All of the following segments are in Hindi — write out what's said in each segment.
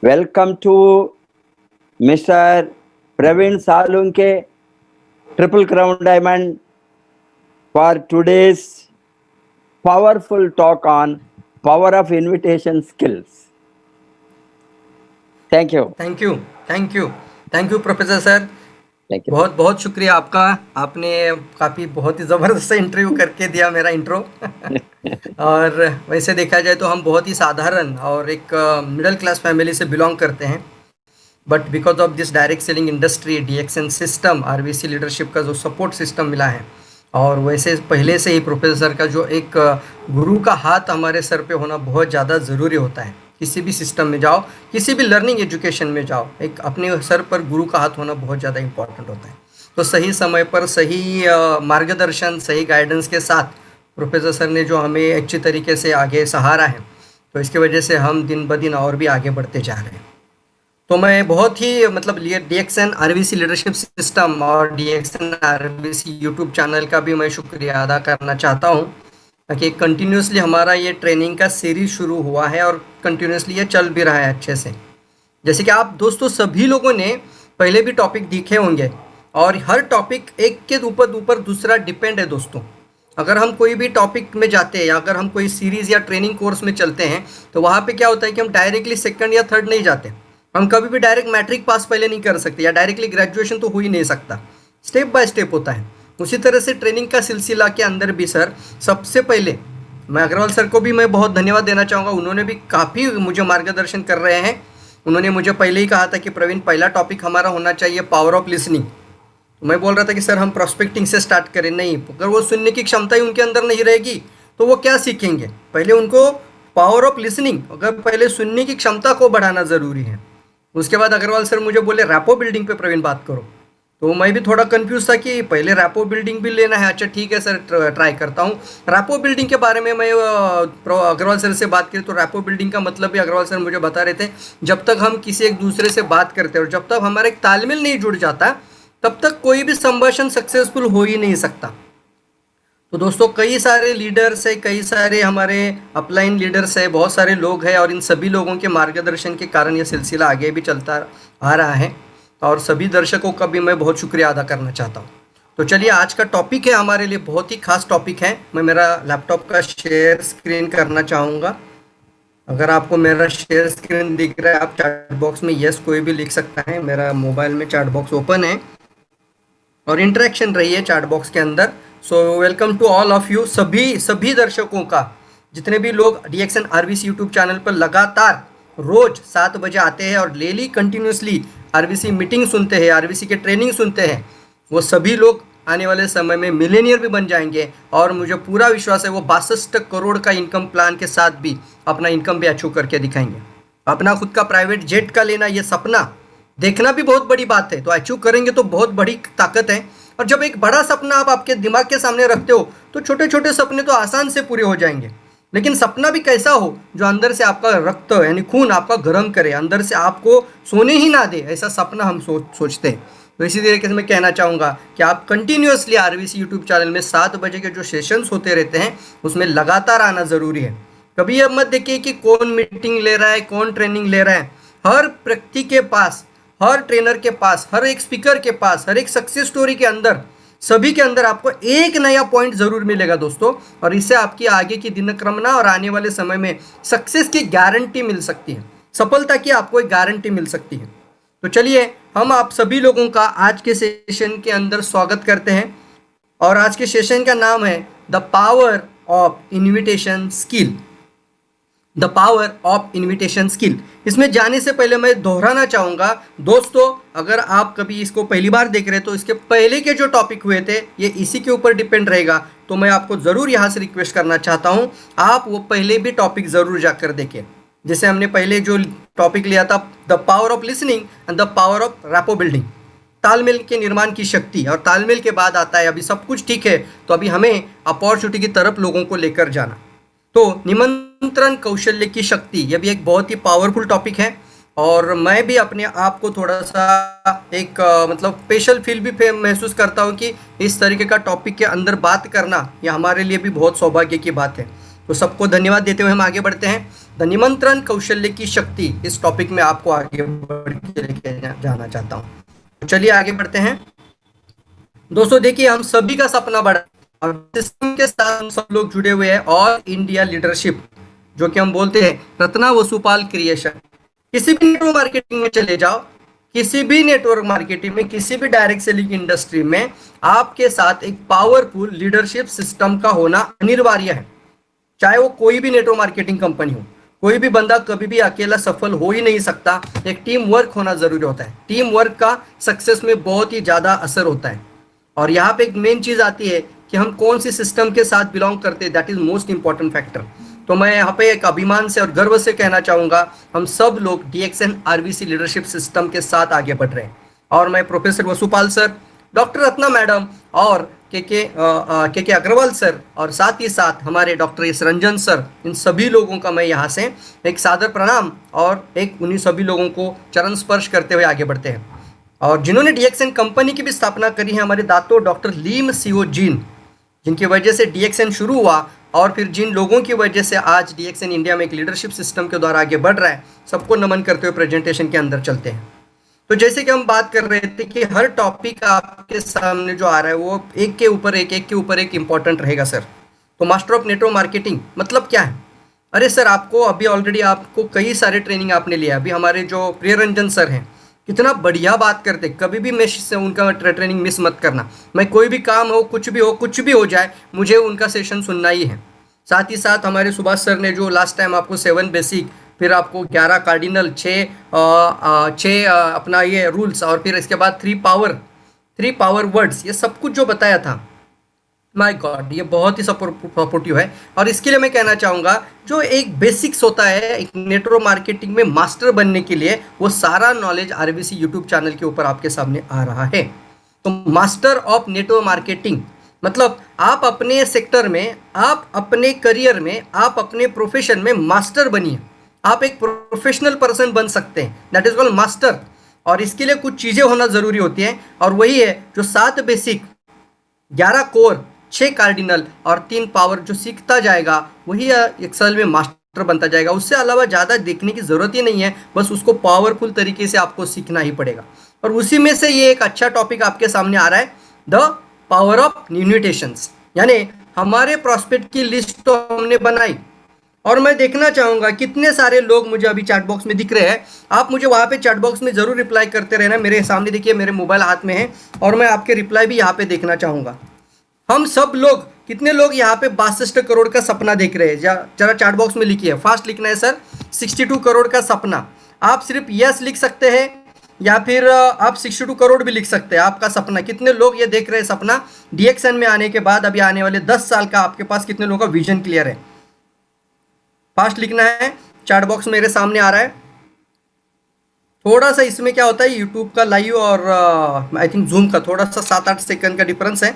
Welcome to Mr. Praveen Salunke, Triple Crown Diamond, for today's powerful talk on power of invitation skills. Thank you. Thank you professor sir. Thank you. बहुत बहुत शुक्रिया आपका। आपने काफ़ी बहुत ही ज़बरदस्त इंटरव्यू करके दिया मेरा इंट्रो। और वैसे देखा जाए तो हम बहुत ही साधारण और एक मिडिल क्लास फैमिली से बिलोंग करते हैं, but because of this direct selling industry, DXN system, RVC leadership का जो सपोर्ट सिस्टम मिला है, और वैसे पहले से ही प्रोफेसर का जो एक गुरु का हाथ हमारे सर पे होना बहुत ज़्यादा ज़रूरी होता है। किसी भी सिस्टम में जाओ, किसी भी लर्निंग एजुकेशन में जाओ, एक अपने सर पर गुरु का हाथ होना बहुत ज़्यादा इंपॉर्टेंट होता है। तो सही समय पर सही मार्गदर्शन, सही गाइडेंस के साथ प्रोफेसर सर ने जो हमें अच्छी तरीके से आगे सहारा है, तो इसकी वजह से हम दिन ब दिन और भी आगे बढ़ते जा रहे हैं। तो मैं बहुत ही डीएक्सएन आरवीसी लीडरशिप सिस्टम और डीएक्सएन आरवीसी यूट्यूब चैनल का भी मैं शुक्रिया अदा करना चाहता हूँ कि कंटिन्यूसली हमारा ये ट्रेनिंग का सीरीज शुरू हुआ है और कंटिन्यूसली ये चल भी रहा है अच्छे से। जैसे कि आप दोस्तों सभी लोगों ने पहले भी टॉपिक दिखे होंगे, और हर टॉपिक एक के ऊपर दूसरा डिपेंड है दोस्तों। अगर हम कोई भी टॉपिक में जाते हैं या अगर हम कोई सीरीज़ या ट्रेनिंग कोर्स में चलते हैं, तो वहाँ पे क्या होता है कि हम डायरेक्टली सेकंड या थर्ड नहीं जाते। हम कभी भी डायरेक्ट मैट्रिक पास पहले नहीं कर सकते, या डायरेक्टली ग्रेजुएशन तो हो ही नहीं सकता। स्टेप बाय स्टेप होता है। उसी तरह से ट्रेनिंग का सिलसिला के अंदर भी सर, सबसे पहले मैं अग्रवाल सर को भी मैं बहुत धन्यवाद देना चाहूँगा। उन्होंने भी काफ़ी मुझे मार्गदर्शन कर रहे हैं। उन्होंने मुझे पहले ही कहा था कि प्रवीण, पहला टॉपिक हमारा होना चाहिए पावर ऑफ लिसनिंग। तो मैं बोल रहा था कि सर हम प्रोस्पेक्टिंग से स्टार्ट करें। नहीं, अगर वो सुनने की क्षमता ही उनके अंदर नहीं रहेगी तो वो क्या सीखेंगे। पहले उनको पावर ऑफ लिसनिंग, अगर पहले सुनने की क्षमता को बढ़ाना ज़रूरी है। उसके बाद अग्रवाल सर मुझे बोले रैपो बिल्डिंग पे प्रवीण बात करो। तो मैं भी थोड़ा कंफ्यूज था कि पहले रैपो बिल्डिंग भी लेना है। अच्छा ठीक है सर, ट्राई करता हूँ। रैपो बिल्डिंग के बारे में मैं अग्रवाल सर से बात करी तो रैपो बिल्डिंग का मतलब भी अग्रवाल सर मुझे बता रहे थे, जब तक हम किसी एक दूसरे से बात करते हैं और जब तक हमारा एक तालमेल नहीं जुड़ जाता, तब तक कोई भी संभाषण सक्सेसफुल हो ही नहीं सकता। तो दोस्तों कई सारे लीडर्स है, कई सारे हमारे अपलाइन लीडर्स है, बहुत सारे लोग हैं, और इन सभी लोगों के मार्गदर्शन के कारण ये सिलसिला आगे भी चलता आ रहा है। और सभी दर्शकों का भी मैं बहुत शुक्रिया अदा करना चाहता हूँ। तो चलिए, आज का टॉपिक है हमारे लिए बहुत ही खास टॉपिक है। मैं मेरा लैपटॉप का शेयर स्क्रीन करना चाहूँगा। अगर आपको मेरा शेयर स्क्रीन दिख रहा है, आप चैट बॉक्स में यस कोई भी लिख सकता है। मेरा मोबाइल में चैट बॉक्स ओपन है और इंटरेक्शन रही है चैट बॉक्स के अंदर। So welcome to all of you, सभी दर्शकों का, जितने भी लोग डीएक्सएन आरवीसी यूट्यूब चैनल पर लगातार रोज 7 बजे आते हैं और डेली कंटिन्यूसली आरवीसी मीटिंग सुनते हैं, आरवीसी के ट्रेनिंग सुनते हैं, वो सभी लोग आने वाले समय में मिलेनियर भी बन जाएंगे। और मुझे पूरा विश्वास है वो 62 करोड़ का इनकम प्लान के साथ भी अपना इनकम भी अचीव करके दिखाएंगे। अपना खुद का प्राइवेट जेट का लेना, ये सपना देखना भी बहुत बड़ी बात है, तो अचीव करेंगे तो बहुत बड़ी ताकत है। और जब एक बड़ा सपना आप आपके दिमाग के सामने रखते हो, तो छोटे छोटे सपने तो आसान से पूरे हो जाएंगे। लेकिन सपना भी कैसा हो, जो अंदर से आपका रक्त यानी खून आपका गर्म करे, अंदर से आपको सोने ही ना दे, ऐसा सपना हम सोचते हैं। तो इसी तरीके से मैं कहना चाहूँगा कि आप कंटिन्यूसली आरवीसी यूट्यूब चैनल में 7 बजे के जो सेशंस होते रहते हैं, उसमें लगातार आना ज़रूरी है। कभी यह मत देखिए कि कौन मीटिंग ले रहा है, कौन ट्रेनिंग ले रहा है। हर व्यक्ति के पास, हर ट्रेनर के पास, हर एक स्पीकर के पास, हर एक सक्सेस स्टोरी के अंदर, सभी के अंदर आपको एक नया पॉइंट जरूर मिलेगा दोस्तों। और इससे आपकी आगे की दिनक्रमणा और आने वाले समय में सक्सेस की गारंटी मिल सकती है, सफलता की आपको एक गारंटी मिल सकती है। तो चलिए, हम आप सभी लोगों का आज के सेशन के अंदर स्वागत करते हैं। और आज के सेशन का नाम है the power of invitation skill. The power of invitation skill. इसमें जाने से पहले मैं दोहराना चाहूँगा दोस्तों, अगर आप कभी इसको पहली बार देख रहे हैं तो इसके पहले के जो टॉपिक हुए थे ये इसी के ऊपर डिपेंड रहेगा। तो मैं आपको ज़रूर यहाँ से रिक्वेस्ट करना चाहता हूँ, आप वो पहले भी टॉपिक ज़रूर जाकर देखें। जैसे हमने पहले जो टॉपिक लिया था, the power of listening and the power of rapport building, तालमेल के निर्माण की शक्ति। और तालमेल के बाद आता है, अभी सब कुछ ठीक है तो अभी हमें अपॉर्चुनिटी की तरफ लोगों को लेकर जाना। तो निमंत्रण कौशल्य की शक्ति, यह भी एक बहुत ही पावरफुल टॉपिक है। और मैं भी अपने आप को थोड़ा सा एक स्पेशल फील भी महसूस करता हूँ कि इस तरीके का टॉपिक के अंदर बात करना, यह हमारे लिए भी बहुत सौभाग्य की बात है। तो सबको धन्यवाद देते हुए हम आगे बढ़ते हैं। द निमंत्रण कौशल्य की शक्ति, इस टॉपिक में आपको आगे बढ़ के लेके जाना चाहता हूँ। तो चलिए आगे बढ़ते हैं। दोस्तों देखिए, हम सभी का सपना बड़ा और सिस्टम के साथ हम सब लोग जुड़े हुए हैं। ऑल इंडिया लीडरशिप, जो कि हम बोलते हैं रत्ना वसुपाल क्रिएशन। किसी भी नेटवर्क मार्केटिंग में चले जाओ, किसी भी नेटवर्क मार्केटिंग में, किसी भी डायरेक्ट सेलिंग इंडस्ट्री में आपके साथ एक पावरफुल लीडरशिप सिस्टम का होना अनिवार्य है। चाहे वो कोई भी नेटवर्क मार्केटिंग कंपनी हो, कोई भी बंदा कभी भी अकेला सफल हो ही नहीं सकता। एक टीम वर्क होना जरूरी होता है। टीम वर्क का सक्सेस में बहुत ही ज्यादा असर होता है। और यहाँ पे एक मेन चीज आती है कि हम कौन सी सिस्टम के साथ बिलोंग करते हैं, that is most important factor. तो मैं यहाँ पे एक अभिमान से और गर्व से कहना चाहूंगा, हम सब लोग DXN RVC लीडरशिप सिस्टम के साथ आगे बढ़ रहे हैं। और मैं professor Vasupal sir, doctor Ratna madam और के अग्रवाल सर और साथ ही साथ हमारे डॉक्टर एस रंजन सर, इन सभी लोगों का मैं यहाँ से एक सादर प्रणाम और एक उन्हीं सभी लोगों को चरण स्पर्श करते हुए आगे बढ़ते हैं। और जिन्होंने DXN कंपनी की भी स्थापना करी है, हमारे दातो डॉक्टर लीम सियो जीन, जिनकी वजह से DXN शुरू हुआ और फिर जिन लोगों की वजह से आज DXN इंडिया में एक लीडरशिप सिस्टम के द्वारा आगे बढ़ रहा है, सबको नमन करते हुए प्रेजेंटेशन के अंदर चलते हैं। तो जैसे कि हम बात कर रहे थे कि हर टॉपिक आपके सामने जो आ रहा है वो एक के ऊपर एक इंपॉर्टेंट रहेगा सर। तो मास्टर ऑफ नेटवर्क मार्केटिंग मतलब क्या है? अरे सर, आपको अभी ऑलरेडी आपको कई सारे ट्रेनिंग आपने लिया। अभी हमारे जो प्रिय रंजन सर हैं, कितना बढ़िया बात करते, कभी भी मैं से उनका ट्रेनिंग मिस मत करना। मैं कोई भी काम हो, कुछ भी हो जाए, मुझे उनका सेशन सुनना ही है। साथ ही साथ हमारे सुभाष सर ने जो लास्ट टाइम आपको 7 बेसिक, फिर आपको 11 कार्डिनल, 6 अपना ये रूल्स और फिर इसके बाद 3 पावर वर्ड्स, ये सब कुछ जो बताया था, माय गॉड, ये बहुत ही सपोर्टिव है। और इसके लिए मैं कहना चाहूँगा, जो एक बेसिक्स होता है एक नेटवर्क मार्केटिंग में मास्टर बनने के लिए, वो सारा नॉलेज RVC यूट्यूब चैनल के ऊपर आपके सामने आ रहा है। तो मास्टर ऑफ नेटवर्क मार्केटिंग मतलब आप अपने सेक्टर में, आप अपने करियर में, आप अपने प्रोफेशन में मास्टर बनिए। आप एक प्रोफेशनल पर्सन बन सकते हैं, दैट इज कॉल्ड मास्टर। और इसके लिए कुछ चीज़ें होना ज़रूरी होती हैं, और वही है जो 7 बेसिक, 11 कोर, 6 कार्डिनल और 3 पावर जो सीखता जाएगा, वही एक्सेल में मास्टर बनता जाएगा। उससे अलावा ज़्यादा देखने की ज़रूरत ही नहीं है, बस उसको पावरफुल तरीके से आपको सीखना ही पड़ेगा। और उसी में से ये एक अच्छा टॉपिक आपके सामने आ रहा है, द पावर ऑफ इन्विटेशंस। यानी हमारे प्रॉस्पेक्ट की लिस्ट तो हमने बनाई, और मैं देखना चाहूँगा कितने सारे लोग मुझे अभी चैट बॉक्स में दिख रहे हैं। आप मुझे वहाँ पे चैट बॉक्स में ज़रूर रिप्लाई करते रहना। मेरे सामने देखिए, मेरे मोबाइल हाथ में है और मैं आपके रिप्लाई भी यहाँ पे देखना चाहूँगा। हम सब लोग, कितने लोग यहाँ पे 62 करोड़ का सपना देख रहे हैं? जरा चैट बॉक्स में लिखिए, फास्ट लिखना है सर। 62 करोड़ का सपना, आप सिर्फ यस लिख सकते हैं या फिर आप 62 करोड़ भी लिख सकते हैं। आपका सपना, कितने लोग ये देख रहे हैं सपना DXN में आने के बाद, अभी आने वाले 10 साल का आपके पास कितने लोगों का विजन क्लियर है? फास्ट लिखना है। चैट बॉक्स मेरे सामने आ रहा है। थोड़ा सा इसमें क्या होता है, यूट्यूब का लाइव और आई थिंक जूम का थोड़ा सा 7-8 सेकंड का डिफरेंस है।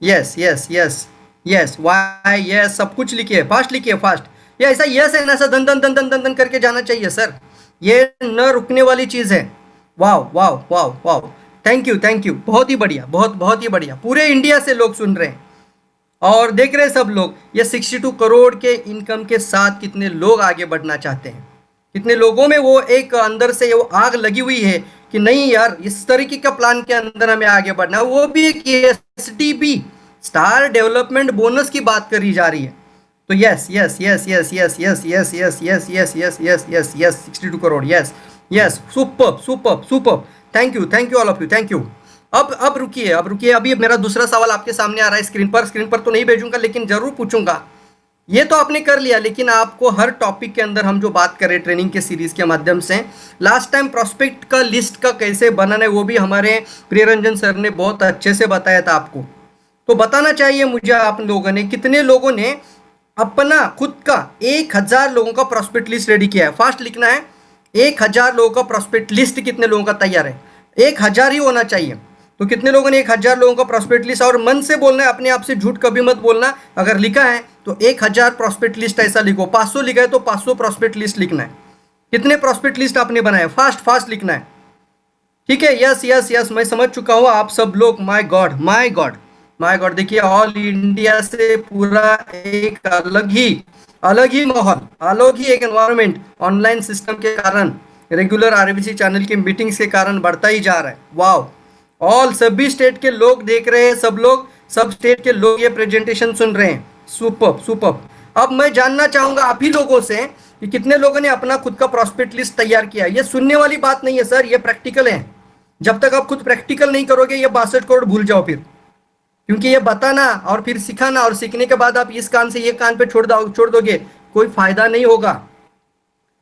Yes yes yes yes, why, yes, सब कुछ लिखिए, फास्ट लिखिए, फास्ट। ये ऐसा यस है ना, ऐसा धन धन धन धन धन धन करके जाना चाहिए सर, ये न रुकने वाली चीज़ है। वाव वाव वाव वाव, थैंक यू, बहुत ही बढ़िया, बहुत ही बढ़िया। पूरे इंडिया से लोग सुन रहे हैं और देख रहे हैं सब लोग। ये 62 करोड़ के इनकम के साथ कितने लोग आगे बढ़ना चाहते हैं, कितने लोगों में वो एक अंदर से वो आग लगी हुई है कि नहीं यार, इस तरीके का प्लान के अंदर हमें आगे बढ़ना है। वो भी एक SDB, स्टार डेवलपमेंट बोनस की बात करी जा रही है। तो yes yes yes yes yes yes yes yes yes yes yes yes yes yes 62 crore, yes yes, super, thank you all of you, thank you. अब रुकिए, अभी मेरा दूसरा सवाल आपके सामने आ रहा है स्क्रीन पर तो नहीं भेजूंगा, लेकिन जरूर पूछूंगा। ये तो आपने कर लिया, लेकिन आपको हर टॉपिक के अंदर हम जो बात करें ट्रेनिंग के सीरीज के माध्यम से, लास्ट टाइम प्रोस्पेक्ट का लिस्ट का कैसे बनाना है वो भी हमारे प्रियरंजन सर ने बहुत अच्छे से बताया था आपको। तो बताना चाहिए मुझे, आप लोगों ने, कितने लोगों ने अपना खुद का 1000 लोगों का प्रोस्पेक्ट लिस्ट रेडी किया है? फास्ट लिखना है। 1000 लोगों का प्रोस्पेक्ट लिस्ट कितने लोगों का तैयार है? 1000 ही होना चाहिए। तो कितने लोगों ने 1000 लोगों का प्रोस्पेक्ट लिस्ट, और मन से बोलना है, अपने आप से झूठ कभी मत बोलना। अगर लिखा है तो 1000 प्रोस्पेक्ट लिस्ट ऐसा लिखो। 500 लिखा है तो 500 प्रोस्पेक्ट लिस्ट लिखना है। कितने प्रोस्पेक्ट लिस्ट आपने बनाए? फास्ट लिखना है, ठीक है? यस यस यस, मैं समझ चुका हूँ आप सब लोग। माय गॉड, देखिए ऑल इंडिया से पूरा एक अलग ही अलग ही माहौल, अलग ही एक एनवायरनमेंट ऑनलाइन सिस्टम के कारण, रेगुलर आरबीसी चैनल की मीटिंग्स के कारण बढ़ता ही जा रहा है। वाओ, ऑल सभी स्टेट के लोग देख रहे हैं, सब लोग, सब स्टेट के लोग ये प्रेजेंटेशन सुन रहे हैं। Super super. अब मैं जानना चाहूंगा आप ही लोगों से कि कितने लोगों ने अपना खुद का प्रॉस्पेक्ट लिस्ट तैयार किया है। ये सुनने वाली बात नहीं है सर, ये प्रैक्टिकल है। जब तक आप खुद प्रैक्टिकल नहीं करोगे ये 62 करोड़ भूल जाओ फिर, क्योंकि ये बताना और फिर सिखाना और सीखने के बाद आप इस कान से ये कान पे छोड़ दोगे, कोई फायदा नहीं होगा।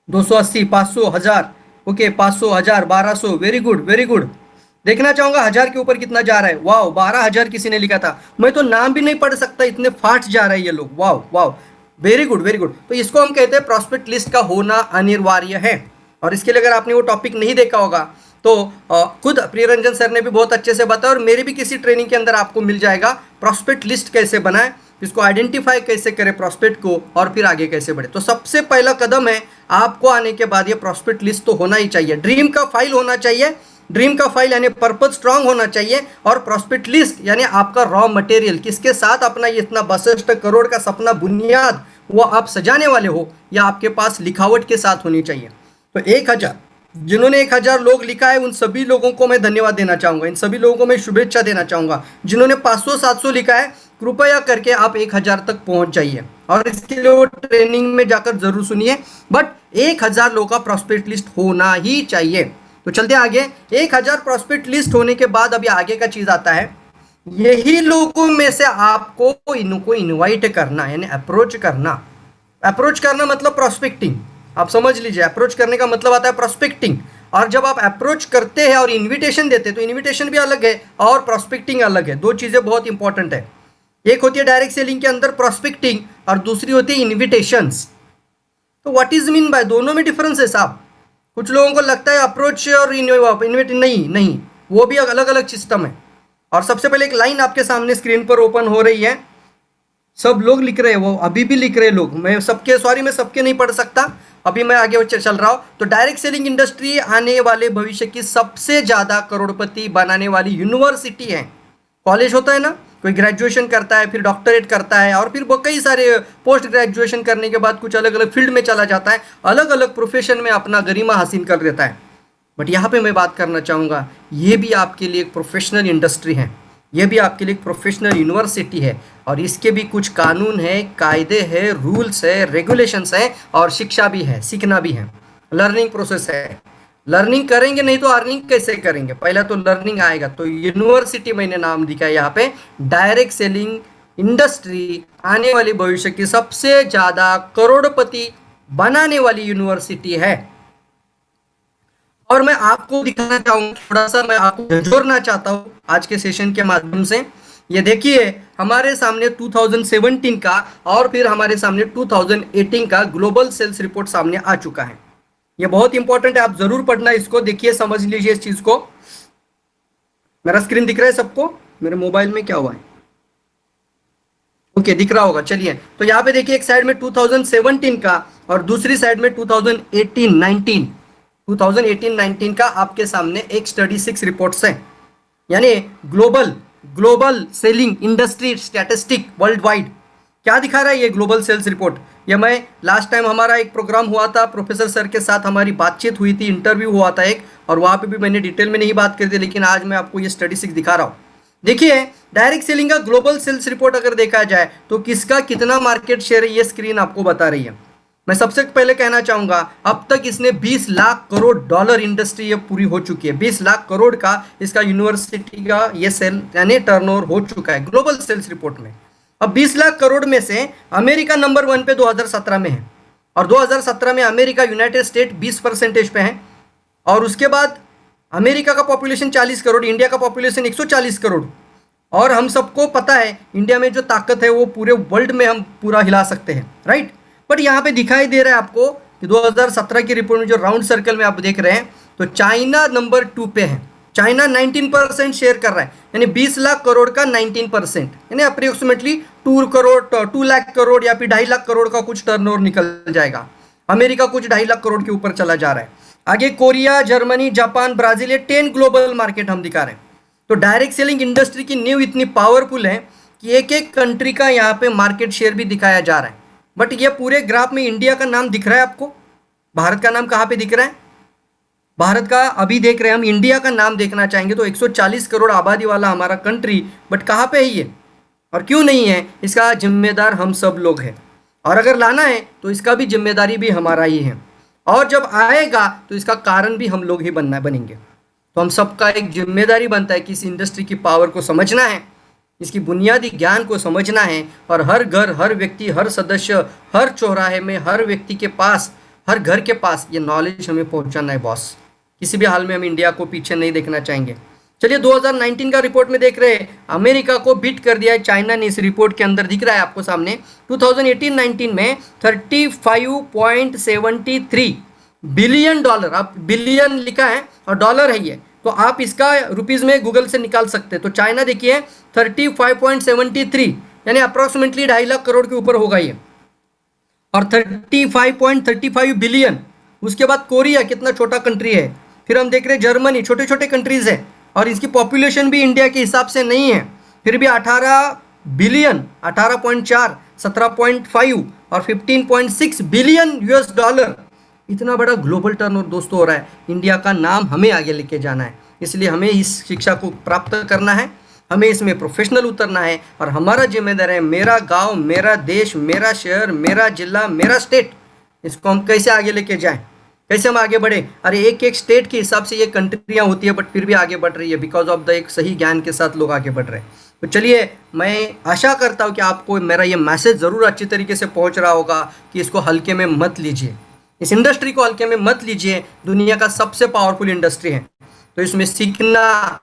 280, 500, 1000, okay, 500, 1000, 1200, very good very good. देखना चाहूंगा 1000 के ऊपर कितना जा रहा है। वाओ, 12,000 किसी ने लिखा था। मैं तो नाम भी नहीं पढ़ सकता, इतने फास्ट जा रहे हैं ये लोग। Wow wow, very good very good. तो इसको हम कहते हैं प्रॉस्पेक्ट लिस्ट का होना अनिवार्य है। और इसके लिए अगर आपने वो टॉपिक नहीं देखा होगा तो खुद प्रियरंजन सर ने भी बहुत अच्छे से बताया, और मेरे भी किसी ट्रेनिंग के अंदर आपको मिल जाएगा प्रॉस्पेक्ट लिस्ट कैसे बनाएं, इसको आइडेंटिफाई कैसे करें प्रॉस्पेक्ट को, और फिर आगे कैसे बढ़े। तो सबसे पहला कदम है, आपको आने के बाद ये प्रॉस्पेक्ट लिस्ट तो होना ही चाहिए। ड्रीम का फाइल होना चाहिए, ड्रीम का फाइल यानी पर्पज स्ट्रांग होना चाहिए, और प्रॉस्पेक्ट लिस्ट यानी आपका रॉ मटेरियल, किसके साथ अपना ये इतना 62 करोड़ का सपना बुनियाद वो आप सजाने वाले हो, या आपके पास लिखावट के साथ होनी चाहिए। तो 1000 जिन्होंने 1000 लोग लिखा है उन सभी लोगों को मैं धन्यवाद देना चाहूंगा, इन सभी लोगों को मैं शुभेच्छा देना चाहूंगा। जिन्होंने 500-700 लिखा है, कृपया करके आप 1000 तक पहुंच जाइए, और इसके लिए वो ट्रेनिंग में जाकर जरूर सुनिए। बट 1000 लोगों का प्रॉस्पेक्ट लिस्ट होना ही चाहिए। तो चलते आगे। 1000 प्रॉस्पेक्ट लिस्ट होने के बाद अभी आगे का चीज आता है, यही लोगों में से आपको इनको इनवाइट करना, यानी अप्रोच करना। अप्रोच करना मतलब प्रॉस्पेक्टिंग, आप समझ लीजिए। अप्रोच करने का मतलब आता है प्रॉस्पेक्टिंग। और जब आप अप्रोच करते हैं और इनविटेशन देते हैं, तो इनविटेशन भी अलग है और प्रॉस्पेक्टिंग अलग है। दो चीजें बहुत इंपॉर्टेंट है। एक होती है डायरेक्ट सेलिंग के अंदर प्रॉस्पेक्टिंग, और दूसरी होती है इन्विटेशंस। तो व्हाट इज मीन बाय, दोनों में डिफरेंस है साहब। कुछ लोगों को लगता है अप्रोच और इन्विट, नहीं, वो भी अलग अलग सिस्टम है। और सबसे पहले एक लाइन आपके सामने स्क्रीन पर ओपन हो रही है, सब लोग लिख रहे हैं, वो अभी भी लिख रहे हैं लोग। मैं सबके नहीं पढ़ सकता, अभी मैं आगे चल रहा हूँ। तो डायरेक्ट सेलिंग इंडस्ट्री आने वाले भविष्य की सबसे ज्यादा करोड़पति बनाने वाली यूनिवर्सिटी है। कॉलेज होता है ना, कोई ग्रेजुएशन करता है, फिर डॉक्टरेट करता है, और फिर वो कई सारे पोस्ट ग्रेजुएशन करने के बाद कुछ अलग अलग फील्ड में चला जाता है, अलग अलग प्रोफेशन में अपना गरिमा हासिल कर लेता है। बट यहाँ पे मैं बात करना चाहूँगा, ये भी आपके लिए एक प्रोफेशनल इंडस्ट्री है, ये भी आपके लिए एक प्रोफेशनल यूनिवर्सिटी है, और इसके भी कुछ कानून है, कायदे है, रूल्स है, रेगुलेशंस है, और शिक्षा भी है, सीखना भी है, लर्निंग प्रोसेस है। लर्निंग करेंगे नहीं तो अर्निंग कैसे करेंगे, पहला तो लर्निंग आएगा। तो यूनिवर्सिटी मैंने नाम दिखा है यहाँ पे, डायरेक्ट सेलिंग इंडस्ट्री आने वाली भविष्य की सबसे ज्यादा करोड़पति बनाने वाली यूनिवर्सिटी है। और मैं आपको दिखाना चाहूंगा, थोड़ा सा मैं आपको जोड़ना चाहता हूं आज के सेशन के माध्यम से। ये देखिए हमारे सामने 2017 का और फिर हमारे सामने 2018 का ग्लोबल सेल्स रिपोर्ट सामने आ चुका है। ये बहुत इंपॉर्टेंट है, आप जरूर पढ़ना इसको, देखिए समझ लीजिए इस चीज को। मेरा स्क्रीन दिख रहा है सबको? मेरे मोबाइल में क्या हुआ है? ओके, दिख रहा होगा। चलिए, तो यहाँ पे देखिए एक साइड में 2017 का और दूसरी साइड में 2018-19 का आपके सामने एक स्टडी 6 रिपोर्ट्स है, यानी global selling industry statistic world wide. क्या दिखा रहा है ये ग्लोबल सेल्स रिपोर्ट? ये मैं लास्ट टाइम हमारा एक प्रोग्राम हुआ था, प्रोफेसर सर के साथ हमारी बातचीत हुई थी, इंटरव्यू हुआ था एक, और वहाँ पे भी मैंने डिटेल में नहीं बात करी थी, लेकिन आज मैं आपको ये स्टडी 6 दिखा रहा हूँ। देखिए डायरेक्ट सेलिंग का ग्लोबल सेल्स रिपोर्ट अगर देखा जाए तो किसका कितना मार्केट शेयर है, ये स्क्रीन आपको बता रही है। मैं सबसे पहले कहना चाहूंगा, अब तक इसने 20 लाख करोड़ डॉलर इंडस्ट्री ये पूरी हो चुकी है। 20 लाख करोड़ का इसका यूनिवर्सिटी का ये सेल यानी टर्नओवर हो चुका है ग्लोबल सेल्स रिपोर्ट में। अब 20 लाख करोड़ में से अमेरिका नंबर 1 पे 2017 में है, और 2017 में अमेरिका यूनाइटेड स्टेट 20% पे है, और उसके बाद अमेरिका का पॉपुलेशन 40 करोड़, इंडिया का पॉपुलेशन 140 करोड़। और हम सबको पता है इंडिया में जो ताकत है वो पूरे वर्ल्ड में हम पूरा हिला सकते हैं, राइट। बट यहाँ पे दिखाई दे रहा है आपको कि 2017 की रिपोर्ट में जो राउंड सर्कल में आप देख रहे हैं, तो चाइना नंबर 2 पे है। चाइना 19% शेयर कर रहा है, यानी 20 लाख करोड़ का 19%, यानी अप्रोक्सीमेटली 2 लाख करोड़ या फिर 2.5 लाख करोड़ का कुछ टर्नओवर निकल जाएगा। अमेरिका कुछ 2.5 लाख करोड़ के ऊपर चला जा रहा है। आगे कोरिया, जर्मनी, जापान, ब्राजील, ये 10 ग्लोबल मार्केट हम दिखा रहे हैं। तो डायरेक्ट सेलिंग इंडस्ट्री की नींव इतनी पावरफुल है कि एक एक कंट्री का यहाँ पे मार्केट शेयर भी दिखाया जा रहा है। बट ये पूरे ग्राफ में इंडिया का नाम दिख रहा है आपको? भारत का नाम कहाँ पे दिख रहा है? भारत का अभी देख रहे हैं हम, इंडिया का नाम देखना चाहेंगे तो 140 करोड़ आबादी वाला हमारा कंट्री, बट कहाँ पे है ये और क्यों नहीं है? इसका जिम्मेदार हम सब लोग हैं, और अगर लाना है तो इसका भी जिम्मेदारी भी हमारा ही है, और जब आएगा तो इसका कारण भी हम लोग ही बनेंगे। तो हम सबका एक जिम्मेदारी बनता है कि इस इंडस्ट्री की पावर को समझना है, इसकी बुनियादी ज्ञान को समझना है, और हर घर, हर व्यक्ति, हर सदस्य, हर चौराहे में, हर व्यक्ति के पास, हर घर के पास ये नॉलेज हमें पहुंचाना है बॉस। किसी भी हाल में हम इंडिया को पीछे नहीं देखना चाहेंगे। चलिए 2019 का रिपोर्ट में देख रहे हैं, अमेरिका को बीट कर दिया है चाइना ने। इस रिपोर्ट के अंदर दिख रहा है आपको सामने 2018-19 में 35.73 बिलियन डॉलर, आप बिलियन लिखा है और डॉलर है ये, तो आप इसका रुपीस में गूगल से निकाल सकते हैं। तो चाइना देखिए 35.73 यानी अप्रोक्सीमेटली 2.5 लाख करोड़ के ऊपर होगा ये, और 35.35 बिलियन। उसके बाद कोरिया कितना छोटा कंट्री है, फिर हम देख रहे हैं जर्मनी, छोटे छोटे कंट्रीज है, और इसकी पॉपुलेशन भी इंडिया के हिसाब से नहीं है, फिर भी 18 बिलियन, 18.4, 17.5 और 15.6 बिलियन यूएस डॉलर। इतना बड़ा ग्लोबल टर्नओवर दोस्तों हो रहा है। इंडिया का नाम हमें आगे लेके जाना है, इसलिए हमें इस शिक्षा को प्राप्त करना है, हमें इसमें प्रोफेशनल उतरना है, और हमारा जिम्मेदार है मेरा गांव, मेरा देश, मेरा शहर, मेरा जिला, मेरा स्टेट, इसको हम कैसे आगे लेके जाएं, कैसे हम आगे बढ़े। अरे एक एक स्टेट के हिसाब से ये कंट्रियां होती है, बट फिर भी आगे बढ़ रही है बिकॉज ऑफ द एक सही ज्ञान के साथ लोग आगे बढ़ रहे हैं। तो चलिए, मैं आशा करता हूँ कि आपको मेरा ये मैसेज ज़रूर अच्छी तरीके से पहुँच रहा होगा कि इसको हल्के में मत लीजिए, इस इंडस्ट्री को हल्के में मत लीजिए। दुनिया का सबसे पावरफुल इंडस्ट्री है, तो इसमें सीखना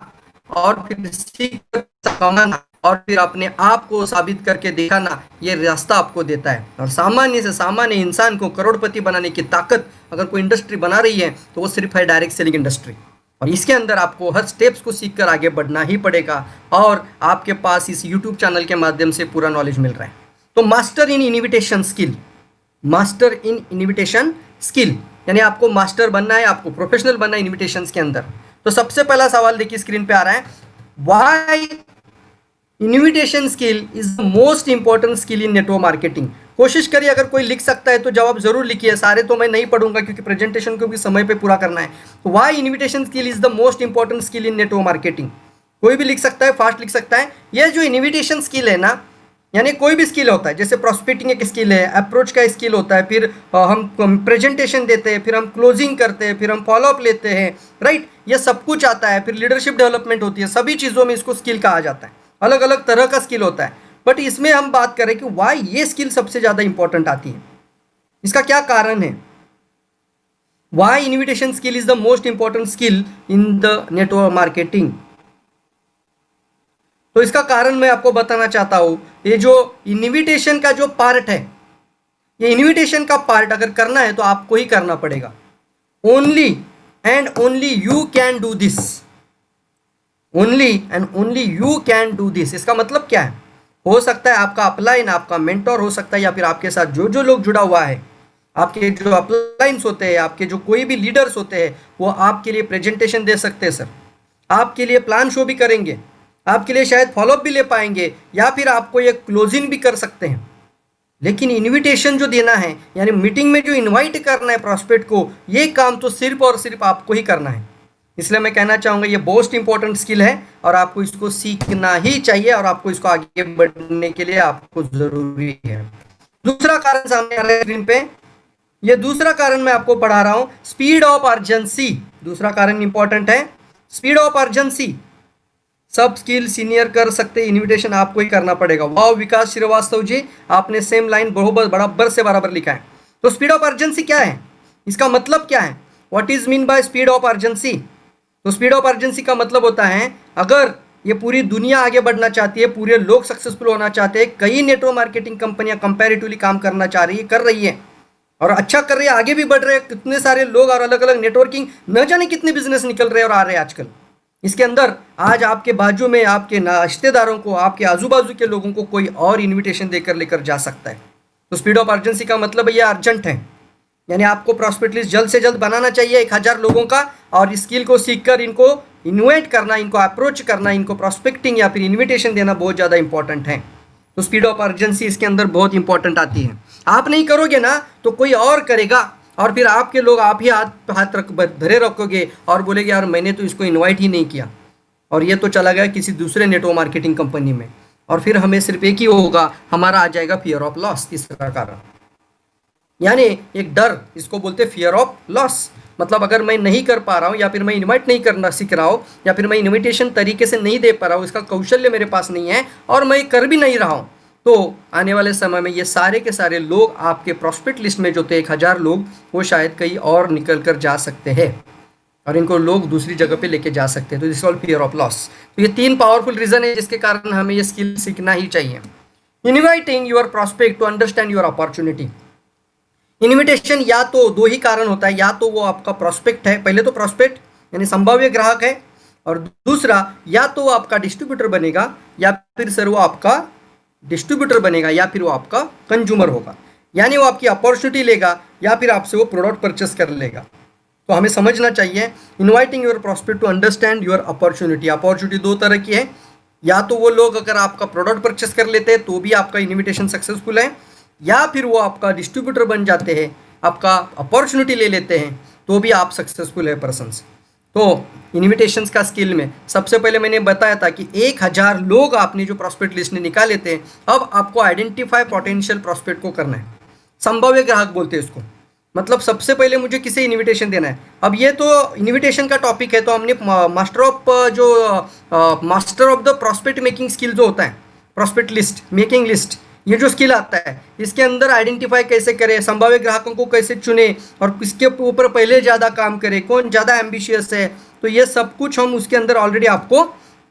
और फिर सीख कमाना और फिर अपने आप को साबित करके दिखाना, ये रास्ता आपको देता है। और सामान्य से सामान्य इंसान को करोड़पति बनाने की ताकत अगर कोई इंडस्ट्री बना रही है तो वो सिर्फ है डायरेक्ट सेलिंग इंडस्ट्री, और इसके अंदर आपको हर स्टेप्स को सीखकर आगे बढ़ना ही पड़ेगा, और आपके पास इस यूट्यूब चैनल के माध्यम से पूरा नॉलेज मिल रहा है। तो master in invitation skill, master in invitation skill यानी आपको मास्टर बनना है, आपको प्रोफेशनल बनना है इन्विटेशंस के अंदर। तो सबसे पहला सवाल देखिए स्क्रीन पे आ रहा है, why invitation skill is the most important skill in network marketing. कोशिश करिए, अगर कोई लिख सकता है तो जवाब जरूर लिखिए, सारे तो मैं नहीं पढ़ूंगा क्योंकि प्रेजेंटेशन को भी समय पे पूरा करना है। तो why invitation skill is the most important skill in network marketing, कोई भी लिख सकता है, फास्ट लिख सकता है। ये जो इन्विटेशन स्किल है ना, यानी कोई भी स्किल होता है, जैसे प्रोस्पेक्टिंग एक स्किल है, अप्रोच का स्किल होता है, फिर हम प्रेजेंटेशन देते हैं, फिर हम क्लोजिंग करते हैं, फिर हम फॉलोअप लेते हैं, राइट, ये सब कुछ आता है, फिर लीडरशिप डेवलपमेंट होती है, सभी चीज़ों में इसको स्किल कहा जाता है, अलग अलग तरह का स्किल होता है। बट इसमें हम बात करें कि वाई ये स्किल सबसे ज़्यादा इंपॉर्टेंट आती है, इसका क्या कारण है, why invitation skill is the most important skill in the network marketing. तो इसका कारण मैं आपको बताना चाहता हूं, ये जो इन्विटेशन का जो पार्ट है, ये इन्विटेशन का पार्ट अगर करना है तो आपको ही करना पड़ेगा। Only and only you can do this, only and only you can do this. इसका मतलब क्या है, हो सकता है आपका अपलाइन, आपका मेंटोर हो सकता है, या फिर आपके साथ जो जो लोग जुड़ा हुआ है, आपके जो अपलाइंस होते हैं, आपके जो कोई भी लीडर्स होते हैं, वो आपके लिए प्रेजेंटेशन दे सकते हैं सर, आपके लिए प्लान शो भी करेंगे, आपके लिए शायद फॉलोअप भी ले पाएंगे, या फिर आपको ये क्लोजिंग भी कर सकते हैं। लेकिन इनविटेशन जो देना है, यानी मीटिंग में जो इनवाइट करना है प्रॉस्पेक्ट को, ये काम तो सिर्फ और सिर्फ आपको ही करना है। इसलिए मैं कहना चाहूँगा ये मोस्ट इंपॉर्टेंट स्किल है, और आपको इसको सीखना ही चाहिए, और आपको इसको आगे बढ़ने के लिए आपको जरूरी है। दूसरा कारण सामने आ रहा है स्क्रीन पे, ये दूसरा कारण मैं आपको पढ़ा रहा हूँ, स्पीड ऑफ अर्जेंसी। दूसरा कारण इंपॉर्टेंट है, स्पीड ऑफ अर्जेंसी। सब स्किल सीनियर कर सकते, इन्विटेशन आपको ही करना पड़ेगा। वाह विकास श्रीवास्तव जी, आपने सेम लाइन बराबर से बराबर लिखा है। तो स्पीड ऑफ अर्जेंसी क्या है, इसका मतलब क्या है, what is mean by speed of urgency. तो स्पीड ऑफ अर्जेंसी का मतलब होता है, अगर ये पूरी दुनिया आगे बढ़ना चाहती है, पूरे लोग सक्सेसफुल होना चाहते हैं, कई नेटवर्क मार्केटिंग कंपनियां कंपैरेटिवली काम करना चाह रही है, कर रही है, और अच्छा कर रही है, आगे भी बढ़ रहे हैं, कितने सारे लोग और अलग अलग नेटवर्किंग, न जाने कितने बिजनेस निकल रहे हैं और आ रहे हैं आजकल। इसके अंदर आज आपके बाजू में आपके रिश्तेदारों को, आपके आजू बाजू के लोगों को कोई और इन्विटेशन देकर लेकर जा सकता है। तो स्पीड ऑफ अर्जेंसी का मतलब ये अर्जेंट है, यानी आपको प्रॉस्पेक्ट लिस्ट जल्द से जल्द बनाना चाहिए 1000 लोगों का, और स्किल को सीखकर इनको इन्वाइट करना, इनको अप्रोच करना, इनको प्रॉस्पेक्टिंग या फिर इन्विटेशन देना बहुत ज़्यादा इंपॉर्टेंट है। तो स्पीड ऑफ अर्जेंसी इसके अंदर बहुत इंपॉर्टेंट आती है। आप नहीं करोगे ना तो कोई और करेगा, और फिर आपके लोग आप ही हाथ हाथ रख धरे रखोगे और बोलेगे यार मैंने तो इसको इनवाइट ही नहीं किया, और ये तो चला गया किसी दूसरे नेटवर्क मार्केटिंग कंपनी में, और फिर हमें सिर्फ एक ही होगा, हमारा आ जाएगा फियर ऑफ लॉस, तीसरा कारण। यानी एक डर, इसको बोलते फियर ऑफ लॉस। मतलब अगर मैं नहीं कर पा रहा हूँ, या फिर मैं इनवाइट नहीं करना सीख रहा हूँ, या फिर मैं इनविटेशन तरीके से नहीं दे पा रहा हूँ, इसका कौशल्य मेरे पास नहीं है, और मैं कर भी नहीं रहा हूँ, तो आने वाले समय में ये सारे के सारे लोग आपके प्रॉस्पेक्ट लिस्ट में जो थे 1000 लोग, वो शायद कहीं और निकल कर जा सकते हैं, और इनको लोग दूसरी जगह पे लेके जा सकते हैं। तो this all fear of loss. तो ये 3 पावरफुल रीजन है जिसके कारण हमें ये स्किल सीखना ही चाहिए। Inviting your prospect to understand your opportunity. Invitation या तो 2 ही कारण होता है, या तो वो आपका प्रॉस्पेक्ट है, पहले तो प्रॉस्पेक्ट यानी संभाव्य ग्राहक है, और दूसरा या तो वो आपका डिस्ट्रीब्यूटर बनेगा, या फिर सर वो आपका डिस्ट्रीब्यूटर बनेगा, या फिर वो आपका कंज्यूमर होगा, यानी वो आपकी अपॉर्चुनिटी लेगा या फिर आपसे वो प्रोडक्ट परचेस कर लेगा। तो हमें समझना चाहिए inviting your prospect to understand your opportunity. Opportunity 2 तरह की है, या तो वो लोग अगर आपका प्रोडक्ट परचेस कर लेते हैं तो भी आपका इनविटेशन सक्सेसफुल है, या फिर वो आपका डिस्ट्रीब्यूटर बन जाते हैं, आपका अपॉर्चुनिटी ले लेते हैं, तो भी आप सक्सेसफुल है पर्सन्स। तो इनविटेशंस का स्किल में सबसे पहले मैंने बताया था कि 1000 लोग आपने जो प्रॉस्पेक्ट लिस्ट में निकाले थे, अब आपको आइडेंटिफाई पोटेंशियल प्रॉस्पेक्ट को करना है। संभाव्य ग्राहक बोलते हैं इसको। मतलब सबसे पहले मुझे किसे इनविटेशन देना है। अब ये तो इनविटेशन का टॉपिक है, तो हमने master of the prospect making skill जो होता है, प्रॉस्पेक्ट लिस्ट मेकिंग लिस्ट, ये जो स्किल आता है, इसके अंदर आइडेंटिफाई कैसे करें, संभावित ग्राहकों को कैसे चुने, और किसके ऊपर पहले ज़्यादा काम करें, कौन ज़्यादा एम्बिशियस है, तो ये सब कुछ हम उसके अंदर ऑलरेडी आपको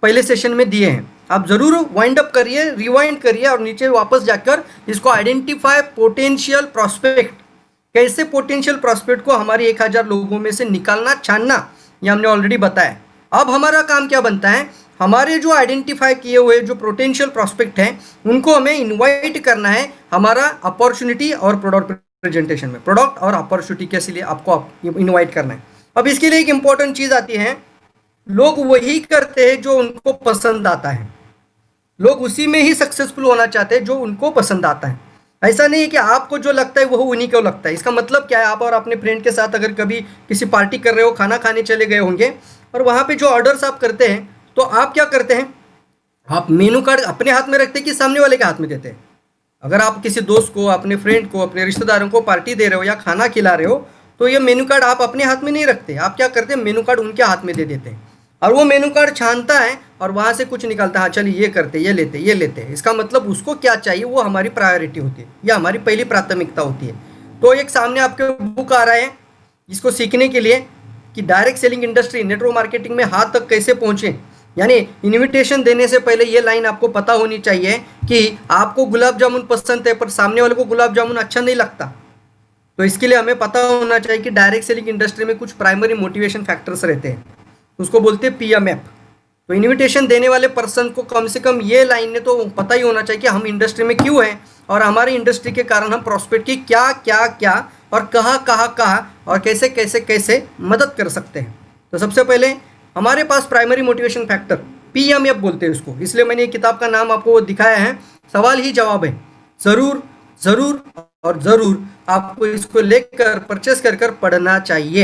पहले सेशन में दिए हैं। आप ज़रूर वाइंड अप करिए, रिवाइंड करिए, और नीचे वापस जाकर इसको आइडेंटिफाई पोटेंशियल प्रॉस्पेक्ट, कैसे पोटेंशियल प्रॉस्पेक्ट को हमारे 1000 लोगों में से निकालना, छानना, ये हमने ऑलरेडी बताया। अब हमारा काम क्या बनता है, हमारे जो आइडेंटिफाई किए हुए जो पोटेंशियल प्रॉस्पेक्ट हैं उनको हमें इनवाइट करना है हमारा अपॉर्चुनिटी और प्रोडक्ट प्रेजेंटेशन में। प्रोडक्ट और अपॉर्चुनिटी के लिए आपको इनवाइट करना है। अब इसके लिए एक इंपॉर्टेंट चीज़ आती है, लोग वही करते हैं जो उनको पसंद आता है, लोग उसी में ही सक्सेसफुल होना चाहते हैं जो उनको पसंद आता है। ऐसा नहीं है कि आपको जो लगता है वो उन्हीं को लगता है। इसका मतलब क्या है, आप और अपने फ्रेंड के साथ अगर कभी किसी पार्टी कर रहे हो, खाना खाने चले गए होंगे, और वहाँ पे जो ऑर्डर्स आप करते हैं, तो आप क्या करते हैं, आप मेनू कार्ड अपने हाथ में रखते हैं कि सामने वाले के हाथ में देते हैं। अगर आप किसी दोस्त को, अपने फ्रेंड को, अपने रिश्तेदारों को पार्टी दे रहे हो या खाना खिला रहे हो, तो ये मेनू कार्ड आप अपने हाथ में नहीं रखते, आप क्या करते हैं, मेनू कार्ड उनके हाथ में दे देते हैं, और वो मेनू कार्ड छानता है और वहाँ से कुछ निकालता है, हाँ चलिए ये करते, ये लेते, ये लेते हैं। इसका मतलब उसको क्या चाहिए वो हमारी प्रायोरिटी होती है, या हमारी पहली प्राथमिकता होती है। तो एक सामने आपके बुक आ रहा है इसको सीखने के लिए कि direct selling industry, network marketing में हाथ तक कैसे पहुँचे। यानी इनविटेशन देने से पहले ये लाइन आपको पता होनी चाहिए कि आपको गुलाब जामुन पसंद है पर सामने वाले को गुलाब जामुन अच्छा नहीं लगता, तो इसके लिए हमें पता होना चाहिए कि डायरेक्ट सेलिंग इंडस्ट्री में कुछ प्राइमरी मोटिवेशन फैक्टर्स रहते हैं, उसको बोलते हैं PMF। तो इनविटेशन देने वाले पर्सन को कम से कम ये लाइन ने तो पता ही होना चाहिए कि हम इंडस्ट्री में क्यों हैं, और हमारी इंडस्ट्री के कारण हम प्रॉस्पेक्ट की क्या क्या क्या और कहाँ और कैसे कैसे कैसे मदद कर सकते हैं। तो सबसे पहले हमारे पास प्राइमरी मोटिवेशन फैक्टर PMF बोलते हैं उसको, इसलिए मैंने किताब का नाम आपको दिखाया है, सवाल ही जवाब है। ज़रूर ज़रूर और ज़रूर आपको इसको लेकर परचेस कर पढ़ना चाहिए।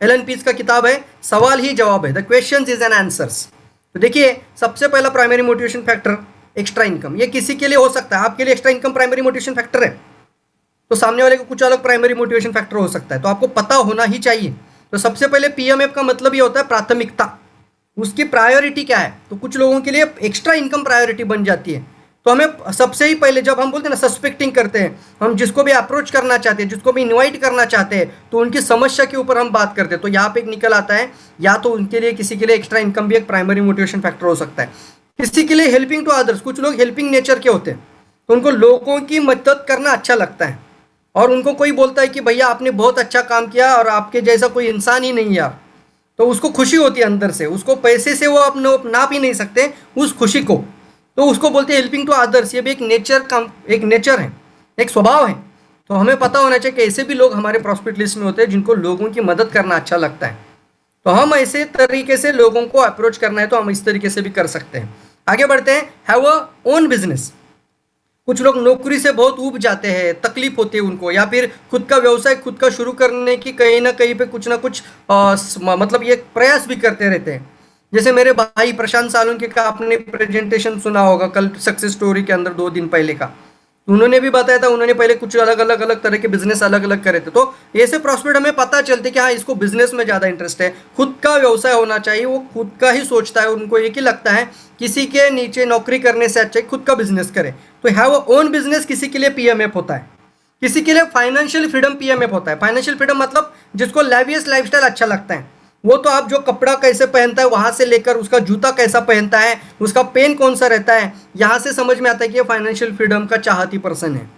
एलन पीज का किताब है, सवाल ही जवाब है, the questions is an answers. तो देखिए सबसे पहला primary motivation factor extra income, ये किसी के लिए हो सकता है, आपके लिए extra income primary motivation factor है, तो सामने वाले को कुछ अलग प्राइमरी मोटिवेशन फैक्टर हो सकता है, तो आपको पता होना ही चाहिए। तो सबसे पहले PMF का मतलब ये होता है प्राथमिकता, उसकी प्रायोरिटी क्या है। तो कुछ लोगों के लिए एक्स्ट्रा इनकम प्रायोरिटी बन जाती है, तो हमें सबसे ही पहले जब हम बोलते हैं ना सस्पेक्टिंग करते हैं, हम जिसको भी अप्रोच करना चाहते हैं, जिसको भी इनवाइट करना चाहते हैं, तो उनकी समस्या के ऊपर हम बात करते हैं। तो यहाँ पे एक निकल आता है, या तो उनके लिए किसी के लिए एक्स्ट्रा इनकम भी एक प्राइमरी मोटिवेशन फैक्टर हो सकता है, किसी के लिए हेल्पिंग टू अदर्स, कुछ लोग हेल्पिंग नेचर के होते हैं, तो उनको लोगों की मदद करना अच्छा लगता है, और उनको कोई बोलता है कि भैया आपने बहुत अच्छा काम किया और आपके जैसा कोई इंसान ही नहीं यार, तो उसको खुशी होती है अंदर से, उसको पैसे से वो अपने नाप ही नहीं सकते उस खुशी को, तो उसको बोलते हैं हेल्पिंग टू अदर्स। ये भी एक नेचर है, एक स्वभाव है। तो हमें पता होना चाहिए कि ऐसे भी लोग हमारे प्रॉस्पेक्ट लिस्ट में होते हैं जिनको लोगों की मदद करना अच्छा लगता है, तो हम ऐसे तरीके से लोगों को अप्रोच करना है तो हम इस तरीके से भी कर सकते हैं। आगे बढ़ते हैं, हैव अ ओन बिजनेस। कुछ लोग नौकरी से बहुत ऊब जाते हैं, तकलीफ होती है उनको, या फिर खुद का व्यवसाय खुद का शुरू करने की कहीं ना कहीं पे कुछ ना कुछ मतलब ये प्रयास भी करते रहते हैं। जैसे मेरे भाई प्रशांत सालुंके का आपने प्रेजेंटेशन सुना होगा कल सक्सेस स्टोरी के अंदर 2 दिन पहले का। उन्होंने भी बताया था, उन्होंने पहले कुछ अलग तरह के बिजनेस अलग अलग करे थे। तो ऐसे प्रॉस्पेक्ट हमें पता चलते कि हाँ इसको बिजनेस में ज़्यादा इंटरेस्ट है, खुद का व्यवसाय होना चाहिए, वो खुद का ही सोचता है, उनको एक ही लगता है किसी के नीचे नौकरी करने से अच्छा खुद का बिजनेस करे। तो हैव अ ओन बिजनेस किसी के लिए पीएमएफ होता है, किसी के लिए फाइनेंशियल फ्रीडम पीएमएफ होता है। फाइनेंशियल फ्रीडम मतलब जिसको लेवियस लाइफस्टाइल अच्छा लगता है, वो तो आप जो कपड़ा कैसे पहनता है वहां से लेकर उसका जूता कैसा पहनता है, उसका पेन कौन सा रहता है, यहां से समझ में आता है कि ये फाइनेंशियल फ्रीडम का चाहती पर्सन है,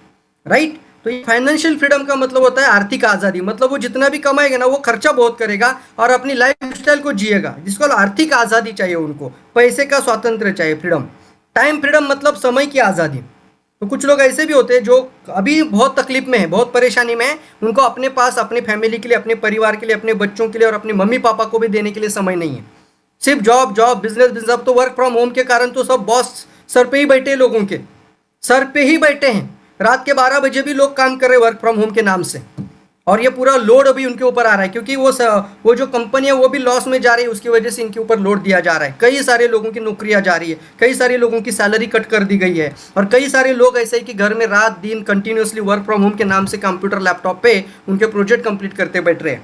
राइट। तो ये फाइनेंशियल फ्रीडम का मतलब होता है आर्थिक आज़ादी। मतलब वो जितना भी कमाएगा ना वो खर्चा बहुत करेगा और अपनी लाइफस्टाइल को जिएगा, जिसको आर्थिक आज़ादी चाहिए, उनको पैसे का स्वातंत्र चाहिए, फ्रीडम। टाइम फ्रीडम मतलब समय की आज़ादी। तो कुछ लोग ऐसे भी होते हैं जो अभी बहुत तकलीफ में है, बहुत परेशानी में है, उनको अपने पास अपनी फैमिली के लिए, अपने परिवार के लिए, अपने बच्चों के लिए और अपने मम्मी पापा को भी देने के लिए समय नहीं है। सिर्फ जॉब जॉब बिजनेस बिजनेस। अब तो वर्क फ्रॉम होम के कारण तो सब बॉस सर पे ही बैठे हैं, लोगों के सर पे ही बैठे हैं। रात के 12 बजे भी लोग काम कर रहे हैं वर्क फ्रॉम होम के नाम से, और ये पूरा लोड अभी उनके ऊपर आ रहा है क्योंकि वो जो कंपनी है वो भी लॉस में जा रही है, उसकी वजह से इनके ऊपर लोड दिया जा रहा है। कई सारे लोगों की नौकरियां जा रही है, कई सारे लोगों की सैलरी कट कर दी गई है, और कई सारे लोग ऐसे ही कि घर में रात दिन कंटिन्यूसली वर्क फ्रॉम होम के नाम से कंप्यूटर लैपटॉप पे उनके प्रोजेक्ट कंप्लीट करते बैठ रहे हैं।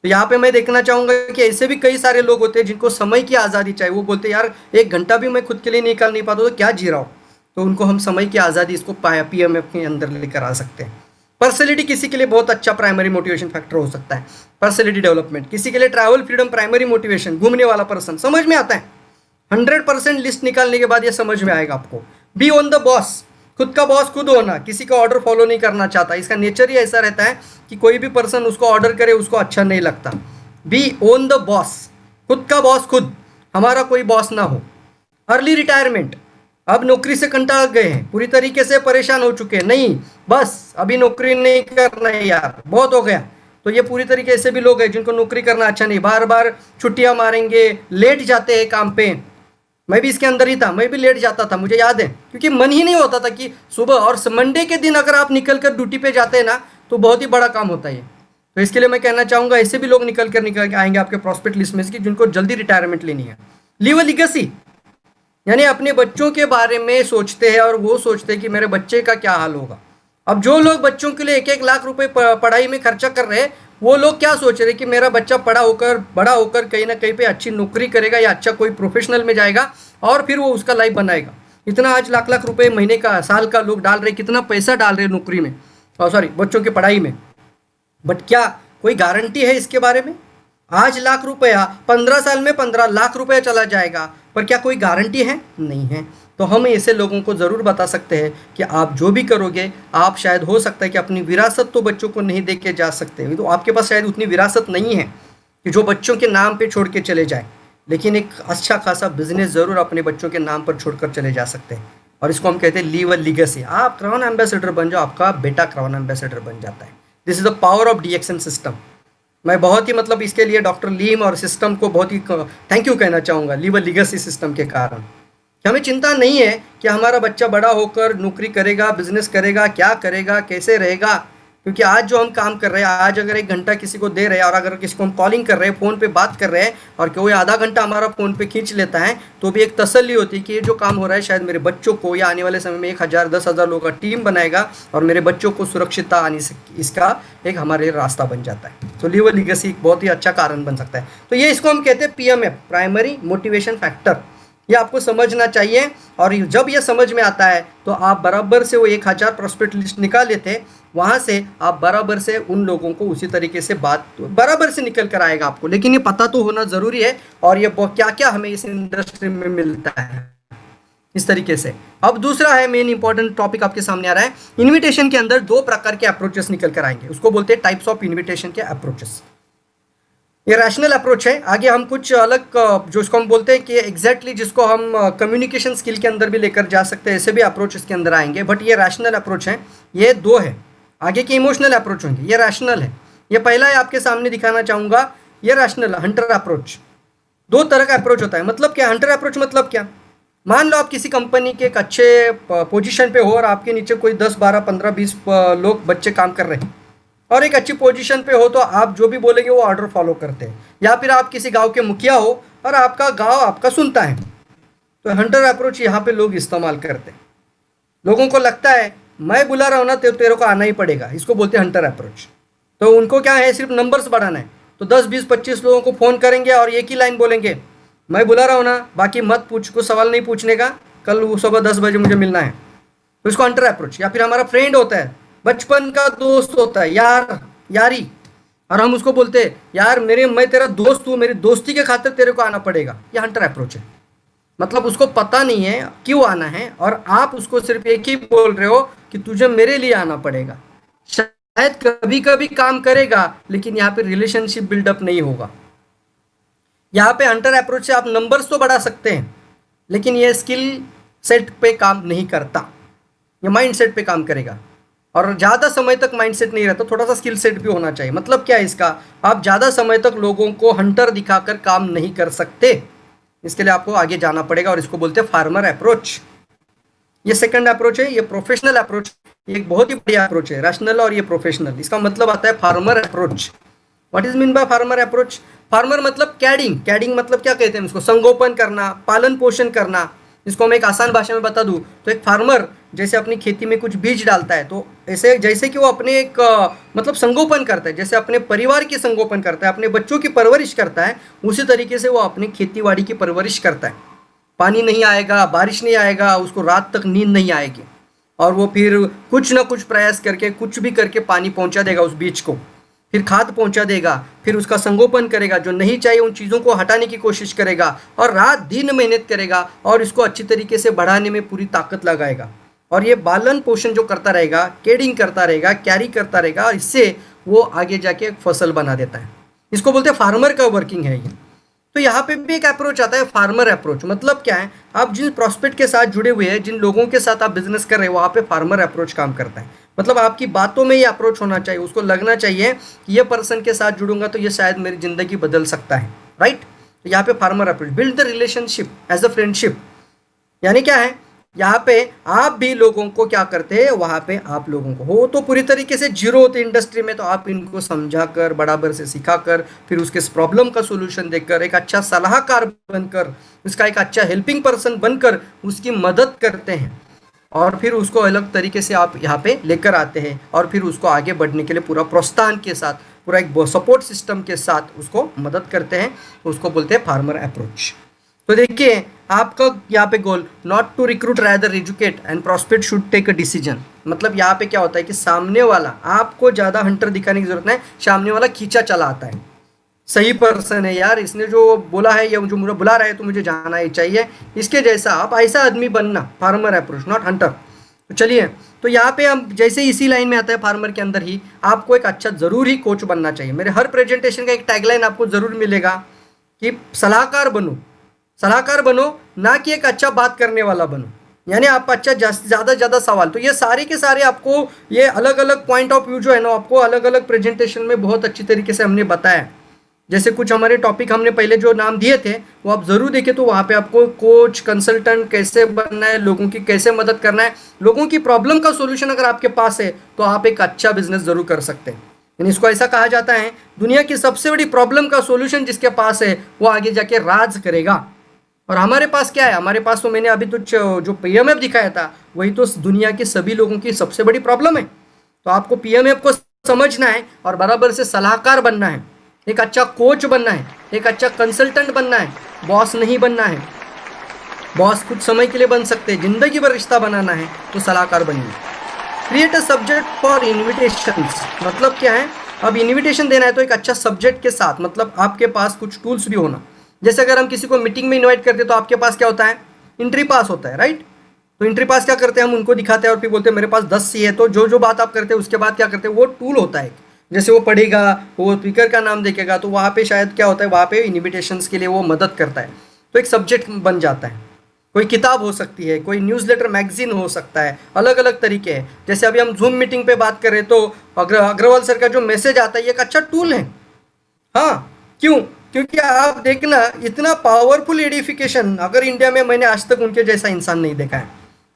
तो यहाँ पे मैं देखना चाहूंगा कि ऐसे भी कई सारे लोग होते हैं जिनको समय की आज़ादी चाहिए। वो बोलते हैं यार 1 घंटा भी मैं खुद के लिए निकाल नहीं पाता तो क्या जी रहा हूँ। तो उनको हम समय की आज़ादी इसको पीएमएफ के अंदर लेकर आ सकते हैं। पर्सनैलिटी किसी के लिए बहुत अच्छा प्राइमरी मोटिवेशन फैक्टर हो सकता है, पर्सनैलिटी डेवलपमेंट। किसी के लिए ट्रैवल फ्रीडम प्राइमरी मोटिवेशन, घूमने वाला पर्सन, समझ में आता है। 100% लिस्ट निकालने के बाद ये समझ में आएगा आपको। बी ऑन द बॉस, खुद का बॉस खुद होना, किसी का ऑर्डर फॉलो नहीं करना चाहता। इसका नेचर ही ऐसा रहता है कि कोई भी पर्सन उसको ऑर्डर करे उसको अच्छा नहीं लगता। बी ऑन द बॉस, खुद का बॉस खुद, हमारा कोई बॉस ना हो। अर्ली रिटायरमेंट, अब नौकरी से कंटाल गए हैं, पूरी तरीके से परेशान हो चुके हैं, नहीं बस अभी नौकरी नहीं करना है यार, बहुत हो गया। तो ये पूरी तरीके से भी लोग हैं जिनको नौकरी करना अच्छा नहीं, बार बार छुट्टियां मारेंगे, लेट जाते हैं काम पे। मैं भी इसके अंदर ही था, मैं भी लेट जाता था, मुझे याद है, क्योंकि मन ही नहीं होता था कि सुबह। और मंडे के दिन अगर आप निकल कर ड्यूटी पे जाते हैं ना तो बहुत ही बड़ा काम होता है। तो इसके लिए मैं कहना चाहूँगा ऐसे भी लोग निकल के आएंगे आपके प्रॉस्पेक्ट लिस्ट में से जिनको जल्दी रिटायरमेंट लेनी है। लीव अ लीगेसी, यानी अपने बच्चों के बारे में सोचते हैं और वो सोचते हैं कि मेरे बच्चे का क्या हाल होगा। अब जो लोग बच्चों के लिए 1-1 लाख रुपए पढ़ाई में खर्चा कर रहे हैं, वो लोग क्या सोच रहे हैं कि मेरा बच्चा बड़ा होकर कहीं ना कहीं पे अच्छी नौकरी करेगा या अच्छा कोई प्रोफेशनल में जाएगा और फिर वो उसका लाइफ बनाएगा। इतना आज लाख लाख रुपए महीने का, साल का लोग डाल रहे, कितना पैसा डाल रहे नौकरी में, सॉरी बच्चों की पढ़ाई में। बट क्या कोई गारंटी है इसके बारे में? आज लाख रुपया 15 साल में 15 लाख रुपया चला जाएगा, पर क्या कोई गारंटी है? नहीं है। तो हम ऐसे लोगों को ज़रूर बता सकते हैं कि आप जो भी करोगे, आप शायद हो सकता है कि अपनी विरासत तो बच्चों को नहीं दे के जा सकते, तो आपके पास शायद उतनी विरासत नहीं है कि जो बच्चों के नाम पे छोड़ के चले जाए, लेकिन एक अच्छा खासा बिजनेस ज़रूर अपने बच्चों के नाम पर छोड़कर चले जा सकते हैं। और इसको हम कहते हैं लीव अ लीगेसी। आप क्राउन एम्बेसडर बन जाओ, आपका बेटा क्राउन एम्बेसडर बन जाता है। This is the power of DXN system. मैं बहुत ही मतलब इसके लिए डॉक्टर लीम और सिस्टम को बहुत ही थैंक यू कहना चाहूँगा, लीव अ लीगेसी सिस्टम के कारण। कि हमें चिंता नहीं है कि हमारा बच्चा बड़ा होकर नौकरी करेगा, बिजनेस करेगा, क्या करेगा, कैसे रहेगा। क्योंकि आज जो हम काम कर रहे हैं, आज अगर 1 घंटा किसी को दे रहे हैं और अगर किसी को हम कॉलिंग कर रहे हैं, फ़ोन पे बात कर रहे हैं और कोई आधा घंटा हमारा फ़ोन पे खींच लेता है, तो भी एक तसल्ली होती है कि ये जो काम हो रहा है शायद मेरे बच्चों को या आने वाले समय में 1000 10,000 लोगों का टीम बनाएगा और मेरे बच्चों को सुरक्षितता आने से इसका एक हमारे रास्ता बन जाता है। तो लीव अ लीगेसी एक बहुत ही अच्छा कारण बन सकता है। तो ये इसको हम कहते हैं पीएमएफ, प्राइमरी मोटिवेशन फैक्टर। ये आपको समझना चाहिए, और जब ये समझ में आता है तो आप बराबर से वो 1000 प्रॉस्पेक्ट लिस्ट निकाल लेते हैं, वहाँ से आप बराबर से उन लोगों को उसी तरीके से बात बराबर से निकल कर आएगा आपको। लेकिन ये पता तो होना ज़रूरी है, और ये क्या क्या हमें इस इंडस्ट्री में मिलता है इस तरीके से। अब दूसरा है मेन इंपॉर्टेंट टॉपिक आपके सामने आ रहा है। इन्विटेशन के अंदर 2 प्रकार के अप्रोचेस निकल कर आएंगे, उसको बोलते हैं टाइप्स ऑफ इन्विटेशन के अप्रोचेस। ये रैशनल अप्रोच है। आगे हम कुछ अलग जो इसको हम बोलते हैं कि एग्जैक्टली जिसको हम कम्युनिकेशन स्किल के अंदर भी लेकर जा सकते हैं, ऐसे भी अप्रोच इसके अंदर आएंगे। बट ये रैशनल अप्रोच है, ये 2 है। आगे के इमोशनल अप्रोच होंगे, ये रैशनल है। ये पहला है आपके सामने दिखाना चाहूँगा, ये रैशनल हंटर अप्रोच। 2 तरह का अप्रोच होता है। मतलब क्या हंटर अप्रोच मतलब क्या? मान लो आप किसी कंपनी के एक अच्छे पोजीशन पे हो और आपके नीचे कोई 10 12 15 20 लोग बच्चे काम कर रहे हैं और एक अच्छी पोजीशन पे हो, तो आप जो भी बोलेंगे वो ऑर्डर फॉलो करते हैं। या फिर आप किसी गांव के मुखिया हो और आपका गांव आपका सुनता है, तो हंटर अप्रोच यहाँ पे लोग इस्तेमाल करते हैं। लोगों को लगता है मैं बुला रहा हूँ ना, तो तेरे को आना ही पड़ेगा, इसको बोलते हैं हंटर अप्रोच। तो उनको क्या है, सिर्फ नंबर्स बढ़ाना है। तो 10 20 25 लोगों को फ़ोन करेंगे और एक ही लाइन बोलेंगे, मैं बुला रहा हूँ ना, बाकी मत पूछ, कुछ सवाल नहीं पूछने का, कल सुबह 10 बजे मुझे मिलना है। तो इसको हंटर अप्रोच। या फिर हमारा फ्रेंड होता है, बचपन का दोस्त होता है, यार यारी, और हम उसको बोलते हैं यार मैं तेरा दोस्त हूँ, मेरी दोस्ती के खातिर तेरे को आना पड़ेगा। यह हंटर अप्रोच है। मतलब उसको पता नहीं है क्यों आना है और आप उसको सिर्फ एक ही बोल रहे हो कि तुझे मेरे लिए आना पड़ेगा। शायद कभी कभी काम करेगा, लेकिन यहाँ पे रिलेशनशिप बिल्डअप नहीं होगा। यहाँ पे हंटर अप्रोच से आप नंबर्स तो बढ़ा सकते हैं, लेकिन ये स्किल सेट पे काम नहीं करता, ये माइंड सेट पे काम करेगा। और ज़्यादा समय तक माइंड सेट नहीं रहता, थोड़ा सा स्किल सेट भी होना चाहिए। मतलब क्या है इसका, आप ज़्यादा समय तक लोगों को हंटर दिखाकर काम नहीं कर सकते, इसके लिए आपको आगे जाना पड़ेगा, और इसको बोलते हैं फार्मर अप्रोच। ये सेकंड अप्रोच है, ये प्रोफेशनल अप्रोच। एक बहुत ही बढ़िया अप्रोच है, रैशनल और ये प्रोफेशनल। इसका मतलब आता है farmer approach. What is mean by farmer approach? Farmer मतलब कैडिंग। कैडिंग मतलब क्या कहते हैं इसको, संगोपन करना, पालन पोषण करना। इसको मैं एक आसान भाषा में बता दूं तो एक फार्मर जैसे अपनी खेती में कुछ बीज डालता है, तो ऐसे जैसे कि वो अपने एक मतलब संगोपन करता है, जैसे अपने परिवार की संगोपन करता है, अपने बच्चों की परवरिश करता है, उसी तरीके से वो अपनी खेतीबाड़ी की परवरिश करता है। पानी नहीं आएगा, बारिश नहीं आएगा, उसको रात तक नींद नहीं आएगी, और वो फिर कुछ ना कुछ प्रयास करके, कुछ भी करके पानी पहुंचा देगा उस बीज को, फिर खाद पहुंचा देगा, फिर उसका संगोपन करेगा, जो नहीं चाहिए उन चीज़ों को हटाने की कोशिश करेगा, और रात दिन मेहनत करेगा, और इसको अच्छी तरीके से बढ़ाने में पूरी ताकत लगाएगा। और ये पालन पोषण जो करता रहेगा, केयरिंग करता रहेगा, कैरी करता रहेगा, और इससे वो आगे जाके एक फसल बना देता है। इसको बोलते हैं फार्मर का वर्किंग है ये। तो यहाँ पे भी एक अप्रोच आता है फार्मर अप्रोच। मतलब क्या है, आप जिन प्रॉस्पेक्ट के साथ जुड़े हुए हैं, जिन लोगों के साथ आप बिजनेस कर रहे हैं, वहाँ पे फार्मर अप्रोच काम करता है। मतलब आपकी बातों में ये अप्रोच होना चाहिए, उसको लगना चाहिए कि ये पर्सन के साथ जुड़ूंगा तो ये शायद मेरी ज़िंदगी बदल सकता है, राइट। तो यहाँ पे former approach, build the relationship as a friendship. यानी क्या है, यहाँ पे आप भी लोगों को क्या करते हैं, वहाँ पे आप लोगों को हो तो पूरी तरीके से जीरो होते इंडस्ट्री में, तो आप इनको समझाकर, बराबर से सिखाकर, फिर उसके प्रॉब्लम का सोल्यूशन देकर, एक अच्छा सलाहकार बनकर, उसका एक अच्छा हेल्पिंग पर्सन बनकर उसकी मदद करते हैं, और फिर उसको अलग तरीके से आप यहाँ पे लेकर आते हैं, और फिर उसको आगे बढ़ने के लिए पूरा प्रोत्साहन के साथ, पूरा एक सपोर्ट सिस्टम के साथ उसको मदद करते हैं। उसको बोलते हैं फार्मर अप्रोच। तो देखिए आपका यहाँ पे goal, not to recruit rather educate and prospect should take a decision. मतलब यहाँ पे क्या होता है कि सामने वाला, आपको ज़्यादा हंटर दिखाने की जरूरत नहीं, सामने वाला खींचा चला आता है, सही पर्सन है यार, इसने जो बोला है या जो मुझे बुला रहा है तो मुझे जाना ही चाहिए, इसके जैसा आप ऐसा आदमी बनना, फार्मर अप्रोच, नॉट हंटर। तो चलिए, तो यहाँ पे हम जैसे इसी लाइन में आता है, फार्मर के अंदर ही आपको एक अच्छा ज़रूर ही कोच बनना चाहिए। मेरे हर प्रेजेंटेशन का एक टैगलाइन आपको ज़रूर मिलेगा कि सलाहकार बनो, सलाहकार बनो, ना कि एक अच्छा बात करने वाला बनो। यानी आप अच्छा ज़्यादा ज़्यादा सवाल, तो ये सारे के सारे आपको ये अलग अलग पॉइंट ऑफ व्यू जो है ना, आपको अलग अलग प्रेजेंटेशन में बहुत अच्छी तरीके से हमने बताया। जैसे कुछ हमारे टॉपिक हमने पहले जो नाम दिए थे वो आप ज़रूर देखें, तो वहाँ पे आपको कोच, कंसल्टेंट कैसे बनना है, लोगों की कैसे मदद करना है, लोगों की प्रॉब्लम का सोल्यूशन अगर आपके पास है तो आप एक अच्छा बिजनेस ज़रूर कर सकते हैं। यानी इसको ऐसा कहा जाता है, दुनिया की सबसे बड़ी प्रॉब्लम का सोल्यूशन जिसके पास है वो आगे जाके राज करेगा। और हमारे पास क्या है, हमारे पास तो मैंने अभी तो जो पीएमएफ दिखाया था वही तो दुनिया के सभी लोगों की सबसे बड़ी प्रॉब्लम है। तो आपको पीएमएफ को समझना है और बराबर से सलाहकार बनना है, एक अच्छा कोच बनना है, एक अच्छा कंसल्टेंट बनना है, बॉस नहीं बनना है। बॉस कुछ समय के लिए बन सकते हैं, जिंदगी भर रिश्ता बनाना है तो सलाहकार बनिए। Create a subject for invitations. मतलब क्या है, अब इन्विटेशन देना है तो एक अच्छा सब्जेक्ट के साथ, मतलब आपके पास कुछ टूल्स भी होना। जैसे अगर हम किसी को मीटिंग में इनवाइट करते हैं तो आपके पास क्या होता है, एंट्री पास होता है, राइट। तो एंट्री पास क्या करते हैं, हम उनको दिखाते हैं और फिर बोलते हैं मेरे पास 10 सी है। तो जो जो बात आप करते हैं उसके बाद क्या करते हैं, वो टूल होता है। जैसे वो पढ़ेगा, वो स्पीकर का नाम देखेगा, तो वहाँ पे शायद क्या होता है, वहाँ पे इन्विटेशंस के लिए वो मदद करता है, तो एक सब्जेक्ट बन जाता है। कोई किताब हो सकती है, कोई न्यूज़लेटर मैगजीन हो सकता है, अलग अलग तरीके हैं। जैसे अभी हम जूम मीटिंग पे बात करें तो अग्रवाल सर का जो मैसेज आता है ये एक अच्छा टूल है। हाँ, क्यों? क्योंकि आप देखना, इतना पावरफुल एडिफिकेशन अगर इंडिया में मैंने आज तक उनके जैसा इंसान नहीं देखा है,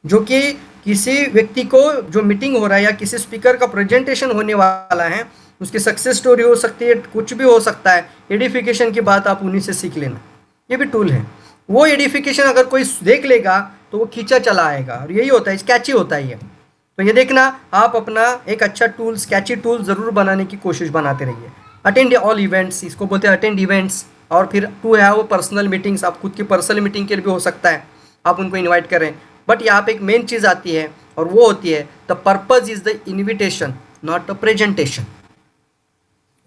जो कि किसी व्यक्ति को, जो मीटिंग हो रहा है या किसी स्पीकर का प्रेजेंटेशन होने वाला है, उसकी सक्सेस स्टोरी हो सकती है, कुछ भी हो सकता है, एडिफिकेशन की बात आप उन्हीं से सीख लेना। ये भी टूल है। वो एडिफिकेशन अगर कोई देख लेगा तो वो खींचा चला आएगा, और यही होता है, स्कैची होता है ये। तो ये देखना, आप अपना एक अच्छा टूल, स्कैची टूल ज़रूर बनाने की कोशिश बनाते रहिए। अटेंड ऑल इवेंट्स, इसको बोलते हैं अटेंड इवेंट्स। और फिर टू हैव पर्सनल मीटिंग्स, आप खुद की पर्सनल मीटिंग के लिए भी हो सकता है, आप उनको इन्वाइट करें। बट यहाँ पे एक मेन चीज़ आती है, और वो होती है the purpose is the invitation not a presentation.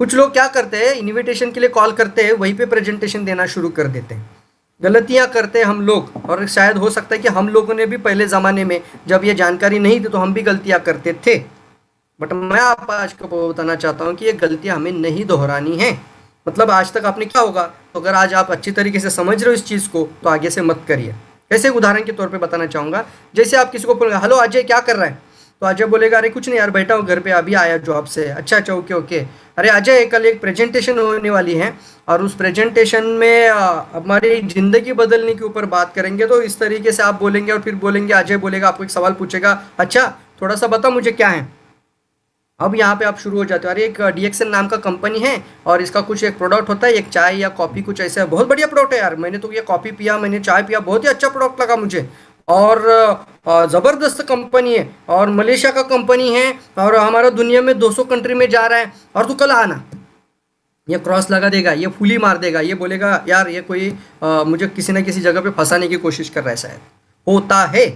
कुछ लोग क्या करते हैं, इन्विटेशन के लिए कॉल करते हैं, वहीं पे प्रेजेंटेशन देना शुरू कर देते हैं। गलतियां करते हैं हम लोग, और शायद हो सकता है कि हम लोगों ने भी पहले ज़माने में जब ये जानकारी नहीं थी तो हम भी गलतियां करते थे। बट मैं आप आज को बताना चाहता हूँ कि ये गलतियां हमें नहीं दोहरानी है। मतलब आज तक आपने क्या होगा, तो अगर आज आप अच्छी तरीके से समझ रहे हो इस चीज़ को, तो आगे से मत करिए। ऐसे उदाहरण के तौर पे बताना चाहूँगा, जैसे आप किसी को बोलेंगे, हेलो अजय क्या कर रहा है, तो अजय बोलेगा, अरे कुछ नहीं यार, बैठा हूँ घर पे, अभी आया जॉब से। अच्छा अच्छा, ओके ओके। अरे अजय, कल एक प्रेजेंटेशन होने वाली है, और उस प्रेजेंटेशन में हमारी ज़िंदगी बदलने के ऊपर बात करेंगे। तो इस तरीके से आप बोलेंगे, और फिर बोलेंगे, अजय बोलेगा, आपको एक सवाल पूछेगा, अच्छा थोड़ा सा बता मुझे क्या है। अब यहाँ पे आप शुरू हो जाते हो, अरे एक DXN नाम का कंपनी है, और इसका कुछ एक प्रोडक्ट होता है, एक चाय या कॉफ़ी कुछ ऐसा है, बहुत बढ़िया प्रोडक्ट है यार, मैंने तो ये कॉफ़ी पिया, मैंने चाय पिया, बहुत ही अच्छा प्रोडक्ट लगा मुझे, और ज़बरदस्त कंपनी है, और मलेशिया का कंपनी है, और हमारा दुनिया में 200 कंट्री में जा रहा है, और तू कल आना। ये क्रॉस लगा देगा, ये फुली मार देगा, ये बोलेगा यार ये कोई मुझे किसी ना किसी जगह पे फंसाने की कोशिश कर रहा है, शायद होता है।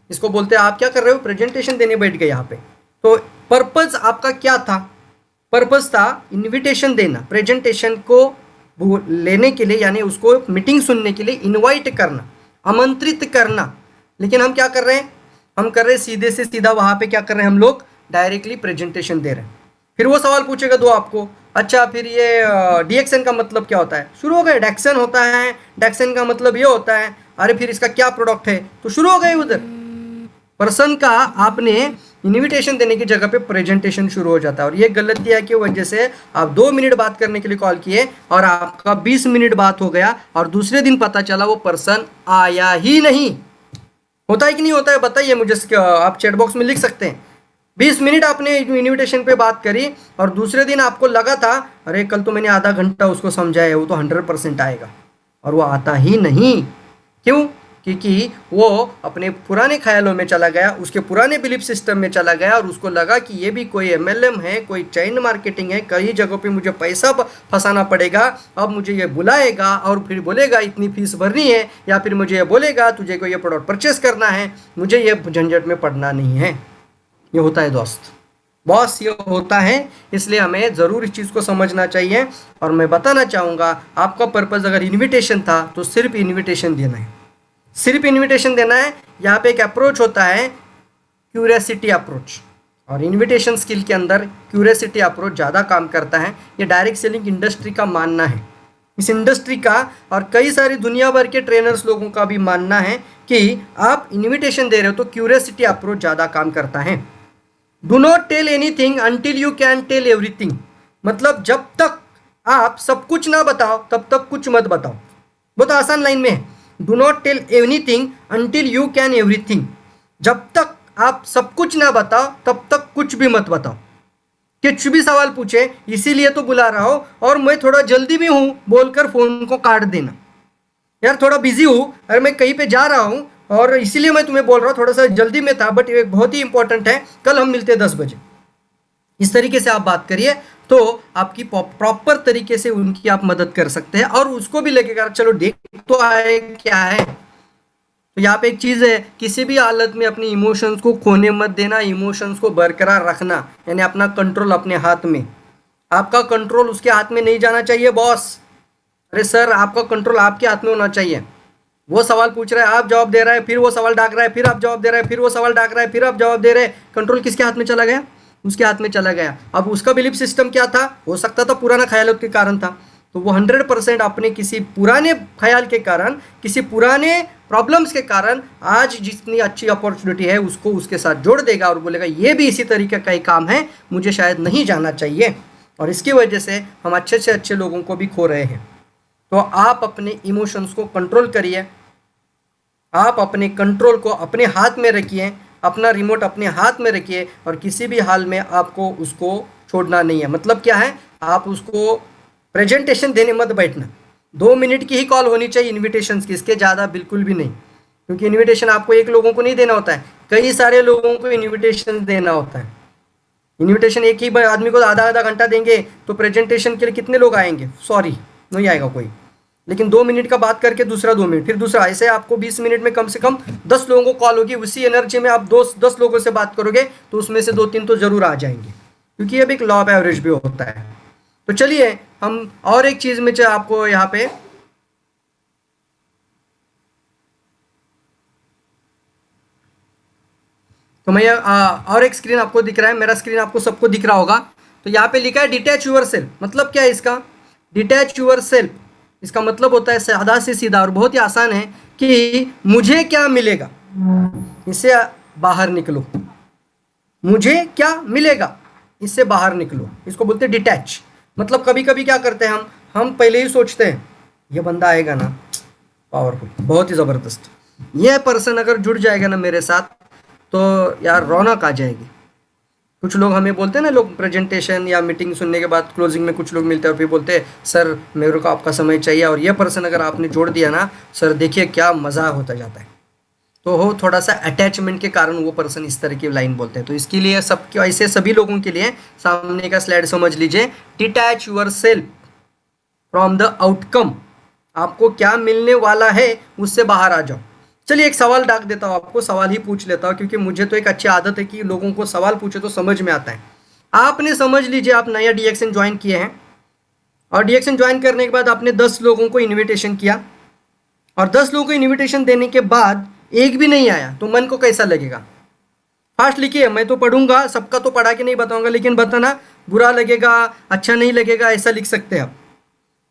इसको बोलते हैं, आप क्या कर रहे हो, प्रेजेंटेशन देने बैठ गए यहाँ पे। तो पर्पज आपका क्या था, पर्पज था इनविटेशन देना, प्रेजेंटेशन को लेने के लिए, यानी उसको मीटिंग सुनने के लिए इनवाइट करना, आमंत्रित करना। लेकिन हम क्या कर रहे हैं, हम कर रहे हैं सीधे से सीधा वहाँ पे क्या कर रहे हैं, हम लोग डायरेक्टली प्रेजेंटेशन दे रहे हैं। फिर वो सवाल पूछेगा दो आपको, अच्छा फिर ये DXN का मतलब क्या होता है, शुरू हो गए, डैक्सन होता है, डैक्सन का मतलब ये होता है, अरे फिर इसका क्या प्रोडक्ट है, तो शुरू हो गए उधर। पर्सन का आपने इनविटेशन देने की जगह पे प्रेजेंटेशन शुरू हो जाता है। और ये गलतियाँ की वजह से आप 2 मिनट बात करने के लिए कॉल किए और आपका 20 मिनट बात हो गया, और दूसरे दिन पता चला वो पर्सन आया ही नहीं। होता है कि नहीं होता है, बताइए मुझे, आप चैट बॉक्स में लिख सकते हैं। 20 मिनट आपने इनविटेशन पे बात करी, और दूसरे दिन आपको लगा था अरे कल तो मैंने आधा घंटा उसको समझाया, वो तो 100% आएगा, और वो आता ही नहीं। क्यों? क्योंकि वो अपने पुराने ख्यालों में चला गया, उसके पुराने बिलीफ सिस्टम में चला गया, और उसको लगा कि ये भी कोई MLM है, कोई चेन मार्केटिंग है, कई जगहों पे मुझे पैसा फंसाना पड़ेगा, अब मुझे ये बुलाएगा और फिर बोलेगा इतनी फीस भरनी है, या फिर मुझे ये बोलेगा तुझे को ये प्रोडक्ट परचेस करना है, मुझे ये झंझट में पड़ना नहीं है। ये होता है दोस्त, बॉस, ये होता है। इसलिए हमें ज़रूर इस चीज़ को समझना चाहिए। और मैं बताना चाहूँगा, आपका पर्पज़ अगर इन्विटेशन था तो सिर्फ इन्विटेशन देना है, सिर्फ इन्विटेशन देना है। यहाँ पे एक अप्रोच होता है क्यूरियोसिटी अप्रोच, और इन्विटेशन स्किल के अंदर क्यूरियोसिटी अप्रोच ज़्यादा काम करता है। ये डायरेक्ट सेलिंग इंडस्ट्री का मानना है, इस इंडस्ट्री का और कई सारी दुनिया भर के ट्रेनर्स लोगों का भी मानना है कि आप इन्विटेशन दे रहे हो तो क्यूरियोसिटी अप्रोच ज़्यादा काम करता है। Do not tell anything until you can tell everything. मतलब जब तक आप सब कुछ ना बताओ तब तक कुछ मत बताओ। बहुत आसान लाइन में है, do not tell anything until you can everything. जब तक आप सब कुछ ना बताओ तब तक कुछ भी मत बताओ। कुछ भी सवाल पूछे, इसीलिए तो बुला रहा हो, और मैं थोड़ा जल्दी में हूँ बोलकर फ़ोन को काट देना, यार थोड़ा बिजी हूँ, अरे मैं कहीं पे जा रहा हूँ और इसीलिए मैं तुम्हें बोल रहा हूँ, थोड़ा सा जल्दी में था, बट ये बहुत ही इंपॉर्टेंट है, कल हम मिलते हैं 10 बजे। इस तरीके से आप बात करिए तो आपकी प्रॉपर तरीके से उनकी आप मदद कर सकते हैं, और उसको भी लगेगा चलो देख तो आए क्या है। तो यहाँ पे एक चीज़ है, किसी भी हालत में अपनी इमोशंस को खोने मत देना, इमोशंस को बरकरार रखना, यानी अपना कंट्रोल अपने हाथ में। आपका कंट्रोल उसके हाथ में नहीं जाना चाहिए बॉस। अरे सर, आपका कंट्रोल आपके हाथ में होना चाहिए। वो सवाल पूछ रहा है, आप जवाब दे रहा है, फिर वो सवाल डाक रहा है, फिर आप जवाब दे रहे हैं, फिर वो सवाल डाक रहा है, फिर आप जवाब दे रहे हैं। कंट्रोल किसके हाथ में चला गया? उसके हाथ में चला गया। अब उसका बिलीफ सिस्टम क्या था? हो सकता था पुराना ख्यालों के कारण था, तो वो 100% अपने किसी पुराने ख्याल के कारण, किसी पुराने प्रॉब्लम्स के कारण आज जितनी अच्छी अपॉर्चुनिटी है उसको उसके साथ जोड़ देगा और बोलेगा ये भी इसी तरीके का ही काम है, मुझे शायद नहीं जाना चाहिए। और इसकी वजह से हम अच्छे से अच्छे लोगों को भी खो रहे हैं। तो आप अपने इमोशंस को कंट्रोल करिए, आप अपने कंट्रोल को अपने हाथ में रखिए, अपना रिमोट अपने हाथ में रखिए और किसी भी हाल में आपको उसको छोड़ना नहीं है। मतलब क्या है, आप उसको प्रेजेंटेशन देने मत बैठना। 2 मिनट की ही कॉल होनी चाहिए इन्विटेशंस की, इसके ज़्यादा बिल्कुल भी नहीं, क्योंकि इन्विटेशन आपको एक लोगों को नहीं देना होता है, कई सारे लोगों को इन्विटेशन देना होता है। इन्विटेशन एक ही आदमी को आधा आधा घंटा देंगे तो प्रेजेंटेशन के लिए कितने लोग आएंगे? सॉरी, नहीं आएगा कोई। लेकिन 2 मिनट का बात करके दूसरा 2 मिनट, फिर दूसरा, ऐसे आपको 20 मिनट में कम से कम 10 लोगों को कॉल होगी। उसी एनर्जी में आप 10 लोगों से बात करोगे तो उसमें से 2-3 तो जरूर आ जाएंगे, क्योंकि अब एक लॉ ऑफ एवरेज भी होता है। तो चलिए हम और एक चीज में आपको यहाँ पे तो मैं और एक स्क्रीन आपको दिख रहा है, मेरा स्क्रीन आपको सबको दिख रहा होगा। तो यहाँ पे लिखा है डिटैच यूर सेल्फ। मतलब क्या है इसका? डिटैच यूर सेल्फ, इसका मतलब होता है सादा से सीधा और बहुत ही आसान है कि मुझे क्या मिलेगा, इससे बाहर निकलो। मुझे क्या मिलेगा, इससे बाहर निकलो, इसको बोलते हैं डिटैच। मतलब कभी कभी क्या करते हैं हम पहले ही सोचते हैं ये बंदा आएगा ना, पावरफुल, बहुत ही ज़बरदस्त, ये पर्सन अगर जुड़ जाएगा ना मेरे साथ तो यार रौनक आ जाएगी। कुछ लोग हमें बोलते हैं ना, लोग प्रेजेंटेशन या मीटिंग सुनने के बाद क्लोजिंग में कुछ लोग मिलते हैं और फिर बोलते हैं सर मेरे को आपका समय चाहिए और ये पर्सन अगर आपने जोड़ दिया ना सर देखिए क्या मज़ा होता जाता है। तो हो थोड़ा सा अटैचमेंट के कारण वो पर्सन इस तरह की लाइन बोलते हैं। तो इसके लिए सबके ऐसे सभी लोगों के लिए सामने का स्लाइड समझ लीजिए, detach yourself from the outcome. आपको क्या मिलने वाला है उससे बाहर आ जाओ। चलिए एक सवाल डाक देता हूँ आपको, सवाल ही पूछ लेता हूँ, क्योंकि मुझे तो एक अच्छी आदत है कि लोगों को सवाल पूछे तो समझ में आता है। आपने समझ लीजिए आप नया डीएक्सन ज्वाइन किए हैं और डीएक्सन ज्वाइन करने के बाद आपने 10 लोगों को इन्विटेशन किया और 10 लोगों को इन्विटेशन देने के बाद एक भी नहीं आया तो मन को कैसा लगेगा? फास्ट लिखिए, मैं तो पढ़ूंगा, सबका तो पढ़ा के नहीं बताऊंगा, लेकिन बताना बुरा लगेगा, अच्छा नहीं लगेगा, ऐसा लिख सकते हैं आप।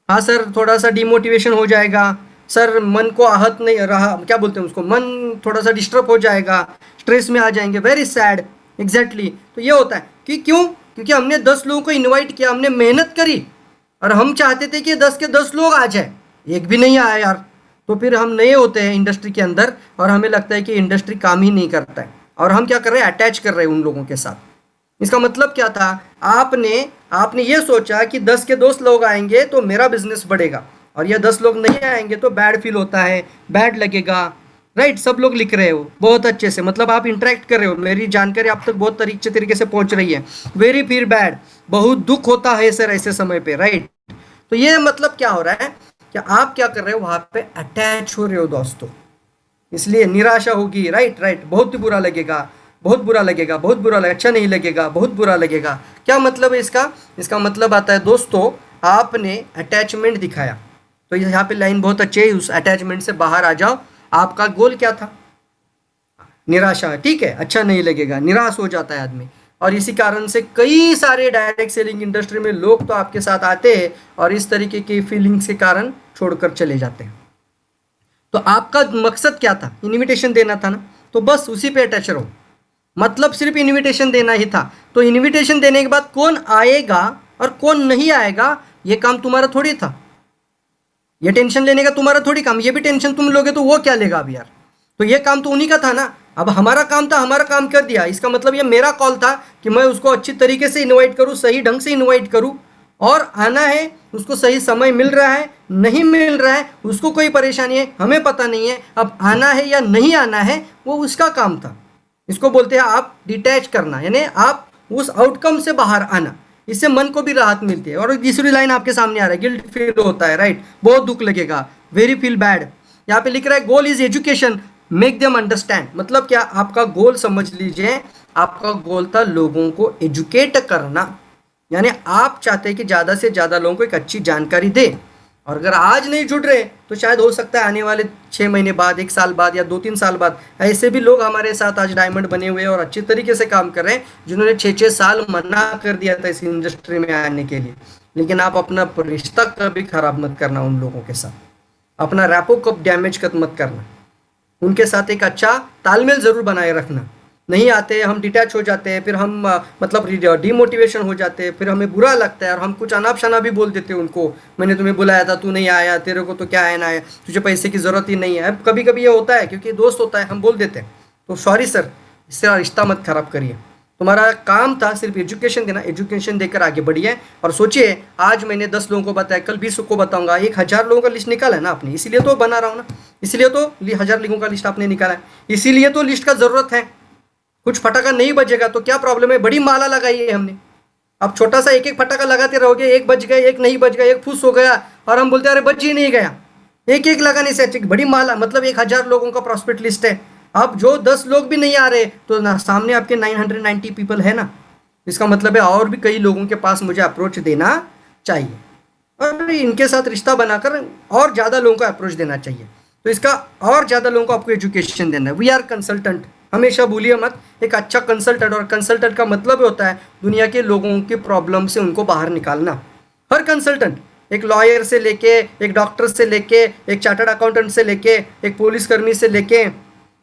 हाँ सर, थोड़ा सा डिमोटिवेशन हो जाएगा सर, मन को आहत नहीं रहा, क्या बोलते हैं उसको, मन थोड़ा सा डिस्टर्ब हो जाएगा, स्ट्रेस में आ जाएंगे, वेरी सैड। एग्जैक्टली तो ये होता है कि क्यों? क्योंकि हमने 10 लोगों को इनवाइट किया, हमने मेहनत करी और हम चाहते थे कि 10 के 10 लोग आ जाए, एक भी नहीं आया यार। तो फिर हम नए होते हैं इंडस्ट्री के अंदर और हमें लगता है कि इंडस्ट्री काम ही नहीं करता है और हम क्या कर रहे हैं, अटैच कर रहे हैं उन लोगों के साथ। इसका मतलब क्या था, आपने ये सोचा कि 10 के 10 लोग आएंगे तो मेरा बिजनेस बढ़ेगा और ये 10 लोग नहीं आएंगे तो बैड फील होता है, बैड लगेगा, राइट। सब लोग लिख रहे हो बहुत अच्छे से, मतलब आप इंटरेक्ट कर रहे हो, मेरी जानकारी आप तक बहुत अच्छे तरीके से पहुंच रही है। वेरी फील बैड, बहुत दुख होता है सर ऐसे समय पे, राइट। तो ये मतलब क्या हो रहा है कि आप क्या कर रहे हो, वहां पे अटैच हो रहे हो दोस्तों, इसलिए निराशा होगी, राइट। बहुत बुरा लगेगा, बहुत बुरा लगेगा, बहुत बुरा लगेगा, अच्छा नहीं लगेगा, बहुत बुरा लगेगा। क्या मतलब है इसका मतलब आता है दोस्तों, आपने अटैचमेंट दिखाया। तो यहाँ पे लाइन बहुत अच्छी है, उस अटैचमेंट से बाहर आ जाओ। आपका गोल क्या था? निराशा, ठीक है, अच्छा नहीं लगेगा, निराश हो जाता है आदमी। और इसी कारण से कई सारे डायरेक्ट सेलिंग इंडस्ट्री में लोग तो आपके साथ आते हैं और इस तरीके की फीलिंग्स के कारण छोड़कर चले जाते हैं। तो आपका मकसद क्या था? इन्विटेशन देना था ना, तो बस उसी पे अटैच रहो। मतलब सिर्फ इन्विटेशन देना ही था। तो इन्विटेशन देने के बाद कौन आएगा और कौन नहीं आएगा ये काम तुम्हारा थोड़ी था, ये टेंशन लेने का तुम्हारा थोड़ी काम। ये भी टेंशन तुम लोगे तो वो क्या लेगा अब यार? तो ये काम तो उन्हीं का था ना। अब हमारा काम था, हमारा काम कर दिया, इसका मतलब ये मेरा कॉल था कि मैं उसको अच्छी तरीके से इनवाइट करूँ, सही ढंग से इनवाइट करूँ और आना है। उसको सही समय मिल रहा है, नहीं मिल रहा है, उसको कोई परेशानी है, हमें पता नहीं है। अब आना है या नहीं आना है वो उसका काम था। इसको बोलते हैं आप डिटैच करना, यानी आप उस आउटकम से बाहर आना। इससे मन को भी राहत मिलती है। और तीसरी लाइन आपके सामने आ रहा है, गिल्ट फील होता है, राइट, बहुत दुख लगेगा, वेरी फील बैड। यहाँ पे लिख रहा है goal is education, make them understand. मतलब क्या? आपका गोल समझ लीजिए, आपका गोल था लोगों को एजुकेट करना, यानी आप चाहते हैं कि ज़्यादा से ज़्यादा लोगों को एक अच्छी जानकारी दे। और अगर आज नहीं जुड़ रहे तो शायद हो सकता है आने वाले 6 महीने बाद, 1 साल बाद या 2-3 साल बाद ऐसे भी लोग हमारे साथ आज डायमंड बने हुए हैं और अच्छे तरीके से काम कर रहे हैं, जिन्होंने 6-6 साल मना कर दिया था इस इंडस्ट्री में आने के लिए। लेकिन आप अपना रिश्ता कभी खराब मत करना उन लोगों के साथ, अपना रैपो कब डैमेज मत करना, उनके साथ एक अच्छा तालमेल ज़रूर बनाए रखना। नहीं आते, हम डिटैच हो जाते हैं, फिर हम मतलब डिमोटिवेशन हो जाते हैं, फिर हमें बुरा लगता है और हम कुछ अनाप शनाप भी बोल देते हैं उनको, मैंने तुम्हें बुलाया था, तू नहीं आया, तेरे को तो क्या है ना है, तुझे पैसे की ज़रूरत ही नहीं है। अब कभी कभी ये होता है क्योंकि दोस्त होता है, हम बोल देते हैं, तो सॉरी सर, इससे रिश्ता मत खराब करिए। तुम्हारा काम था सिर्फ एजुकेशन देना, एजुकेशन देकर आगे बढ़िए। और सोचिए, आज मैंने 10 लोगों को बताया, कल 20 को बताऊंगा, 1000 लोगों का लिस्ट निकाला है ना आपने, इसीलिए तो बना रहा हूँ ना, इसीलिए तो 1000 लोगों का लिस्ट आपने निकाला है, इसीलिए तो लिस्ट का ज़रूरत है। कुछ फटाका नहीं बजेगा तो क्या प्रॉब्लम है, बड़ी माला लगाई है हमने। अब छोटा सा एक एक फटाका लगाते रहोगे, एक बज गया, एक नहीं बज गया, एक फुस हो गया और हम बोलते हैं अरे बज ही नहीं गया। एक एक लगाने से अच्छी बड़ी माला, मतलब 1000 लोगों का प्रॉस्पेक्ट लिस्ट है। अब जो 10 लोग भी नहीं आ रहे तो ना, सामने आपके 990 पीपल है ना, इसका मतलब है और भी कई लोगों के पास मुझे अप्रोच देना चाहिए और इनके साथ रिश्ता बनाकर और ज़्यादा लोगों को अप्रोच देना चाहिए। तो इसका और ज़्यादा लोगों को आपको एजुकेशन देना है। वी आर कंसल्टेंट, हमेशा भूलिए मत, एक अच्छा कंसल्टेंट, और कंसल्टेंट का मतलब होता है दुनिया के लोगों की प्रॉब्लम से उनको बाहर निकालना। हर कंसल्टेंट, एक लॉयर से लेके, एक डॉक्टर से लेके, एक चार्टर्ड अकाउंटेंट से लेके, एक पुलिसकर्मी से लेके,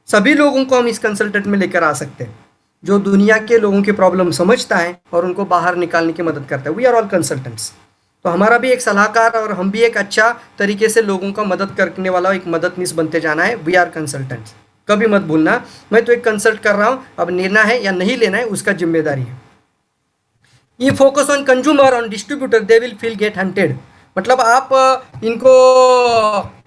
सभी लोगों को हम इस कंसल्टेंट में लेकर आ सकते हैं, जो दुनिया के लोगों की प्रॉब्लम समझता है और उनको बाहर निकालने की मदद करता है। We are all consultants. तो हमारा भी एक सलाहकार और हम भी एक अच्छा तरीके से लोगों का मदद करने वाला एक मददनीश बनते जाना है। वी आर कंसल्टेंट्स, कभी मत भूलना। मैं तो एक कंसल्ट कर रहा हूँ, अब लेना है या नहीं लेना है उसका जिम्मेदारी है। ये focus on consumer, on distributor, they will feel get hunted. मतलब आप इनको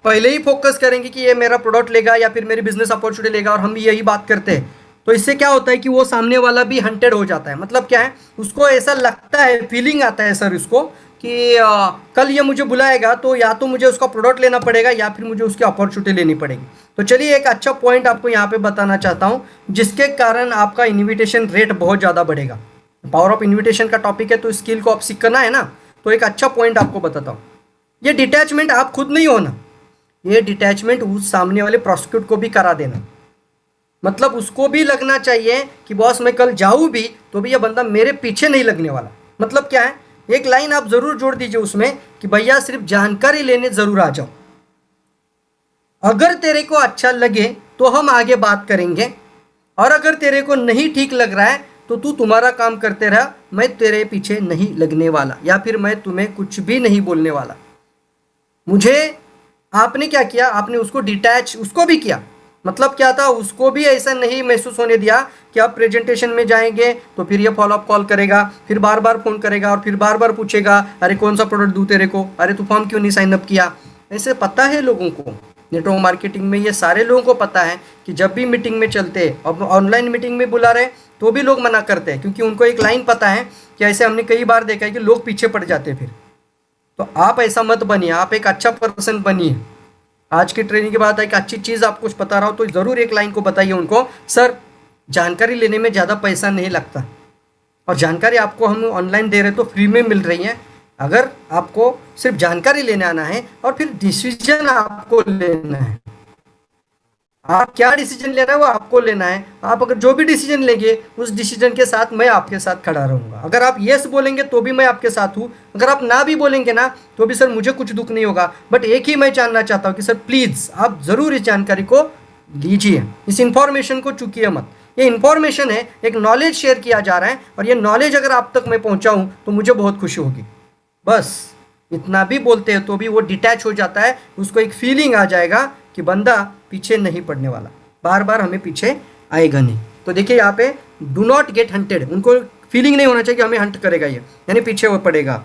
पहले ही फोकस करेंगे कि ये मेरा प्रोडक्ट लेगा या फिर मेरी बिजनेस अपॉर्चुनिटी लेगा और हम भी यही बात करते हैं, तो इससे क्या होता है कि वो सामने वाला भी हंटेड हो जाता है। मतलब क्या है, उसको ऐसा लगता है, फीलिंग आता है सर इसको कि कल ये मुझे बुलाएगा तो या तो मुझे उसका प्रोडक्ट लेना पड़ेगा या फिर मुझे उसकी अपॉर्चुनिटी लेनी पड़ेगी। तो चलिए एक अच्छा पॉइंट आपको यहाँ पे बताना चाहता हूँ जिसके कारण आपका इन्विटेशन रेट बहुत ज़्यादा बढ़ेगा। पावर ऑफ इन्विटेशन का टॉपिक है, तो स्किल को आप सीख करना है ना, तो एक अच्छा पॉइंट आपको बताता हूँ। ये डिटैचमेंट आप खुद नहीं होना, ये डिटैचमेंट उस सामने वाले प्रोसिक्यूट को भी करा देना। मतलब उसको भी लगना चाहिए कि बॉस मैं कल जाऊँ भी तो भी ये बंदा मेरे पीछे नहीं लगने वाला। मतलब क्या है, एक लाइन आप ज़रूर जोड़ दीजिए उसमें कि भैया सिर्फ जानकारी लेने ज़रूर आ जाओ, अगर तेरे को अच्छा लगे तो हम आगे बात करेंगे, और अगर तेरे को नहीं ठीक लग रहा है तो तू तुम्हारा काम करते रहा, मैं तेरे पीछे नहीं लगने वाला या फिर मैं तुम्हें कुछ भी नहीं बोलने वाला। मुझे आपने क्या किया, आपने उसको डिटैच उसको भी किया। मतलब क्या था, उसको भी ऐसा नहीं महसूस होने दिया कि आप प्रेजेंटेशन में जाएंगे तो फिर ये फॉलोअप कॉल करेगा, फिर बार बार फ़ोन करेगा और फिर बार बार पूछेगा अरे कौन सा प्रोडक्ट दूँ तेरे को, अरे तू फॉर्म क्यों नहीं साइन अप किया। ऐसे पता है लोगों को, नेटवर्क मार्केटिंग में ये सारे लोगों को पता है कि जब भी मीटिंग में चलते, अब ऑनलाइन मीटिंग में बुला रहे तो भी लोग मना करते हैं, क्योंकि उनको एक लाइन पता है कि ऐसे हमने कई बार देखा है कि लोग पीछे पड़ जाते हैं फिर। तो आप ऐसा मत बनिए, आप एक अच्छा पर्सन बनिए। आज की ट्रेनिंग के बाद एक अच्छी चीज़ आपको कुछ पता रहा हो तो ज़रूर एक लाइन को बताइए उनको, सर जानकारी लेने में ज़्यादा पैसा नहीं लगता और जानकारी आपको हम ऑनलाइन दे रहे तो फ्री में मिल रही है। अगर आपको सिर्फ जानकारी लेने आना है और फिर डिसीजन आपको लेना है, आप क्या डिसीजन लेना है वो आपको लेना है। आप अगर जो भी डिसीजन लेंगे उस डिसीजन के साथ मैं आपके साथ खड़ा रहूँगा। अगर आप येस बोलेंगे तो भी मैं आपके साथ हूँ, अगर आप ना भी बोलेंगे ना तो भी सर मुझे कुछ दुख नहीं होगा। बट एक ही मैं जानना चाहता हूँ कि सर प्लीज़ आप ज़रूर इस जानकारी को लीजिए, इस इंफॉर्मेशन को चूकिए मत। ये इंफॉर्मेशन है, एक नॉलेज शेयर किया जा रहा है और ये नॉलेज अगर आप तक मैं पहुँचाऊँ तो मुझे बहुत खुशी होगी। बस इतना भी बोलते हैं तो भी वो डिटैच हो जाता है, उसको एक फीलिंग आ जाएगा कि बंदा पीछे नहीं पड़ने वाला, बार बार हमें पीछे आएगा नहीं। तो देखिए यहाँ पे डू नॉट गेट हंटेड, उनको फीलिंग नहीं होना चाहिए कि हमें हंट करेगा ये, यानी पीछे वो पड़ेगा।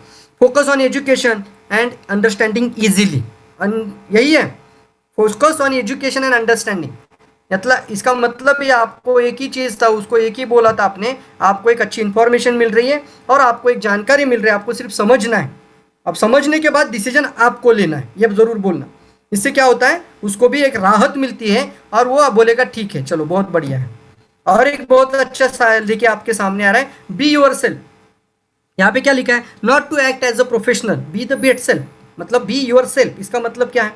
Focus on education and understanding easily, यही है, focus on education and understanding. मतलब इसका मतलब ये आपको एक ही चीज़ था, उसको एक ही बोला था आपने, आपको एक अच्छी इन्फॉर्मेशन मिल रही है और आपको एक जानकारी मिल रही है, आपको सिर्फ समझना है। अब समझने के बाद डिसीजन आपको लेना है, ये ज़रूर बोलना। इससे क्या होता है, उसको भी एक राहत मिलती है और वो बोलेगा ठीक है चलो बहुत बढ़िया है। और एक बहुत अच्छा सा देखिए आपके सामने आ रहा है, बी योर सेल्फ। यहाँ पे क्या लिखा है, not to act as a professional, be the best self. मतलब बी योर सेल्फ, इसका मतलब क्या है,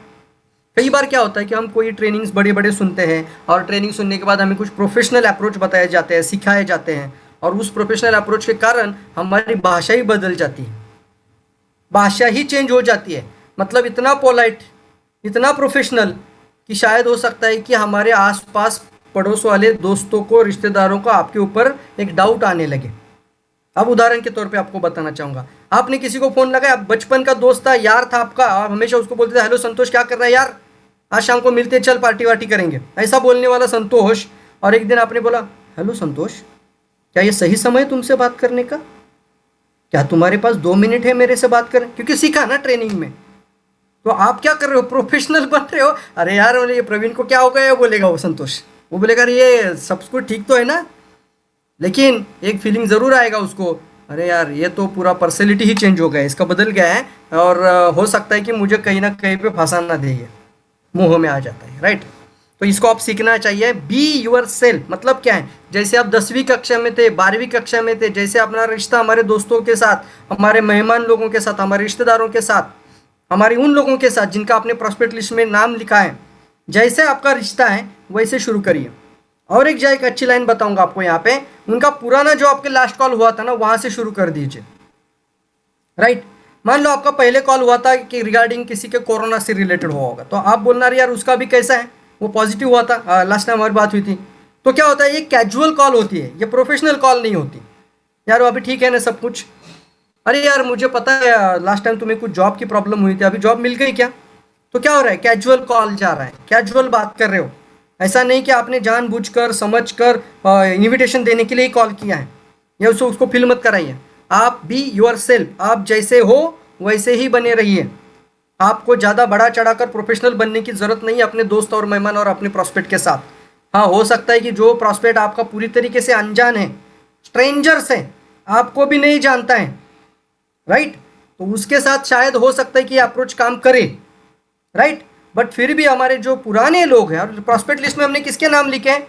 कई बार क्या होता है कि हम कोई ट्रेनिंग्स बड़े बड़े सुनते हैं और ट्रेनिंग सुनने के बाद हमें कुछ प्रोफेशनल अप्रोच बताए जाते हैं, सिखाए जाते हैं, और उस प्रोफेशनल अप्रोच के कारण हमारी भाषा ही बदल जाती है, भाषा ही चेंज हो जाती है। मतलब इतना पोलाइट, इतना प्रोफेशनल कि शायद हो सकता है कि हमारे आसपास पड़ोस वाले दोस्तों को, रिश्तेदारों को आपके ऊपर एक डाउट आने लगे। अब उदाहरण के तौर पे आपको बताना चाहूंगा, आपने किसी को फोन लगाया, बचपन का दोस्त था, यार था आपका, आप हमेशा उसको बोलते थे हेलो संतोष क्या कर रहा है यार, आज शाम को मिलते चल पार्टी वार्टी करेंगे, ऐसा बोलने वाला संतोष, और एक दिन आपने बोला हेलो संतोष क्या ये सही समय है तुमसे बात करने का, क्या तुम्हारे पास 2 मिनट है मेरे से बात करें, क्योंकि सीखा ना ट्रेनिंग में। तो आप क्या कर रहे हो, प्रोफेशनल बन रहे हो। अरे यार ये प्रवीण को क्या हो गया बोलेगा वो संतोष, वो बोलेगा अरे ये सब कुछ ठीक तो है ना, लेकिन एक फीलिंग ज़रूर आएगा उसको, अरे यार ये तो पूरा पर्सनैलिटी ही चेंज हो गया है, इसका बदल गया है, और हो सकता है कि मुझे कहीं ना कहीं पे फंसा ना दे, ये मुंह में आ जाता है, राइट। तो इसको आप सीखना चाहिए। बी यूर सेल्फ मतलब क्या है, जैसे आप 10वीं कक्षा में थे, 12वीं कक्षा में थे, जैसे अपना रिश्ता हमारे दोस्तों के साथ, हमारे मेहमान लोगों के साथ, हमारे रिश्तेदारों के साथ, हमारे उन लोगों के साथ जिनका आपने प्रॉस्पेक्ट लिस्ट में नाम लिखा है, जैसे आपका रिश्ता है वैसे शुरू करिए। और एक अच्छी लाइन बताऊंगा आपको यहाँ पे, उनका पुराना जो आपके लास्ट कॉल हुआ था ना वहां से शुरू कर दीजिए, राइट। मान लो आपका पहले कॉल हुआ था कि रिगार्डिंग किसी के कोरोना से रिलेटेड हुआ होगा, तो आप बोलना यार उसका भी कैसा है, वो पॉजिटिव हुआ था, लास्ट टाइम हमारी बात हुई थी। तो क्या होता है, ये कैजुअल कॉल होती है, ये प्रोफेशनल कॉल नहीं होती। यार वो अभी ठीक है ना सब कुछ, अरे यार मुझे पता है लास्ट टाइम तुम्हें कुछ जॉब की प्रॉब्लम हुई थी, अभी जॉब मिल गई क्या। तो क्या हो रहा है, कैजुअल कॉल जा रहा है, कैजुअल बात कर रहे हो। ऐसा नहीं कि आपने जानबूझकर समझकर इनविटेशन देने के लिए ही कॉल किया है, या उसको फील मत कराइए। आप बी योर सेल्फ, आप जैसे हो वैसे ही बने रहिए। आपको ज़्यादा बढ़ा चढ़ाकर प्रोफेशनल बनने की ज़रूरत नहीं है अपने दोस्त और मेहमान और अपने प्रॉस्पेक्ट के साथ। हाँ हो सकता है कि जो प्रॉस्पेक्ट आपका पूरी तरीके से अनजान है, स्ट्रेंजर्स है, आपको भी नहीं जानता है, राइट, तो उसके साथ शायद हो सकता है कि अप्रोच काम करे, राइट। बट फिर भी हमारे जो पुराने लोग हैं, और प्रॉस्पेक्ट लिस्ट में हमने किसके नाम लिखे हैं,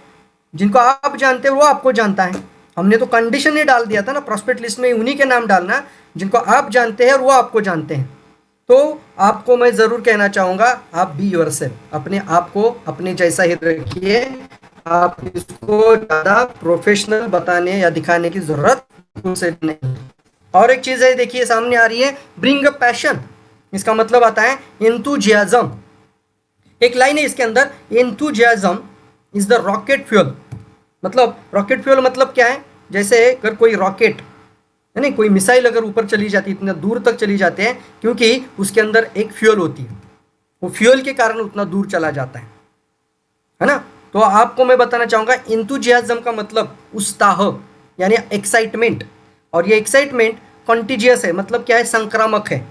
जिनको आप जानते हो वो आपको जानता है। हमने तो कंडीशन ही डाल दिया था ना प्रॉस्पेक्ट लिस्ट में, उन्हीं के नाम डालना जिनको आप जानते हैं और वो आपको जानते हैं। तो आपको मैं ज़रूर कहना चाहूँगा, आप बी योर सेल्फ, अपने आप को अपने जैसा ही रखिए। आप इसको ज़्यादा प्रोफेशनल बताने या दिखाने की ज़रूरत उसे नहीं। और एक चीज़ है देखिए सामने आ रही है, ब्रिंग अ पैशन, इसका मतलब आता है एंथुजियाज्म। एक लाइन है इसके अंदर, enthusiasm is the rocket fuel. मतलब रॉकेट फ्यूल मतलब क्या है, जैसे अगर कोई रॉकेट है नहीं, कोई मिसाइल अगर ऊपर चली जाती है, इतना दूर तक चली जाते हैं, क्योंकि उसके अंदर एक फ्यूल होती है, वो फ्यूल के कारण उतना दूर चला जाता है ना। तो आपको मैं बताना चाहूँगा एंथुजियाज्म का मतलब उत्साह यानी एक्साइटमेंट, और ये एक्साइटमेंट कॉन्टीजियस है, मतलब क्या है, संक्रामक है।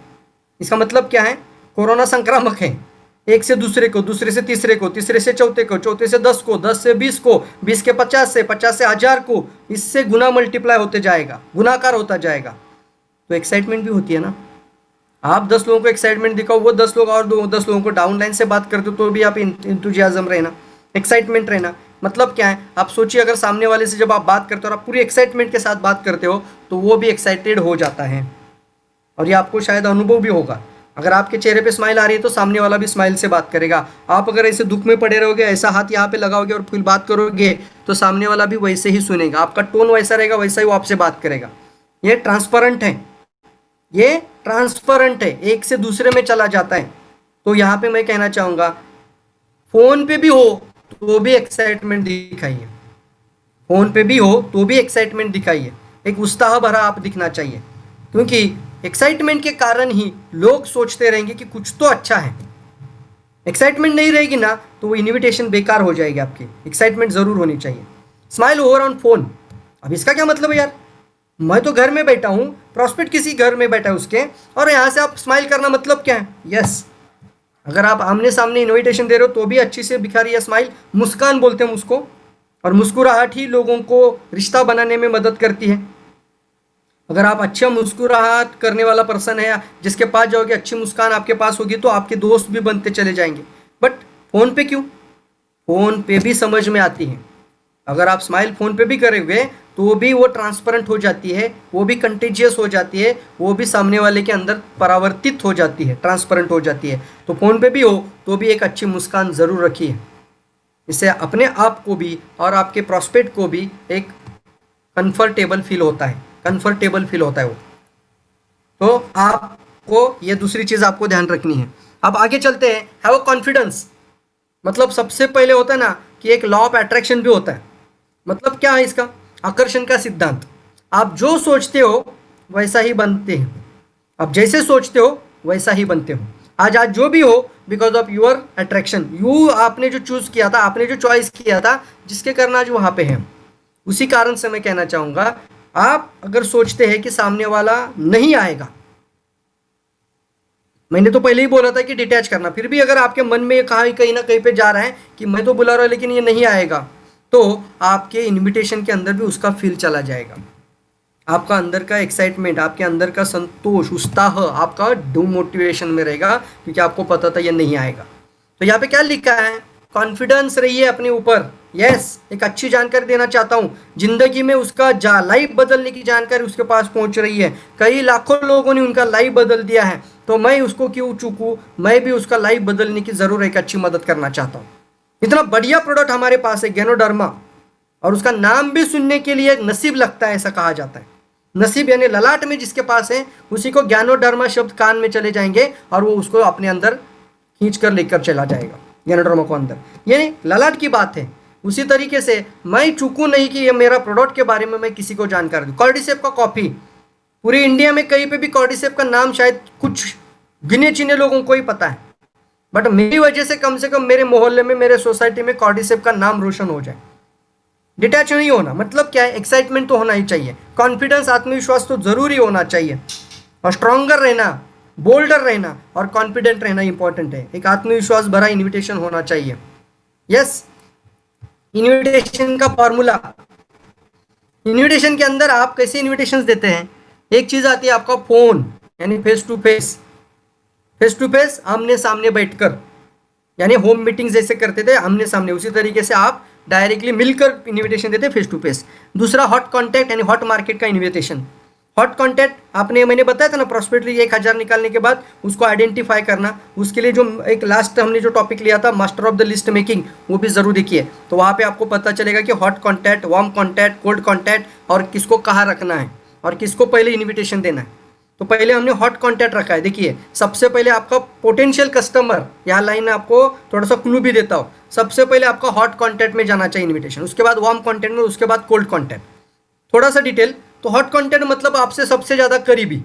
इसका मतलब क्या है, कोरोना संक्रामक है, एक से दूसरे को, दूसरे से तीसरे को, तीसरे से चौथे को, चौथे से 10 को, 10 से 20 को, 20 के 50 से, 50 से 1000 को, इससे गुना मल्टीप्लाई होते जाएगा, गुनाकार होता जाएगा। तो एक्साइटमेंट भी होती है ना। आप 10 लोगों को एक्साइटमेंट दिखाओ, वो 10 लोग और 10 लोगों को डाउन लाइन से बात करते हो, तो भी आप इंथुजियाज्म रहना, एक्साइटमेंट रहना। मतलब क्या है, आप सोचिए अगर सामने वाले से जब आप बात करते हो और आप पूरी एक्साइटमेंट के साथ बात करते हो, तो वो भी एक्साइटेड हो जाता है। और ये आपको शायद अनुभव भी होगा, अगर आपके चेहरे पे स्माइल आ रही है तो सामने वाला भी स्माइल से बात करेगा। आप अगर ऐसे दुख में पड़े रहोगे, ऐसा हाथ यहाँ पे लगाओगे और फिर बात करोगे, तो सामने वाला भी वैसे ही सुनेगा, आपका टोन वैसा रहेगा, वैसा ही वो आपसे बात करेगा। ये ट्रांसपेरेंट है, ये ट्रांसपेरेंट है, एक से दूसरे में चला जाता है। तो यहाँ पे मैं कहना चाहूँगा, फोन पे भी हो तो भी एक्साइटमेंट दिखाइए, फोन पे भी हो तो भी एक्साइटमेंट दिखाइए, एक उत्साह भरा आप दिखना चाहिए, क्योंकि एक्साइटमेंट के कारण ही लोग सोचते रहेंगे कि कुछ तो अच्छा है। एक्साइटमेंट नहीं रहेगी ना तो वो इनविटेशन बेकार हो जाएगी आपकी, एक्साइटमेंट ज़रूर होनी चाहिए। स्माइल ओवर ऑन फोन, अब इसका क्या मतलब है यार, मैं तो घर में बैठा हूँ, प्रॉस्पेक्ट किसी घर में बैठा है उसके, और यहाँ से आप स्माइल करना मतलब क्या है। यस, अगर आप आमने सामने इनविटेशन दे रहे हो तो भी अच्छी से दिखा रही है स्माइल, मुस्कान बोलते हैं उसको, और मुस्कुराहट ही लोगों को रिश्ता बनाने में मदद करती है। अगर आप अच्छा मुस्कुराहट करने वाला पर्सन है, जिसके पास जाओगे अच्छी मुस्कान आपके पास होगी, तो आपके दोस्त भी बनते चले जाएंगे। बट फ़ोन पे क्यों, फ़ोन पे भी समझ में आती है, अगर आप स्माइल फ़ोन पे भी करोगे तो भी वो ट्रांसपेरेंट हो जाती है, वो भी कंटेजियस हो जाती है, वो भी सामने वाले के अंदर परावर्तित हो जाती है, ट्रांसपेरेंट हो जाती है। तो फ़ोन पे भी हो तो भी एक अच्छी मुस्कान ज़रूर रखिए, इससे अपने आप को भी और आपके प्रॉस्पेक्ट को भी एक कंफर्टेबल फील होता है, कंफर्टेबल फील होता है वो। तो आपको ये दूसरी चीज़ आपको ध्यान रखनी है। अब आगे चलते हैं, हैव अ कॉन्फिडेंस। मतलब सबसे पहले होता है ना, कि एक लॉ ऑफ अट्रैक्शन भी होता है। मतलब क्या है इसका? आकर्षण का सिद्धांत। आप जो सोचते हो वैसा ही बनते हैं, आप जैसे सोचते हो वैसा ही बनते हो। आज आज जो भी हो, because of your attraction, you आपने जो चूज किया था, आपने जो चॉइस किया था, जिसके कारण आज वहाँ पे हैं। उसी कारण से मैं कहना चाहूँगा, आप अगर सोचते हैं कि सामने वाला नहीं आएगा, मैंने तो पहले ही बोला था कि डिटैच करना, फिर भी अगर आपके मन में कहीं ना कहीं पे जा रहा है कि मैं तो बुला रहा हूँ लेकिन ये नहीं आएगा, तो आपके इनविटेशन के अंदर भी उसका फील चला जाएगा। आपका अंदर का एक्साइटमेंट, आपके अंदर का संतोष, उत्साह आपका डिमोटिवेशन में रहेगा, क्योंकि आपको पता था ये नहीं आएगा। तो यहाँ पे क्या लिखा है? कॉन्फिडेंस रहिए अपने ऊपर। यस, एक अच्छी जानकारी देना चाहता हूँ। जिंदगी में उसका लाइफ बदलने की जानकारी उसके पास पहुंच रही है। कई लाखों लोगों ने उनका लाइफ बदल दिया है, तो मैं उसको क्यों चूकूं? मैं भी उसका लाइफ बदलने की जरूर एक अच्छी मदद करना चाहता हूँ। इतना बढ़िया प्रोडक्ट हमारे पास है गैनोडर्मा, और उसका नाम भी सुनने के लिए नसीब लगता है, ऐसा कहा जाता है। नसीब यानी ललाट में जिसके पास है, उसी को ज्ञानोडर्मा शब्द कान में चले जाएंगे और वो उसको अपने अंदर खींच कर लेकर चला जाएगा, ज्ञानोडर्मा को अंदर। यानी ललाट की बात है। उसी तरीके से मैं चूकूं नहीं कि ये मेरा प्रोडक्ट के बारे में मैं किसी को जानकारी दूं। कॉर्डिसेप का कॉफी, पूरी इंडिया में कहीं पे भी कॉर्डिसेप का नाम शायद कुछ गिने चुने लोगों को ही पता है, बट मेरी वजह से कम मेरे मोहल्ले में, मेरे सोसाइटी में कॉर्डिसेप का नाम रोशन हो जाए। डिटैच नहीं होना मतलब क्या है? एक्साइटमेंट तो होना ही चाहिए, कॉन्फिडेंस, आत्मविश्वास तो जरूरी होना चाहिए, और स्ट्रॉन्गर रहना, बोल्डर रहना और कॉन्फिडेंट रहना इंपॉर्टेंट है। एक आत्मविश्वास भरा इन्विटेशन होना चाहिए। यस, इन्विटेशन का फॉर्मूला। इन्विटेशन के अंदर आप कैसे इन्विटेशंस देते हैं? एक चीज आती है आपका फोन, यानी face to face, face to face, आमने सामने बैठकर, यानी होम मीटिंग जैसे करते थे आमने सामने, उसी तरीके से आप डायरेक्टली मिलकर इन्विटेशन देते फेस टू फेस। दूसरा हॉट कॉन्टैक्ट, यानी हॉट मार्केट का इन्विटेशन। हॉट कॉन्टैक्ट आपने, मैंने बताया था ना, प्रॉस्पेक्टली 1000 निकालने के बाद उसको आइडेंटिफाई करना। उसके लिए जो एक लास्ट हमने जो टॉपिक लिया था, master of the list making, वो भी जरूर देखिए। तो वहाँ पे आपको पता चलेगा कि hot contact, warm contact, cold contact, और किसको कहाँ रखना है और किसको पहले इन्विटेशन देना है। तो पहले हमने हॉट कॉन्टैक्ट रखा है। देखिए, सबसे पहले आपका पोटेंशियल कस्टमर, यहाँ लाइन आपको थोड़ा सा क्लू भी देता हूँ। सबसे पहले आपका हॉट कॉन्टैक्ट में जाना चाहिए इन्विटेशन, उसके बाद वार्म कॉन्टैक्ट में, उसके बाद कोल्ड कॉन्टैक्ट। थोड़ा सा डिटेल, तो हॉट कॉन्टैक्ट मतलब आपसे सबसे ज़्यादा करीबी,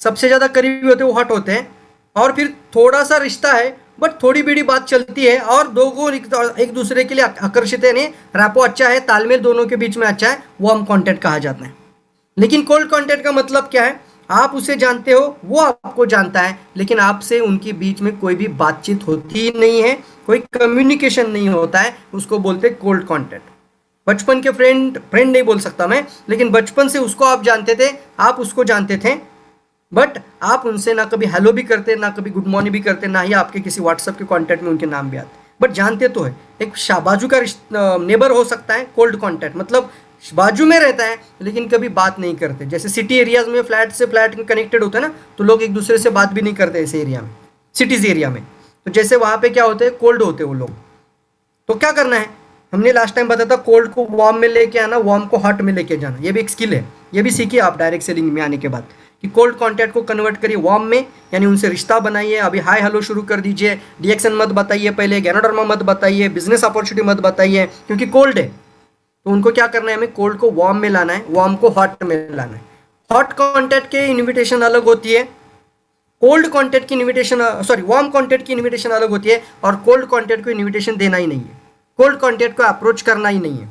सबसे ज़्यादा करीबी होते वो हॉट होते हैं, और फिर थोड़ा सा रिश्ता है बट थोड़ी बड़ी बात चलती है, और दोनों एक दूसरे के लिए आकर्षित है, रैपो अच्छा है, तालमेल दोनों के बीच में अच्छा है, वार्म कॉन्टैक्ट कहा जाता है। लेकिन कोल्ड कॉन्टैक्ट का मतलब क्या है? आप उसे जानते हो, वो आपको जानता है, लेकिन आपसे उनके बीच में कोई भी बातचीत होती नहीं है, कोई कम्युनिकेशन नहीं होता है, उसको बोलते हैं कोल्ड कॉन्टैक्ट। बचपन के फ्रेंड नहीं बोल सकता मैं, लेकिन बचपन से उसको आप जानते थे, आप उसको जानते थे, बट आप उनसे ना कभी हेलो भी करते, ना कभी गुड मॉर्निंग भी करते, ना ही आपके किसी व्हाट्सएप के कॉन्टैक्ट में उनके नाम भी आते, बट जानते तो है। एक बाजू का नेबर हो सकता है कोल्ड कॉन्टैक्ट, मतलब बाजू में रहता है लेकिन कभी बात नहीं करते। जैसे सिटी एरियाज में फ्लैट से फ्लैट कनेक्टेड होता है ना, तो लोग एक दूसरे से बात भी नहीं करते ऐसे एरिया में, सिटीज एरिया में। तो जैसे वहाँ पे क्या होते हैं, कोल्ड होते हैं वो लोग। तो क्या करना है, हमने लास्ट टाइम बताया था, कोल्ड को वार्म में लेके आना, वार्म को हॉट में लेके जाना। ये भी एक स्किल है, ये भी सीखिए आप डायरेक्ट सेलिंग में आने के बाद, कि कोल्ड कॉन्टैक्ट को कन्वर्ट करिए वार्म में, यानी उनसे रिश्ता बनाइए। अभी हाय हेलो शुरू कर दीजिए, डिएक्शन मत बताइए, पहले ज्ञानोडर्मा मत बताइए, बिजनेस अपॉर्चुनिटी मत बताइए, क्योंकि कोल्ड है। तो उनको क्या करना है, हमें कोल्ड को वार्म में लाना है, वार्म को हॉट में लाना है। हॉट कॉन्टैक्ट के इन्विटेशन अलग होती है, कोल्ड कॉन्टैक्ट की इन्विटेशन, सॉरी, वार्म कॉन्टैक्ट की इन्विटेशन अलग होती है, और कोल्ड कॉन्टैक्ट को इन्विटेशन देना ही नहीं है, कोल्ड कॉन्टैक्ट को अप्रोच करना ही नहीं है।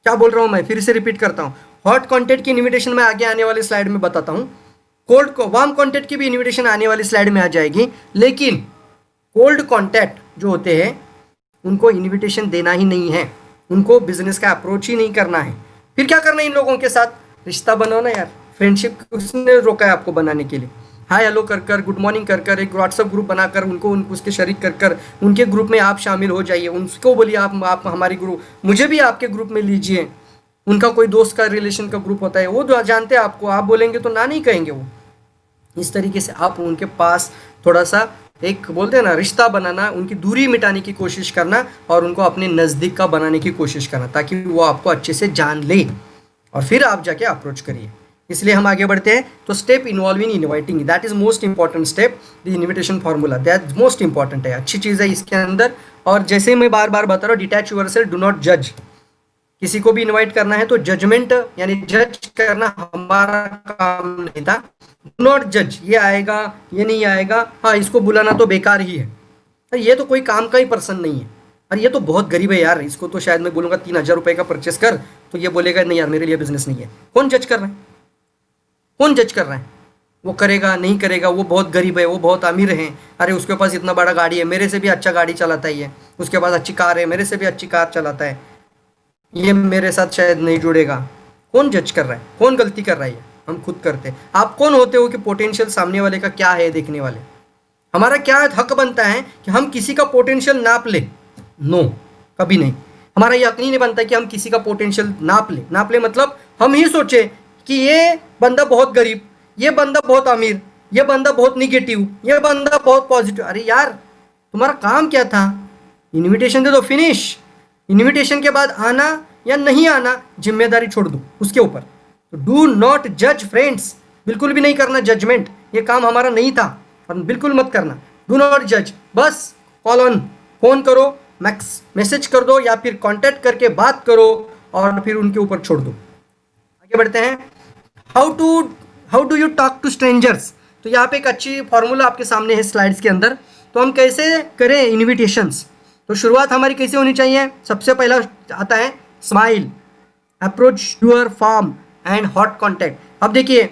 क्या बोल रहा हूँ मैं, फिर से रिपीट करता हूँ। हॉट कॉन्टैक्ट की इन्विटेशन मैं आगे आने वाली स्लाइड में बताता हूँ, कोल्ड को वार्म कॉन्टैक्ट की भी इन्विटेशन आने वाली स्लाइड में आ जाएगी, लेकिन कोल्ड कॉन्टैक्ट जो होते हैं उनको इन्विटेशन देना ही नहीं है, उनको बिजनेस का अप्रोच ही नहीं करना है। फिर क्या करना है, इन लोगों के साथ रिश्ता बनाना यार, फ्रेंडशिप उसने रोका है आपको बनाने के लिए। हाय हेलो कर कर, गुड मॉर्निंग कर कर, एक व्हाट्सअप ग्रुप बनाकर उनको उसके शरीक कर कर, उनके ग्रुप में आप शामिल हो जाइए, उनको बोलिए आप हमारे ग्रुप, मुझे भी आपके ग्रुप में लीजिए। उनका कोई दोस्त का रिलेशन का ग्रुप होता है, वो जानते हैं आपको, आप बोलेंगे तो ना नहीं कहेंगे वो। इस तरीके से आप उनके पास थोड़ा सा, एक बोलते हैं ना, रिश्ता बनाना, उनकी दूरी मिटाने की कोशिश करना और उनको अपने नज़दीक का बनाने की कोशिश करना, ताकि वो आपको अच्छे से जान ले और फिर आप जाके अप्रोच करिए। इसलिए हम आगे बढ़ते हैं। तो step involving inviting, that is most important step, the invitation formula, that most important है, अच्छी चीज़ है इसके अंदर। और जैसे ही मैं बार बार बता रहा हूँ, डिटैच यूरसेल्फ, डू नॉट जज। किसी को भी इनवाइट करना है तो जजमेंट यानी जज करना हमारा काम नहीं था। डू नॉट जज, ये आएगा ये नहीं आएगा, हाँ इसको बुलाना तो बेकार ही है, ये तो कोई काम का ही पर्सन नहीं है, और ये तो बहुत गरीब है यार, इसको तो शायद मैं बोलूँगा 3,000 रुपये का परचेस कर, तो ये बोलेगा नहीं यार मेरे लिए बिजनेस नहीं है। कौन जज कर रहा है? कौन जज कर रहा है? वो करेगा नहीं करेगा, वो बहुत गरीब है, वो बहुत अमीर है, अरे उसके पास इतना बड़ा गाड़ी है, मेरे से भी अच्छा गाड़ी चलाता ही है, उसके पास अच्छी कार है, मेरे से भी अच्छी कार चलाता है, ये मेरे साथ शायद नहीं जुड़ेगा। कौन जज कर रहा है? कौन गलती कर रहा है? हम खुद करते हैं। आप कौन होते हो कि पोटेंशियल सामने वाले का क्या है देखने वाले? हमारा क्या हक बनता है कि हम किसी का पोटेंशियल नाप ले? नो, कभी नहीं। हमारा ये हक नहीं बनता कि हम किसी का पोटेंशियल नाप ले। नाप ले मतलब हम ही सोचे कि ये बंदा बहुत गरीब, ये बंदा बहुत अमीर, ये बंदा बहुत निगेटिव, ये बंदा बहुत पॉजिटिव। अरे यार तुम्हारा काम क्या था? इनविटेशन दे दो, फिनिश। इनविटेशन के बाद आना या नहीं आना जिम्मेदारी छोड़ दो उसके ऊपर। तो डू नॉट जज फ्रेंड्स, बिल्कुल भी नहीं करना जजमेंट, ये काम हमारा नहीं था और बिल्कुल मत करना। डू नॉट जज, बस कॉल ऑन, फोन करो, मैसेज कर दो या फिर कांटेक्ट करके बात करो और फिर उनके ऊपर छोड़ दो। आगे बढ़ते हैं। How do you talk to strangers. तो यहाँ पे एक अच्छी फॉर्मूला आपके सामने है स्लाइड्स के अंदर। तो हम कैसे करें इन्विटेशंस? तो शुरुआत हमारी कैसे होनी चाहिए? सबसे पहला आता है smile, approach your warm and hot contact. अब देखिए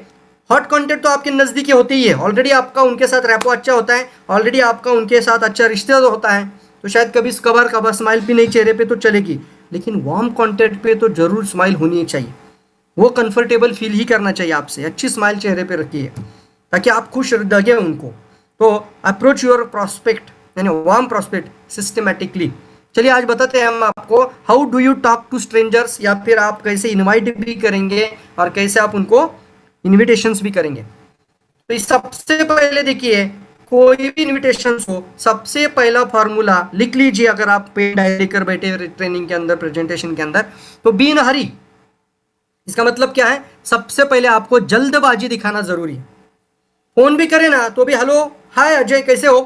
हॉट कॉन्टैक्ट तो आपके नज़दीकी होते ही है, ऑलरेडी आपका उनके साथ रैपो अच्छा होता है, ऑलरेडी आपका उनके साथ अच्छा रिश्ता होता है, तो शायद कभी कभार स्माइल भी नहीं चेहरे पे तो चलेगी, लेकिन वार्म कॉन्टैक्ट पे तो ज़रूर स्माइल होनी चाहिए। वो कंफर्टेबल फील ही करना चाहिए आपसे, अच्छी स्माइल चेहरे पे रखिए ताकि आप खुश लगे उनको। तो अप्रोच योर प्रॉस्पेक्ट यानी वार्म प्रॉस्पेक्ट सिस्टमेटिकली। चलिए आज बताते हैं हम आपको how do you talk to strangers, या फिर आप कैसे इनवाइट भी करेंगे और कैसे आप उनको इनविटेशंस भी करेंगे। तो इस सबसे पहले देखिए कोई भी इनविटेशन हो, सबसे पहला फॉर्मूला लिख लीजिए अगर आप पेड डायरी कर बैठे ट्रेनिंग के अंदर, प्रेजेंटेशन के अंदर। तो बी इन हरी, इसका मतलब क्या है? सबसे पहले आपको जल्दबाजी दिखाना जरूरी है। फोन भी करे ना तो भी हेलो हाय अजय कैसे हो,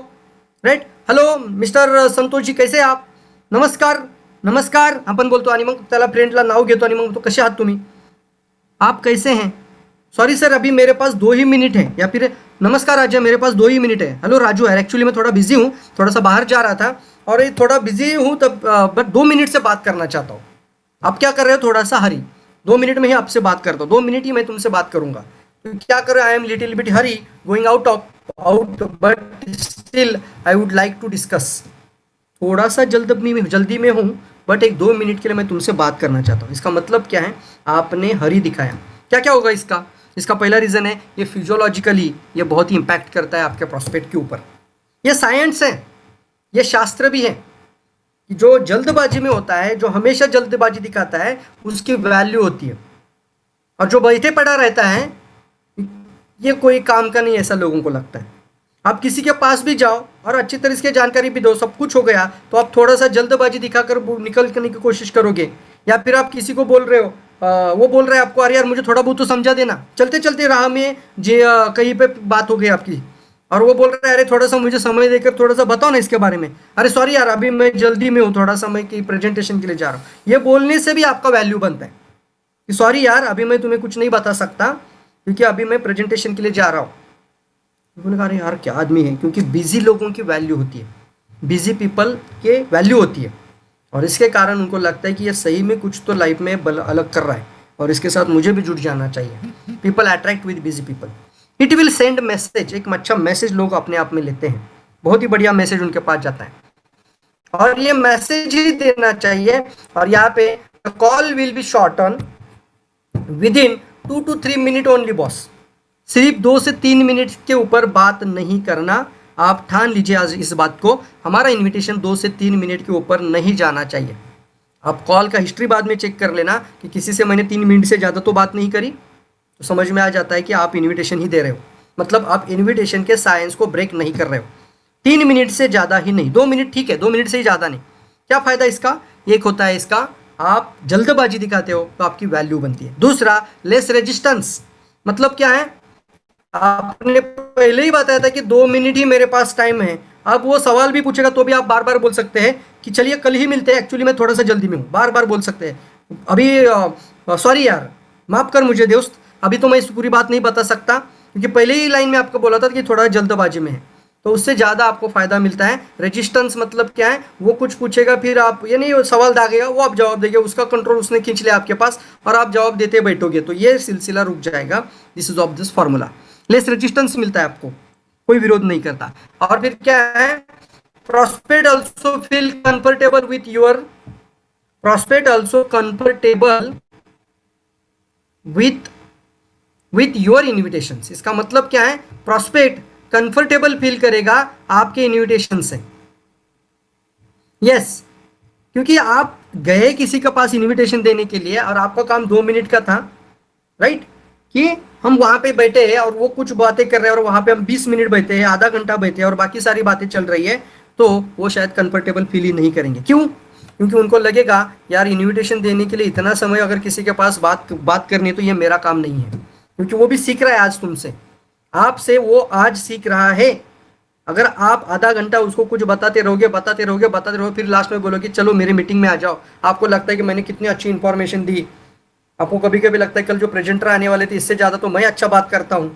right, hello mister Santosh ji कैसे आप, नमस्कार नमस्कार आपण बोलतो आणि मग त्याला फ्रेंडला नाव घेतो आणि मग तो कसे आहात तुम्ही, आप कैसे हैं, सॉरी सर अभी मेरे पास 2 ही मिनट है, या फिर नमस्कार अजय मेरे पास 2 ही मिनट है, हेलो राजू है एक्चुअली मैं थोड़ा बिजी हूँ, थोड़ा सा बाहर जा रहा था और ये थोड़ा बिजी हूँ तब बट 2 मिनट से बात करना चाहता हूँ। आप क्या कर रहे हो? थोड़ा सा हरी, 2 मिनट में ही आपसे बात करता हूँ, 2 मिनट ही मैं तुमसे बात करूंगा। तो क्या कर रहे हो? I am little bit hurry going out but still I would like to discuss. थोड़ा सा जल्दी में हूँ बट एक 2 मिनट के लिए मैं तुमसे बात करना चाहता हूँ। इसका मतलब क्या है? आपने हरी दिखाया। क्या क्या होगा इसका पहला रीज़न है ये फिजियोलॉजिकली ये बहुत ही इम्पैक्ट करता है आपके प्रॉस्पेक्ट के ऊपर। ये साइंस है, ये शास्त्र भी है कि जो जल्दबाजी में होता है, जो हमेशा जल्दबाजी दिखाता है उसकी वैल्यू होती है, और जो बैठे पड़ा रहता है ये कोई काम का नहीं, ऐसा लोगों को लगता है। आप किसी के पास भी जाओ और अच्छी तरह से जानकारी भी दो, सब कुछ हो गया, तो आप थोड़ा सा जल्दबाजी दिखाकर निकल करने की कोशिश करोगे। या फिर आप किसी को बोल रहे हो, वो बोल रहा है आपको अरे यार मुझे थोड़ा बहुत तो समझा देना, चलते चलते राह में कहीं पे बात हो गई आपकी और वो बोल रहा है अरे थोड़ा सा मुझे समय देकर थोड़ा सा बताओ ना इसके बारे में, अरे सॉरी यार अभी मैं जल्दी में हूँ, थोड़ा सा मैं की प्रेजेंटेशन के लिए जा रहा हूँ। ये बोलने से भी आपका वैल्यू बनता है कि सॉरी यार अभी मैं तुम्हें कुछ नहीं बता सकता क्योंकि अभी मैं प्रेजेंटेशन के लिए जा रहा हूँ। बोले अरे यार क्या आदमी है, क्योंकि बिजी लोगों की वैल्यू होती है, बिजी पीपल के वैल्यू होती है, और इसके कारण उनको लगता है कि ये सही में कुछ तो लाइफ में अलग कर रहा है और इसके साथ मुझे भी जुड़ जाना चाहिए। People attract with busy people, it will send message, एक अच्छा मैसेज लोग अपने आप में लेते हैं, बहुत ही बढ़िया मैसेज उनके पास जाता है और ये मैसेज ही देना चाहिए। और यहाँ पे call will be short on with in 2 to 3 minute only boss, सिर्फ 2 से 3 मिनट के ऊपर बात नहीं करना। आप ठान लीजिए आज इस बात को, हमारा इनविटेशन 2 से 3 मिनट के ऊपर नहीं जाना चाहिए। आप कॉल का हिस्ट्री बाद में चेक कर लेना कि किसी से मैंने 3 मिनट से ज़्यादा तो बात नहीं करी, तो समझ में आ जाता है कि आप इनविटेशन ही दे रहे हो, मतलब आप इनविटेशन के साइंस को ब्रेक नहीं कर रहे हो। 3 मिनट से ज़्यादा ही नहीं, 2 मिनट ठीक है, 2 मिनट से ही ज़्यादा नहीं। क्या फ़ायदा इसका? एक होता है इसका आप जल्दबाजी दिखाते हो तो आपकी वैल्यू बनती है। दूसरा लेस रेजिस्टेंस, मतलब क्या है, आपने पहले ही बताया था कि 2 मिनट ही मेरे पास टाइम है। अब वो सवाल भी पूछेगा तो भी आप बार बार बोल सकते हैं कि चलिए कल ही मिलते हैं, एक्चुअली मैं थोड़ा सा जल्दी में हूँ, बार बार बोल सकते हैं। अभी सॉरी यार, माफ कर मुझे दोस्त, अभी तो मैं इस पूरी बात नहीं बता सकता, क्योंकि पहले ही लाइन में आपको बोला था कि थोड़ा जल्दबाजी में है, तो उससे ज़्यादा आपको फ़ायदा मिलता है। रेजिस्टेंस मतलब क्या है, वो कुछ पूछेगा फिर आप, ये नहीं वो सवाल दागेगा, वो आप जवाब देंगे, उसका कंट्रोल उसने खींच लिया आपके पास और आप जवाब देते बैठोगे तो ये सिलसिला रुक जाएगा। This is of this formula. Less resistance मिलता है आपको, कोई विरोध नहीं करता। और फिर क्या है, prospect also feel comfortable with your prospect also comfortable with your invitations। इसका मतलब क्या है, prospect कंफर्टेबल फील करेगा आपके इनविटेशन से। यस, क्योंकि आप गए किसी के पास इनविटेशन देने के लिए और आपका काम 2 मिनट का था, राइट, कि हम वहां पे बैठे हैं और वो कुछ बातें कर रहे हैं और वहां पे हम 20 मिनट बैठे हैं, आधा घंटा बैठे हैं और बाकी सारी बातें चल रही है, तो वो शायद कंफर्टेबल फील ही नहीं करेंगे। क्यों? क्योंकि उनको लगेगा यार इनविटेशन देने के लिए इतना समय अगर किसी के पास बात करनी है तो ये मेरा काम नहीं है, क्योंकि वो भी सीख रहा है आज तुमसे, आपसे वो आज सीख रहा है। अगर आप आधा घंटा उसको कुछ बताते रहोगे फिर लास्ट में बोलोगे चलो मेरी मीटिंग में आ जाओ, आपको लगता है कि मैंने कितनी अच्छी इंफॉर्मेशन दी, आपको कभी कभी लगता है कल जो प्रेजेंटर आने वाले थे इससे ज़्यादा तो मैं अच्छा बात करता हूँ,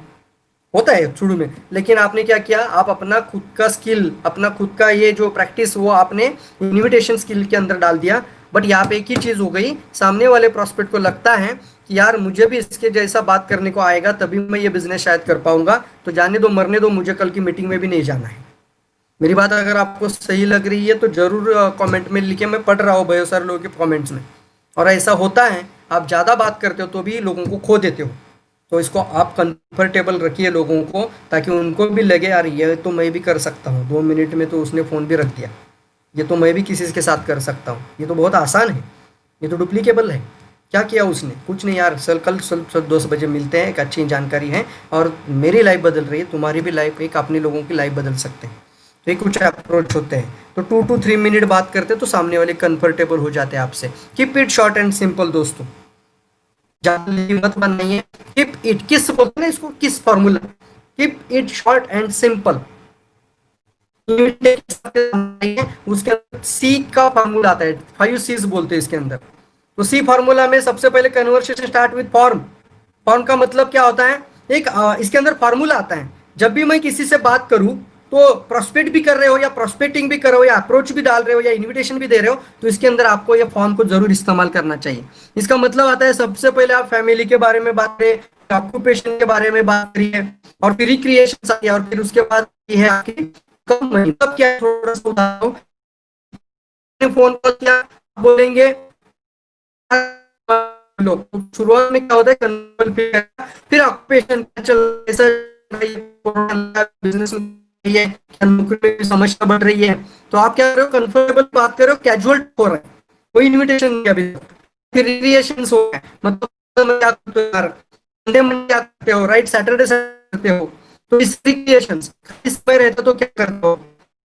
होता है शुरू में। लेकिन आपने क्या किया, आप अपना खुद का स्किल, अपना खुद का ये जो प्रैक्टिस वो आपने इनविटेशन स्किल के अंदर डाल दिया। बट यहाँ पे एक ही चीज़ हो गई, सामने वाले प्रॉस्पेक्ट को लगता है कि यार मुझे भी इसके जैसा बात करने को आएगा तभी मैं ये बिजनेस शायद कर पाऊंगा, तो जाने दो, मरने दो, मुझे कल की मीटिंग में भी नहीं जाना है। मेरी बात अगर आपको सही लग रही है तो जरूर कमेंट में लिखे, मैं पढ़ रहा हूँ बहुत सारे लोगों के कमेंट्स में। और ऐसा होता है, आप ज़्यादा बात करते हो तो भी लोगों को खो देते हो, तो इसको आप कंफर्टेबल रखिए लोगों को, ताकि उनको भी लगे यार ये तो मैं भी कर सकता हूँ, 2 मिनट में तो उसने फ़ोन भी रख दिया, ये तो मैं भी किसी के साथ कर सकता हूँ, ये तो बहुत आसान है, ये तो डुप्लीकेबल है। क्या किया उसने? कुछ नहीं यार, कल 10 बजे मिलते हैं, एक अच्छी जानकारी है और मेरी लाइफ बदल रही है, तुम्हारी भी लाइफ, एक अपने लोगों की लाइफ बदल सकते हैं। तो ये कुछ अप्रोच होते हैं। तो 2 to 3 मिनट बात करते तो सामने वाले कंफर्टेबल हो जाते हैं आपसे। Keep it short and simple दोस्तों, जल्दी मत बनाइए। कीप इट, किस बोलते हैं इसको, किस formula, keep it short and simple. उसके अंदर सी का फॉर्मूला आता है, 5 C's बोलते हैं इसके अंदर। तो सी फॉर्मूला में सबसे पहले conversation start with form. Form का मतलब क्या होता है, एक इसके अंदर फॉर्मूला आता है। जब भी मैं किसी से बात करूं तो प्रोस्पेक्ट भी कर रहे हो या प्रोस्पेक्टिंग भी कर रहे हो या अप्रोच भी डाल रहे हो या इनविटेशन भी दे रहे हो, तो इसके अंदर आपको ये फॉर्म को जरूर इस्तेमाल करना चाहिए। इसका मतलब आता है सबसे पहले आप फैमिली के बारे में बात करें, ऑक्यूपेशन के बारे में बात करिए, और फिर रिक्रिएशन आती है, और फिर उसके बाद ये है आपकी कम मनी। तब क्या है, थोड़ा सा बताओ, फोन कॉल क्या बोलेंगे लोग, शुरुआत में क्या होता है कन्वर्ट, फिर ऑक्यूपेशन चल बिजनेस में नौकरी में समस्या बढ़ रही है, तो आप क्या कर रहे हो, कंफर्टेबल बात कर रहे हो, कैजुअल हो रहा है, कोई इनविटेशन नहीं अभी। फिर रिक्रिएशन हो गया, मतलब क्या करते हो यार, संडे मंडे क्या करते हो, राइट, सैटरडे करते हो, तो इस रिक्रिएशन इस पर रहता तो क्या करते हो,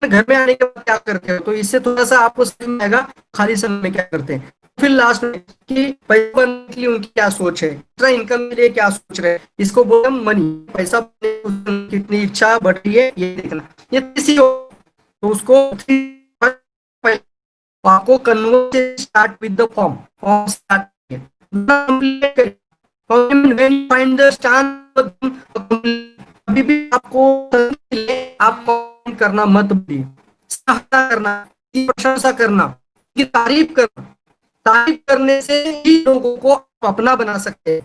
घर में आने के बाद क्या करते हो, तो इससे थोड़ा सा आपको समझ में आएगा खाली समय में क्या करते हैं। फिर लास्ट में कि पैसा बनने के लिए उनकी क्या सोच है, एक्स्ट्रा इनकम के लिए क्या सोच रहे हैं, इसको बोलते हैं मनी, पैसा कितनी इच्छा बढ़ रही है ये देखना, ये किसी हो तो उसको आपको convert start with the form, form start करिए, when you find the chance, अभी भी आपको आप कमेंट करना मत भूलिए, सराहना करना, प्रशंसा करना, की तारीफ करना। तारीफ करने से ही लोगों को अपना बना सकते हैं,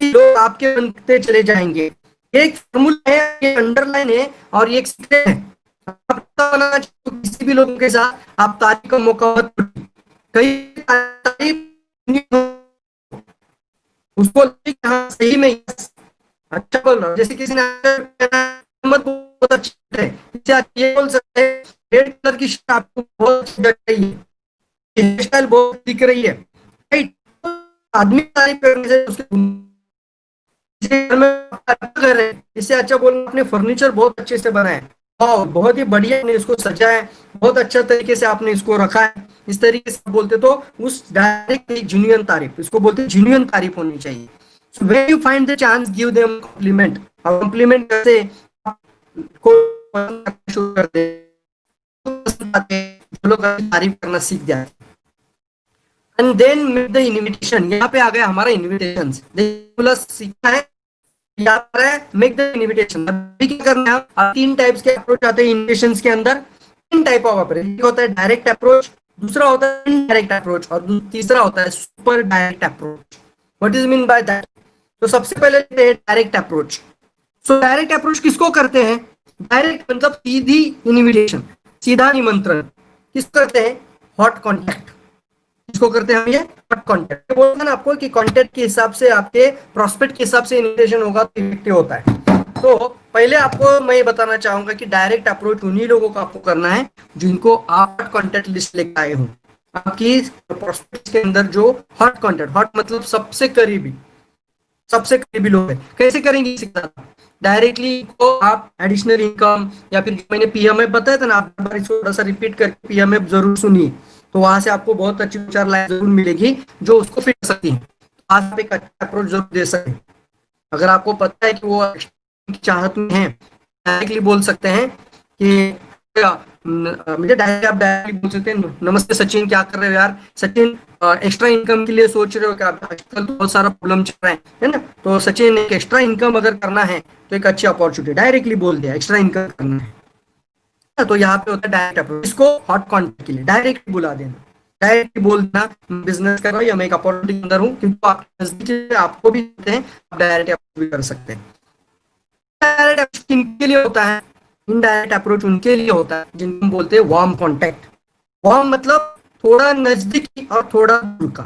लोग आपके बनते चले जाएंगे। एक फॉर्मूला है, ये अंडरलाइन है और ये एक सीक्रेट है। बनाना चाहिए किसी भी लोगों के साथ आप तारीफ का मौका मत दीजिए। कई तारीफ उसको सही में अच्छा बोल रहा हूँ, जैसे किसी ने बहुत अच्छा है, ये बोल सकते हैं रेड कलर की शर्ट आपको बहुत अच्छी लग रही है, हेयर स्टाइल बहुत दिख रही है, राइट। आदमी तारीफ करने से उसके घर में घर है, इससे अच्छा बोलना अपने फर्नीचर बहुत अच्छे से बनाए, बहुत ही बढ़िया ने इसको सजाया है, बहुत अच्छा तरीके से आपने इसको रखा है, इस तरीके से बोलते तो उस डायरेक्ट जेन्युइन तारीफ, इसको बोलते हैं जेन्युइन तारीफ होनी चाहिए। When you find the chance, give them compliment. और compliment कैसे को शुरू कर दे, जो लोग तारीफ करना सीख जाए। And then make the invitation. यहाँ पे आ गया हमारा इनविटेशन। प्लस सीखना है, यहाँ पर है मेक द इनविटेशन। अभी क्या करना है, आप 3 टाइप्स के अप्रोच आते हैं इनविटेशन के अंदर। 3 टाइप ऑफ अप्रोच, एक होता है डायरेक्ट अप्रोच, दूसरा होता है इनडायरेक्ट अप्रोच, और तीसरा होता है super direct approach. What is mean by that? तो सबसे पहले direct approach. So direct approach किसको करते हैं? डायरेक्ट मतलब सीधी इनविटेशन, सीधा निमंत्रण। किसको करते हैं? Hot contact. किसको करते हैं हम? ये हॉट कॉन्टैक्ट। बोलता ना आपको कि कॉन्टैक्ट के हिसाब से, आपके प्रोस्पेक्ट के हिसाब से इनविटेशन होगा तो इफेक्टिव होता है। तो पहले आपको मैं ये बताना चाहूंगा कि डायरेक्ट अप्रोच उन्हीं लोगों को आपको करना है जिनको आप हॉट कॉन्टैक्ट लिस्ट लेकर आए हो। आपकी प्रोस्पेक्ट के अंदर जो हॉट कॉन्टैक्ट, हॉट मतलब सबसे करीबी लोग हैं। कैसे करेंगे? डायरेक्टली को आप एडिशनल इनकम, या फिर मैंने पीएमएफ बताया था ना, आप बार इसको थोड़ा सा रिपीट करके पीएमएफ जरूर सुनिए, तो वहां से आपको बहुत अच्छी 4 लाइन जरूर मिलेगी जो उसको फिट कर सकती है। आप एक अच्छा अप्रोच जरूर दे सकते हैं। अगर आपको पता है कि वो चाहत में है, डायरेक्टली बोल सकते हैं कि मुझे डायरेक्टली बोल सकते हैं, नमस्ते सचिन, क्या कर रहे हो यार? सचिन एक्स्ट्रा इनकम के लिए सोच रहे हो क्या? आजकल तो बहुत सारा प्रॉब्लम चल रहा है ना, तो सचिन एक एक्स्ट्रा इनकम अगर करना है तो एक अच्छी अपॉर्चुनिटी, डायरेक्टली बोल दिया एक्स्ट्रा इनकम करना है। तो यहाँ पे होता है डायरेक्ट अप्रोच। इसको हॉट कॉन्टैक्ट के लिए डायरेक्ट बुला देना, डायरेक्ट बोल देना बिजनेस कर रहा हूँ या मैं एक अपॉर्चुनिटी के अंदर हूँ, क्योंकि आप नजदीक आपको भी देते हैं, आप डायरेक्ट अप्रोच भी कर सकते हैं। डायरेक्ट अप्रोच किनके लिए होता है? इनडायरेक्ट अप्रोच उनके लिए होता है जिनको हम बोलते हैं वार्म कॉन्टैक्ट। वार्म मतलब थोड़ा नजदीक और थोड़ा दूर का,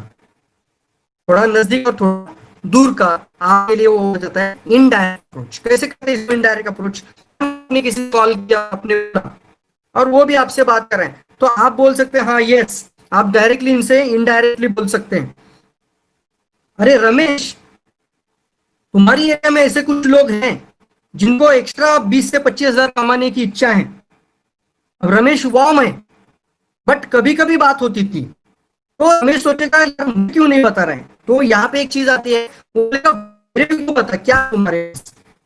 थोड़ा नजदीक और थोड़ा दूर का, आपके लिए वो हो जाता है इनडायरेक्ट अप्रोच। कैसे करते हैं इनडायरेक्ट अप्रोच? आपने किसी कॉल किया, आपने और वो भी आपसे बात कर रहे हैं, तो आप बोल सकते हैं हाँ यस, आप डायरेक्टली इनसे इनडायरेक्टली बोल सकते हैं, अरे रमेश, तुम्हारी एरिया में ऐसे कुछ लोग हैं जिनको एक्स्ट्रा 20 से 25 हजार कमाने की इच्छा है। अब रमेश वार्म है, बट कभी कभी बात होती थी, तो रमेश सोचेगा क्यों नहीं बता रहे हैं। तो यहाँ पे एक चीज आती है, वो बोलेगा मेरे को पता क्या तुम्हारे,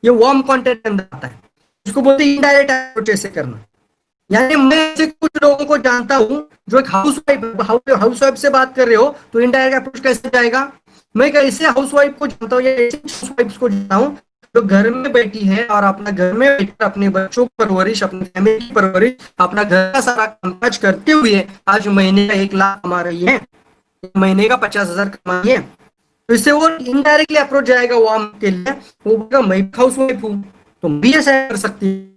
ये वार्म कॉन्टेक्ट के अंदर आता है। इसको बोलते हैं इनडायरेक्ट अप्रोच। ऐसे करना यानी मैं ऐसे कुछ लोगों को जानता हूं जो एक हाउस वाइफ से बात कर रहे हो, तो इनडायरेक्ट अप्रोच कैसे जाएगा? मैं ऐसे हाउस वाइफ को जानता हूँ या ऐसे हाउस वाइफ को जानता हूँ जो घर में बैठी है और अपना घर में बैठकर अपने बच्चों की परवरिश, अपनी फैमिली की परवरिश, अपना घर का सारा कामकाज करते हुए आज महीने का 1 लाख कमा रही है, महीने का 50,000 कमा रही है। तो इससे वो इनडायरेक्टली अप्रोच जाएगा वार्म के लिए। वो बोलेगा मैं हाउस वाइफ हूँ, तो भी ऐसा कर सकती है।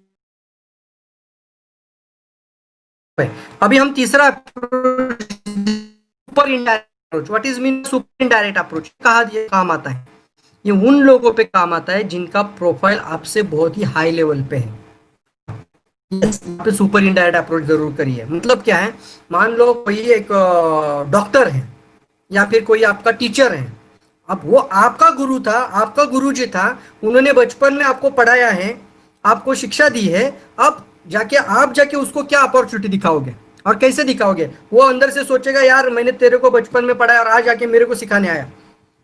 अभी हम तीसरा super indirect approach. What is mean super indirect approach? कहा ये काम आता है, ये उन लोगों पे काम आता है जिनका प्रोफाइल आपसे बहुत ही हाई लेवल पे है। पे सुपर इनडायरेक्ट अप्रोच जरूर करिए। मतलब क्या है, मान लो कोई एक डॉक्टर है या फिर कोई आपका टीचर है, अब वो आपका गुरु था, आपका गुरुजी था, उन्होंने बचपन में आपको पढ़ाया है, आपको शिक्षा दी है। अब आप जाके उसको क्या अपॉर्चुनिटी दिखाओगे और कैसे दिखाओगे? वो अंदर से सोचेगा यार मैंने तेरे को बचपन में पढ़ाया और आज जाके मेरे को सिखाने आया।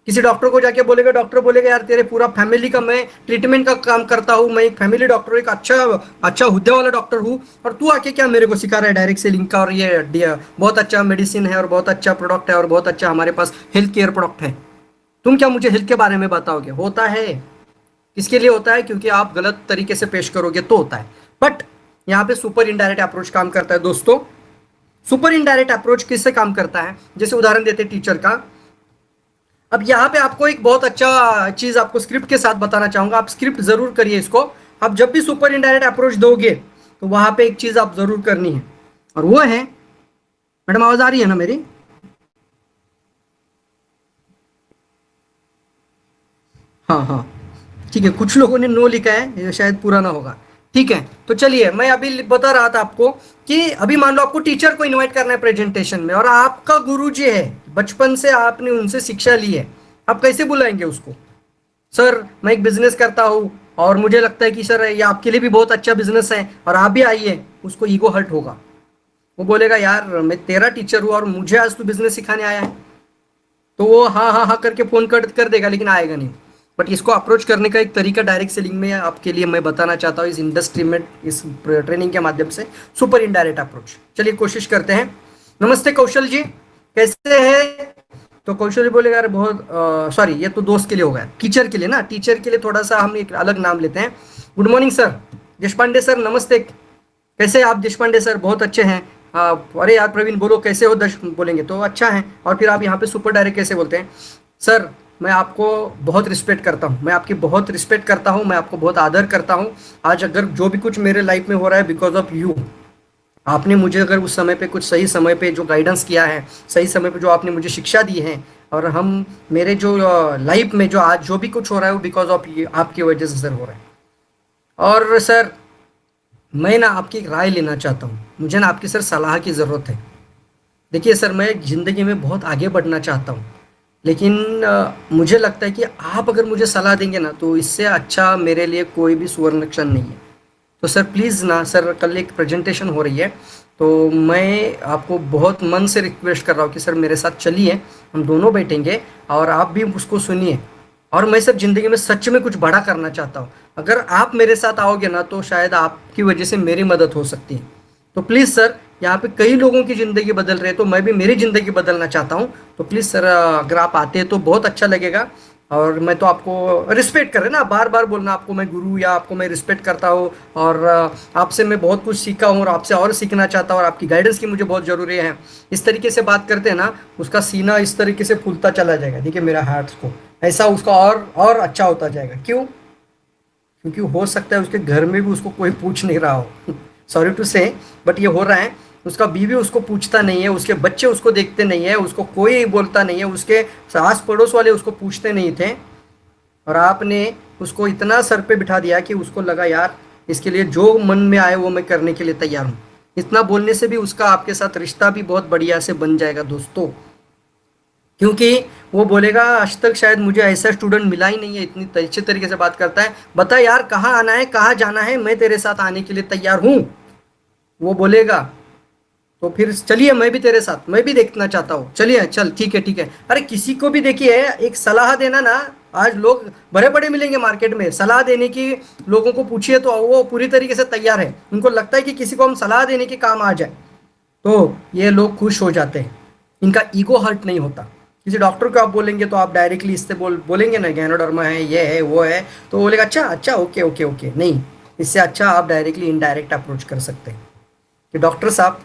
किसी डॉक्टर को जाके बोलेगा, डॉक्टर बोलेगा यार तेरे पूरा फैमिली का मैं ट्रीटमेंट का काम करता हूँ, मैं एक फैमिली डॉक्टर, एक अच्छा हुद्दे वाला डॉक्टर हूँ, और तू आके क्या मेरे को सिखा रहा है डायरेक्ट सेलिंग का, और ये बहुत अच्छा मेडिसिन है और बहुत अच्छा प्रोडक्ट है और बहुत अच्छा हमारे पास हेल्थ केयर प्रोडक्ट है, तुम क्या मुझे हेल्थ के बारे में बताओगे? होता है, किसके लिए होता है? क्योंकि आप गलत तरीके से पेश करोगे तो होता है। बट यहाँ पे सुपर इनडायरेक्ट अप्रोच काम करता है दोस्तों। सुपर इनडायरेक्ट अप्रोच किससे काम करता है? जैसे उदाहरण देते टीचर का। अब यहाँ पे आपको एक बहुत अच्छा चीज आपको स्क्रिप्ट के साथ बताना चाहूंगा, आप स्क्रिप्ट जरूर करिए इसको। आप जब भी सुपर इनडायरेक्ट अप्रोच दोगे तो वहां पे एक चीज आप जरूर करनी है, और वो है, मैडम आवाज आ रही है ना मेरी? हाँ हाँ ठीक है, कुछ लोगों ने नो लिखा है, ये शायद पूरा ना होगा। ठीक है, तो चलिए मैं अभी बता रहा था आपको कि अभी मान लो आपको टीचर को इनवाइट करना है प्रेजेंटेशन में, और आपका गुरुजी है, बचपन से आपने उनसे शिक्षा ली है, आप कैसे बुलाएंगे उसको? सर मैं एक बिजनेस करता हूँ और मुझे लगता है कि सर ये आपके लिए भी बहुत अच्छा बिजनेस है और आप भी आइए। उसको ईगो हर्ट होगा, वो बोलेगा यार मैं तेरा टीचर हूँ और मुझे आज तू बिजनेस सिखाने आया है। तो वो हाँ हाँ हाँ करके फोन कर देगा, लेकिन आएगा नहीं। बट इसको अप्रोच करने का एक तरीका डायरेक्ट सेलिंग में आपके लिए मैं बताना चाहता हूँ इस इंडस्ट्री में, इस ट्रेनिंग के माध्यम से, सुपर इनडायरेक्ट अप्रोच। चलिए कोशिश करते हैं। नमस्ते कौशल जी, कैसे हैं? तो कौशल जी बोलेगा अरे बहुत सॉरी, ये तो दोस्त के लिए होगा, टीचर के लिए ना, टीचर के लिए थोड़ा सा हम एक अलग नाम लेते हैं। Good morning sir, Deshpande sir नमस्ते, कैसे हैं आप देशपांडे सर? बहुत अच्छे हैं। अरे यार प्रवीण बोलो कैसे हो, दश बोलेंगे तो अच्छा है। और फिर आप यहाँ पे सुपर डायरेक्ट कैसे बोलते हैं? सर मैं आपको बहुत रिस्पेक्ट करता हूँ, मैं आपकी बहुत रिस्पेक्ट करता हूँ, मैं आपको बहुत आदर करता हूँ। आज अगर जो भी कुछ मेरे लाइफ में हो रहा है बिकॉज ऑफ यू, आपने मुझे अगर उस समय पे कुछ सही समय पे जो गाइडेंस किया है, सही समय पे जो आपने मुझे शिक्षा दी है, और हम मेरे जो लाइफ में जो आज जो भी कुछ हो रहा है वो बिकॉज ऑफ ये आपकी वजह से सर हो रहा है। और सर मैं ना आपकी एक राय लेना चाहता हूँ, मुझे ना आपकी सर सलाह की ज़रूरत है। देखिए सर, मैं ज़िंदगी में बहुत आगे बढ़ना चाहता हूँ, लेकिन मुझे लगता है कि आप अगर मुझे सलाह देंगे ना तो इससे अच्छा मेरे लिए कोई भी सुवर्ण क्षण नहीं है। तो सर प्लीज़ ना सर, कल एक प्रेजेंटेशन हो रही है, तो मैं आपको बहुत मन से रिक्वेस्ट कर रहा हूँ कि सर मेरे साथ चलिए, हम दोनों बैठेंगे और आप भी उसको सुनिए। और मैं सर ज़िंदगी में सच में कुछ बड़ा करना चाहता हूँ। अगर आप मेरे साथ आओगे ना तो शायद आपकी वजह से मेरी मदद हो सकती है। तो प्लीज़ सर, यहाँ पे कई लोगों की ज़िंदगी बदल रहे हैं, तो मैं भी मेरी ज़िंदगी बदलना चाहता हूँ। तो प्लीज़ सर अगर आप आते हैं तो बहुत अच्छा लगेगा। और मैं तो आपको रिस्पेक्ट कर रहे ना, बार बार बोलना आपको मैं गुरु या आपको मैं रिस्पेक्ट करता हूँ, और आपसे मैं बहुत कुछ सीखा हूँ और आपसे और सीखना चाहता हूँ, और आपकी गाइडेंस की मुझे बहुत ज़रूरी है। इस तरीके से बात करते हैं ना, उसका सीना इस तरीके से फूलता चला जाएगा, देखिए मेरा हार्ट को ऐसा उसका और अच्छा होता जाएगा। क्यों? क्योंकि हो सकता है उसके घर में भी उसको कोई पूछ नहीं रहा हो सॉरी टू से, बट ये हो रहा है। उसका बीवी उसको पूछता नहीं है, उसके बच्चे उसको देखते नहीं है, उसको कोई बोलता नहीं है, उसके आस पड़ोस वाले उसको पूछते नहीं थे, और आपने उसको इतना सर पे बिठा दिया कि उसको लगा यार इसके लिए जो मन में आए वो मैं करने के लिए तैयार हूँ। इतना बोलने से भी उसका आपके साथ रिश्ता भी बहुत बढ़िया से बन जाएगा दोस्तों। क्योंकि वो बोलेगा आज तक शायद मुझे ऐसा स्टूडेंट मिला ही नहीं है, इतनी अच्छे तरीके से बात करता है, बता यार कहाँ आना है, कहाँ जाना है, मैं तेरे साथ आने के लिए तैयार हूँ, वो बोलेगा। तो फिर चलिए मैं भी तेरे साथ, मैं भी देखना चाहता हूँ, चलिए चल ठीक है ठीक है। अरे किसी को भी देखिए एक सलाह देना ना, आज लोग बड़े बड़े मिलेंगे मार्केट में सलाह देने की, लोगों को पूछिए तो वो पूरी तरीके से तैयार है, उनको लगता है कि किसी को हम सलाह देने के काम आ जाए तो ये लोग खुश हो जाते हैं, इनका ईगो हर्ट नहीं होता। किसी डॉक्टर को आप बोलेंगे तो आप डायरेक्टली इससे बोलेंगे ना गैनोडर्मा है, ये है वो है, तो बोलेगा अच्छा अच्छा ओके ओके ओके। नहीं, इससे अच्छा आप डायरेक्टली इनडायरेक्ट अप्रोच कर सकते हैं कि डॉक्टर साहब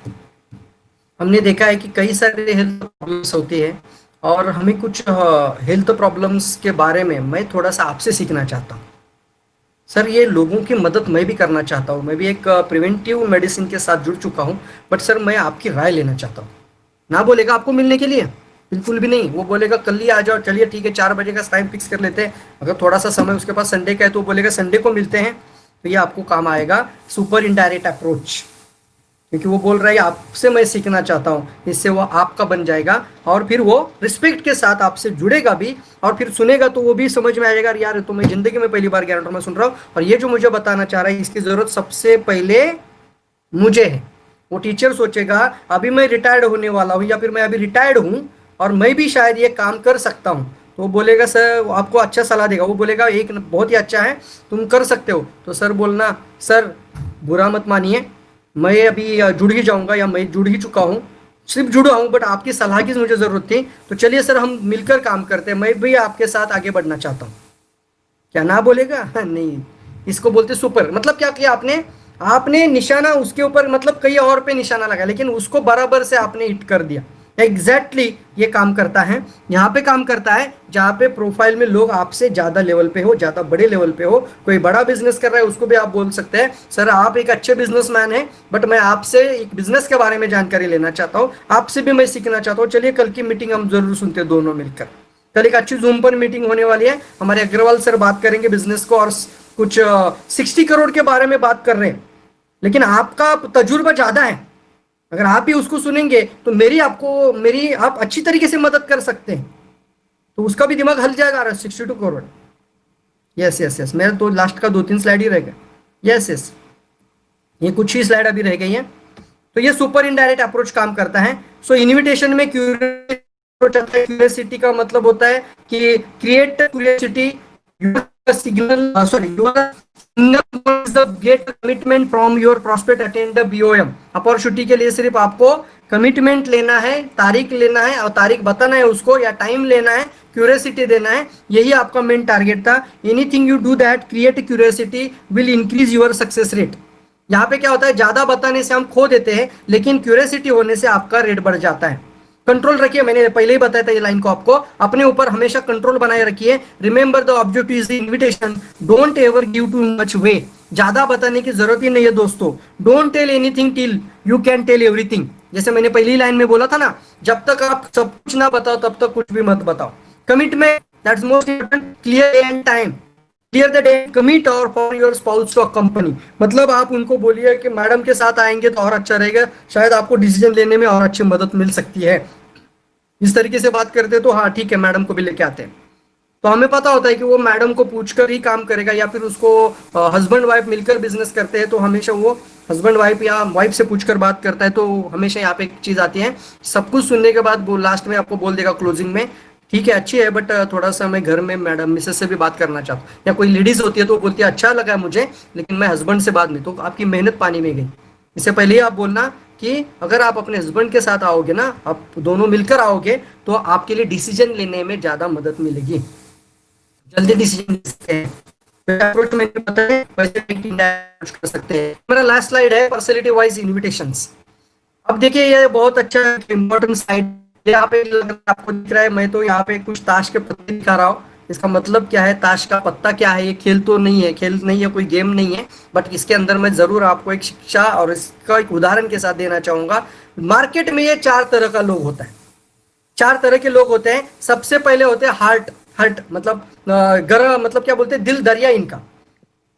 हमने देखा है कि कई सारे हेल्थ प्रॉब्लम्स होती है, और हमें कुछ हेल्थ प्रॉब्लम्स के बारे में मैं थोड़ा सा आपसे सीखना चाहता हूँ। सर ये लोगों की मदद मैं भी करना चाहता हूँ, मैं भी एक प्रिवेंटिव मेडिसिन के साथ जुड़ चुका हूँ, बट सर मैं आपकी राय लेना चाहता हूँ। ना बोलेगा आपको मिलने के लिए, बिल्कुल भी नहीं, वो बोलेगा कल ही आ जाओ, चलिए ठीक है 4 बजे का टाइम फिक्स कर लेते हैं। अगर थोड़ा सा समय उसके पास संडे का है तो बोलेगा संडे को मिलते हैं, तो ये आपको काम आएगा सुपर इनडायरेक्ट अप्रोच। क्योंकि वो बोल रहा है आपसे मैं सीखना चाहता हूँ, इससे वो आपका बन जाएगा, और फिर वो रिस्पेक्ट के साथ आपसे जुड़ेगा भी, और फिर सुनेगा तो वो भी समझ में आ जाएगा यार तो मैं जिंदगी में पहली बार गारंटर में सुन रहा हूँ, और ये जो मुझे बताना चाह रहा है इसकी जरूरत सबसे पहले मुझे है। वो टीचर सोचेगा अभी मैं रिटायर्ड होने वाला हूँ, या फिर मैं अभी रिटायर्ड हूँ और मैं भी शायद ये काम कर सकता हूँ, तो वो बोलेगा सर आपको अच्छा सलाह देगा, वो बोलेगा एक बहुत ही अच्छा है तुम कर सकते हो। तो सर बोलना सर बुरा मत मानिए, मैं अभी जुड़ ही जाऊंगा या मैं जुड़ ही चुका हूँ, सिर्फ जुड़ा हूँ, बट आपकी सलाह की मुझे ज़रूरत थी, तो चलिए सर हम मिलकर काम करते हैं, मैं भी आपके साथ आगे बढ़ना चाहता हूँ। क्या ना बोलेगा? नहीं, इसको बोलते सुपर। मतलब क्या किया आपने, आपने निशाना उसके ऊपर मतलब कहीं और पे निशाना लगा, लेकिन उसको बराबर से आपने हिट कर दिया। एग्जैक्टली ये काम करता है, यहाँ पे काम करता है जहाँ पे प्रोफाइल में लोग आपसे ज़्यादा लेवल पे हो, ज़्यादा बड़े लेवल पे हो। कोई बड़ा बिजनेस कर रहा है उसको भी आप बोल सकते हैं सर आप एक अच्छे बिजनेसमैन हैं, बट मैं आपसे एक बिजनेस के बारे में जानकारी लेना चाहता हूँ, आपसे भी मैं सीखना चाहता हूँ, चलिए कल की मीटिंग हम जरूर सुनते हैं दोनों मिलकर। कल एक अच्छी जूम पर मीटिंग होने वाली है, हमारे अग्रवाल सर बात करेंगे बिजनेस को, और कुछ 60 करोड़ के बारे में बात कर रहे हैं, लेकिन आपका तजुर्बा ज्यादा है, अगर आप ही उसको सुनेंगे तो मेरी आप अच्छी तरीके से मदद कर सकते हैं, तो उसका भी दिमाग हल जाएगा। 62 करोड़, यस यस यस, मेरा तो लास्ट का 2-3 स्लाइड ही रह गया, यस यस, ये कुछ ही स्लाइड अभी रह गई है। तो ये सुपर इनडायरेक्ट अप्रोच काम करता है। सो इनविटेशन में क्यूरियोसिटी का मतलब होता है कि create curiosity your signal, your single is the get commitment from your prospect attend the BOM। Opportunity के लिए सिर्फ आपको कमिटमेंट लेना है, तारीख लेना है और तारीख बताना है उसको, या टाइम लेना है, क्यूरियोसिटी देना है, यही आपका मेन टारगेट था। Anything you do that create curiosity will increase your success rate. यहाँ पे क्या होता है, ज्यादा बताने से हम खो देते हैं, लेकिन क्यूरियोसिटी होने से आपका रेट बढ़ जाता है। कंट्रोल रखिए, मैंने पहले ही बताया था ये लाइन को आपको, अपने ऊपर हमेशा कंट्रोल बनाए रखिए। Remember the objective is the invitation, don't ever give too much way. ज्यादा बताने की जरूरत ही नहीं है दोस्तों। Don't tell anything till you can tell everything. जैसे मैंने पहली लाइन में बोला था ना, जब तक आप सब कुछ ना बताओ तब तक कुछ भी मत बताओ। Commitment, that's most important. Clear and time, clear the day, commit और for your spouse to company. मतलब आप उनको बोलिए कि मैडम के साथ आएंगे तो और अच्छा रहेगा, शायद आपको डिसीजन लेने में और अच्छी मदद मिल सकती है। इस तरीके से बात करते तो हाँ ठीक है, मैडम को भी लेके आते हैं, तो हमें पता होता है कि वो मैडम को पूछकर ही काम करेगा, या फिर उसको हस्बैंड वाइफ मिलकर बिजनेस करते हैं तो हमेशा वो हस्बैंड वाइफ या वाइफ से पूछकर बात करता है। तो हमेशा यहाँ पे एक चीज आती है, सब कुछ सुनने के बाद वो लास्ट में आपको बोल देगा क्लोजिंग में, ठीक है अच्छी है बट थोड़ा सा मैं घर में मैडम मिसेस से भी बात करना चाहता हूँ। या कोई लेडीज होती है तो बोलती है अच्छा लगा मुझे, लेकिन मैं हस्बैंड से बाद में, तो आपकी मेहनत पानी में गई। इससे पहले ही आप बोलना कि अगर आप अपने हस्बैंड के साथ आओगे ना, आप दोनों मिलकर आओगे, तो आपके लिए डिसीजन लेने में ज्यादा मदद मिलेगी, जल्दी डिसीजन ले सकते हैं। अप्रोच मैंने बताया, वैसे कर सकते हैं। मेरा लास्ट स्लाइड है पर्सनैलिटी वाइज इन्विटेशंस। अब देखिए ये बहुत अच्छा इंपॉर्टेंट स्लाइड, यहाँ पे आपको दिख रहा है, मैं तो यहाँ पे कुछ ताश के पत्ते दिखा रहा हूँ। इसका मतलब क्या है, ताश का पत्ता क्या है, ये खेल तो नहीं है, खेल नहीं है, कोई गेम नहीं है, बट इसके अंदर मैं जरूर आपको एक शिक्षा और इसका एक उदाहरण के साथ देना चाहूंगा। मार्केट में ये 4 तरह का लोग होता है, 4 तरह के लोग होते हैं। सबसे पहले होते हैं हार्ट, मतलब गर्म, मतलब क्या बोलते हैं, दिल दरिया इनका।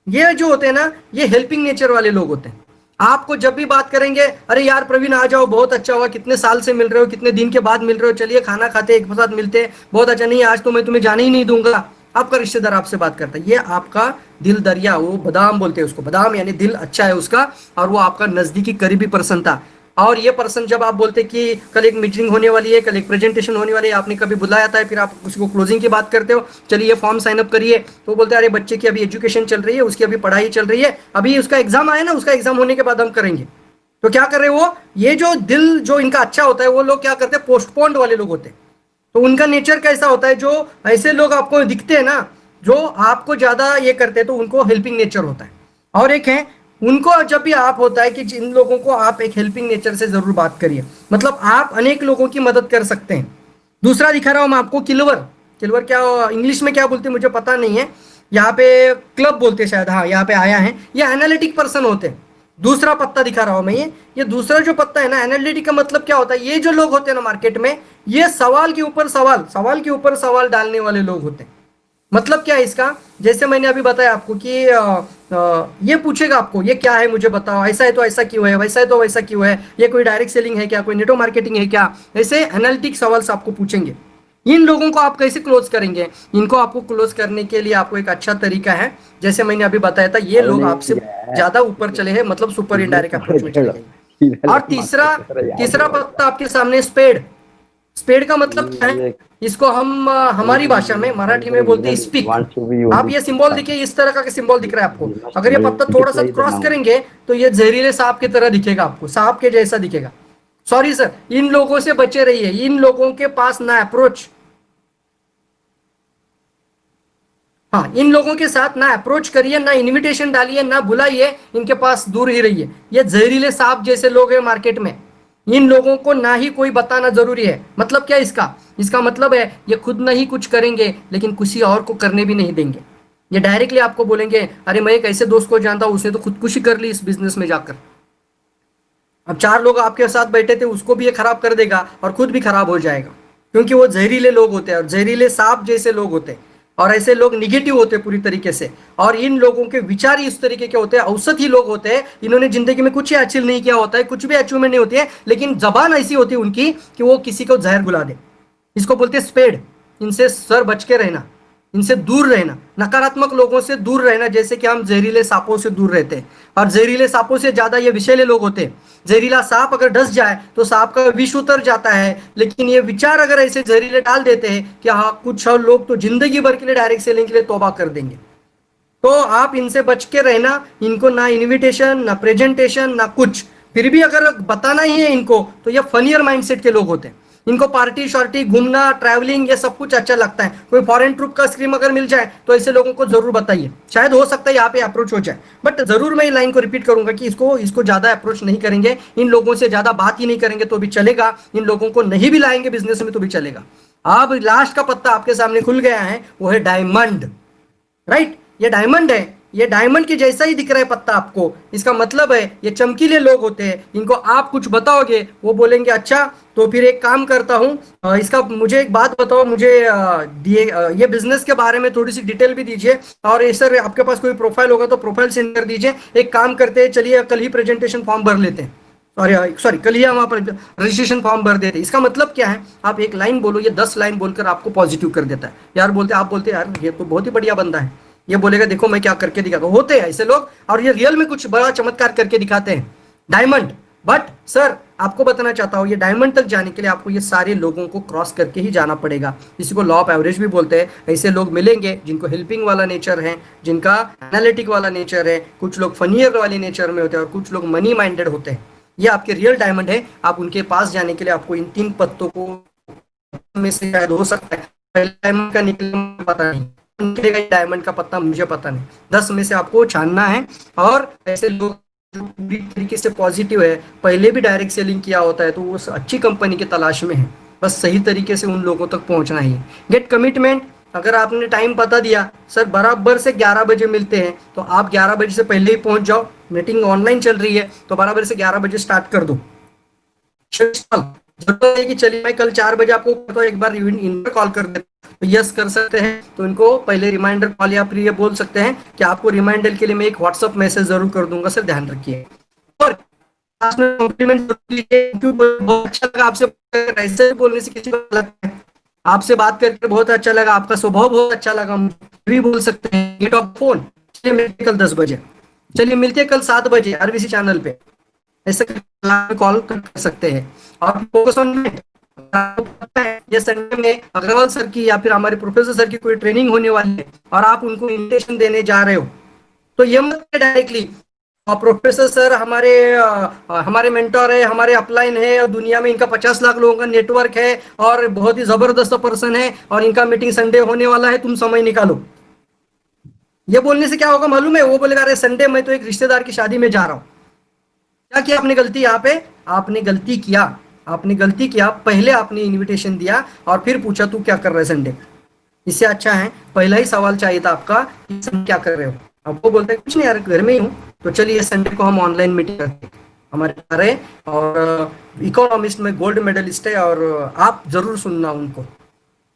ये जो होते हैं ना, ये हेल्पिंग नेचर वाले लोग होते हैं। आपको जब भी बात करेंगे, अरे यार प्रवीण आ जाओ, बहुत अच्छा हुआ, कितने साल से मिल रहे हो, कितने दिन के बाद मिल रहे हो, चलिए खाना खाते एक साथ मिलते, बहुत अच्छा, नहीं आज तो मैं तुम्हें जाने ही नहीं दूंगा। आपका रिश्तेदार आपसे बात करता है, ये आपका दिल दरिया, वो बादाम बोलते हैं उसको, बादाम यानी दिल अच्छा है उसका, और वो आपका नजदीकी करीबी पर्सन था। और ये पर्सन जब आप बोलते कि कल एक मीटिंग होने वाली है, कल एक प्रेजेंटेशन होने वाली है, आपने कभी बुलाया था, फिर आप उसको क्लोजिंग की बात करते हो, चलिए ये फॉर्म साइन अप करिए, तो बोलते हैं अरे बच्चे की अभी एजुकेशन चल रही है, उसकी अभी पढ़ाई चल रही है, अभी उसका एग्जाम आया ना, उसका एग्जाम होने के बाद हम करेंगे। तो क्या कर रहे हैं वो, ये जो दिल जो इनका अच्छा होता है, वो लोग क्या करते हैं, पोस्टपोन्ड वाले लोग होते हैं। तो उनका नेचर कैसा होता है, जो ऐसे लोग आपको दिखते हैं ना, जो आपको ज्यादा ये करते हैं, तो उनको हेल्पिंग नेचर होता है। और एक है, उनको जब भी आप होता है कि जिन लोगों को आप एक हेल्पिंग नेचर से जरूर बात करिए, मतलब आप अनेक लोगों की मदद कर सकते हैं। दूसरा दिखा रहा हूं मैं आपको, किलवर। किलवर क्या इंग्लिश में क्या बोलते हैं मुझे पता नहीं है, यहाँ पे क्लब बोलते हैं शायद, हाँ यहाँ पे आया है। ये एनालिटिक पर्सन होते हैं। दूसरा पत्ता दिखा रहा हूं मैं, ये दूसरा जो पत्ता है ना, एनालिटिक का मतलब क्या होता है, ये जो लोग होते हैं ना मार्केट में, ये सवाल के ऊपर सवाल, सवाल के ऊपर सवाल डालने वाले लोग होते हैं। मतलब क्या है इसका, जैसे मैंने अभी बताया आपको कि ये पूछेगा आपको, ये क्या है मुझे बताओ, ऐसा है तो ऐसा क्यों है, वैसा है तो वैसा क्यों है, ये कोई डायरेक्ट सेलिंग है क्या, कोई नेटवर्क मार्केटिंग है क्या, ऐसे एनालिटिक सवाल से आपको पूछेंगे। इन लोगों को आप कैसे क्लोज करेंगे, इनको आपको क्लोज करने के लिए आपको एक अच्छा तरीका है, जैसे मैंने अभी बताया था, ये लोग आपसे ज्यादा ऊपर चले हैं, मतलब सुपर इनडायरेक्ट अप्रोच में चले गए। और तीसरा पत्ता आपके सामने, स्पेड। स्पेड का मतलब क्या है, इसको हम हमारी भाषा में मराठी में बोलते हैं स्पीक। आप ये सिंबल देखिए, इस तरह का सिंबल दिख रहा है आपको, अगर ये पत्ता थोड़ा सा क्रॉस करेंगे तो ये जहरीले सांप की तरह दिखेगा आपको, सांप के जैसा दिखेगा। सॉरी सर, इन लोगों से बचे रहिए, इन लोगों के पास ना अप्रोच, हाँ इन लोगों के साथ ना अप्रोच करिए, ना इनविटेशन डालिए, ना बुलाइए, इनके पास दूर ही रहिए। ये जहरीले सांप जैसे लोग हैं मार्केट में, इन लोगों को ना ही कोई बताना जरूरी है। मतलब क्या इसका मतलब है, ये खुद नहीं कुछ करेंगे, लेकिन किसी और को करने भी नहीं देंगे। ये डायरेक्टली आपको बोलेंगे, अरे मैं एक ऐसे दोस्त को जानता हूं, उसने तो खुदकुशी कर ली इस बिजनेस में जाकर। अब 4 लोग आपके साथ बैठे थे, उसको भी ये खराब कर देगा और खुद भी खराब हो जाएगा, क्योंकि वो जहरीले लोग होते हैं, और जहरीले सांप जैसे लोग होते हैं, और ऐसे लोग निगेटिव होते हैं पूरी तरीके से। और इन लोगों के विचार ही इस तरीके के होते हैं, औसत ही लोग होते हैं, इन्होंने जिंदगी में कुछ ही अचीव नहीं किया होता है, कुछ भी अचीवमेंट नहीं होती है, लेकिन जबान ऐसी होती है उनकी कि वो किसी को जहर घुला दे। इसको बोलते हैं स्पेड। इनसे सर बच के रहना। इनसे दूर रहना, नकारात्मक लोगों से दूर रहना, जैसे कि हम जहरीले सांपों से दूर रहते हैं। और जहरीले सांपों से ज्यादा ये विषैले लोग होते हैं। जहरीला सांप अगर डस जाए तो सांप का विष उतर जाता है, लेकिन ये विचार अगर ऐसे जहरीले डाल देते हैं कि हाँ, कुछ लोग तो जिंदगी भर के लिए डायरेक्ट सेलिंग के लिए तौबा कर देंगे। तो आप इनसे बच के रहना। इनको ना इनविटेशन, ना प्रेजेंटेशन, ना कुछ। फिर भी अगर बताना ही है इनको, तो ये फनियर माइंडसेट के लोग होते हैं। इनको पार्टी शार्टी, घूमना, ट्रैवलिंग, ये सब कुछ अच्छा लगता है। कोई फॉरेन ट्रिप का स्कीम अगर मिल जाए तो ऐसे लोगों को जरूर बताइए, शायद हो सकता है यहाँ पे अप्रोच हो जाए। बट जरूर मैं लाइन को रिपीट करूंगा कि इसको इसको ज्यादा अप्रोच नहीं करेंगे, इन लोगों से ज्यादा बात ही नहीं करेंगे तो भी चलेगा, इन लोगों को नहीं भी लाएंगे बिजनेस में तो भी चलेगा। अब लास्ट का पत्ता आपके सामने खुल गया है, वो है डायमंड। राइट, ये डायमंड है। ये डायमंड के जैसा ही दिख रहा है पत्ता आपको। इसका मतलब है ये चमकीले लोग होते हैं, इनको आप कुछ बताओगे वो बोलेंगे अच्छा, तो फिर एक काम करता हूँ, इसका मुझे एक बात बताओ, मुझे दिए ये बिजनेस के बारे में थोड़ी सी डिटेल भी दीजिए, और ये सर आपके पास कोई प्रोफाइल होगा तो प्रोफाइल सेंड कर दीजिए। एक काम करते हैं, चलिए कल ही प्रेजेंटेशन फॉर्म भर लेते हैं, सॉरी कल ही हम आप रजिस्ट्रेशन फॉर्म भर देते हैं। इसका मतलब क्या है, आप एक लाइन बोलो, ये 10 लाइन बोलकर आपको पॉजिटिव कर देता है। यार बोलते, आप बोलते यार ये तो बहुत ही बढ़िया बंदा है, ये बोलेगा देखो मैं क्या करके दिखाता हूं। होते हैं ऐसे लोग, और ये रियल में कुछ बड़ा चमत्कार करके दिखाते हैं, डायमंड। बट सर आपको बताना चाहता हूं, ये डायमंड तक जाने के लिए आपको ये सारे लोगों को क्रॉस करके ही जाना पड़ेगा। इसी को लॉ ऑफ एवरेज भी बोलते हैं। ऐसे लोग मिलेंगे जिनको हेल्पिंग वाला नेचर है, जिनका एनालिटिक वाला नेचर है, कुछ लोग फनियर वाले नेचर में होते हैं, और कुछ लोग मनी माइंडेड होते हैं। ये आपके रियल डायमंड है। आप उनके पास जाने के लिए आपको इन 3 पत्तों को में से शायद हो सकता है पहले डायमंड का निकलना पता नहीं, निकलेगा डायमंड का पत्ता मुझे पता नहीं। 10 में से आपको छानना है। और ऐसे लोग जो पूरी तरीके से पॉजिटिव है, पहले भी डायरेक्ट सेलिंग किया होता है, तो वो अच्छी कंपनी की तलाश में है। बस सही तरीके से उन लोगों तक पहुंचना ही। Gate commitment. अगर आपने टाइम बता दिया सर बराबर से 11 बजे मिलते हैं, तो आप 11 बजे से पहले ही पहुंच जाओ। मीटिंग ऑनलाइन चल रही है तो बराबर से 11 बजे स्टार्ट कर दो। जरूरत है कि चलिए मैं कल 4 बजे आपको तो एक बार इन पर कॉल कर देता, तो यस कर सकते हैं। तो इनको पहले रिमाइंडर कॉल या फिर ये बोल सकते हैं कि आपको रिमाइंडर के लिए मैं एक व्हाट्सअप मैसेज जरूर कर दूंगा, सर ध्यान रखिए। और कॉम्प्लीमेंट बहुत अच्छा लगा आपसे, ऐसे बोलने से किसी को लगता है आपसे बात करके बहुत अच्छा लगा, आपका स्वभाव बहुत अच्छा लगा, भी बोल सकते हैं गेट ऑफ फोन। चलिए मिलते कल 10 बजे, चलिए मिलते कल 7 बजे आरबीसी चैनल पे, ऐसे कॉल कर सकते हैं। और फोकस ऑन ये संडे में अग्रवाल सर की या फिर हमारे प्रोफेसर सर की कोई ट्रेनिंग होने वाली है और आप उनको इन्विटेशन देने जा रहे हो, तो ये मत डायरेक्टली प्रोफेसर सर हमारे मेंटोर है, हमारे अपलाइन है, और दुनिया में इनका 50 लाख लोगों का नेटवर्क है और बहुत ही जबरदस्त पर्सन है और इनका मीटिंग संडे होने वाला है, तुम समय निकालो। ये बोलने से क्या होगा मालूम है, वो बोलेगा अरे संडे मैं तो एक रिश्तेदार की शादी में जा रहा हूं। क्या किया आपने गलती, यहाँ पे आपने गलती किया, पहले आपने इनविटेशन दिया और फिर पूछा तू क्या कर रहा है संडे। इससे अच्छा है पहला ही सवाल चाहिए था आपका कि संडे क्या कर रहे हो। अब वो बोलते हैं कुछ नहीं यार घर में ही हूँ, तो चलिए संडे को हम ऑनलाइन मीटिंग करते हैं। हमारे सारे और इकोनॉमिस्ट में गोल्ड मेडलिस्ट है और आप जरूर सुनना उनको,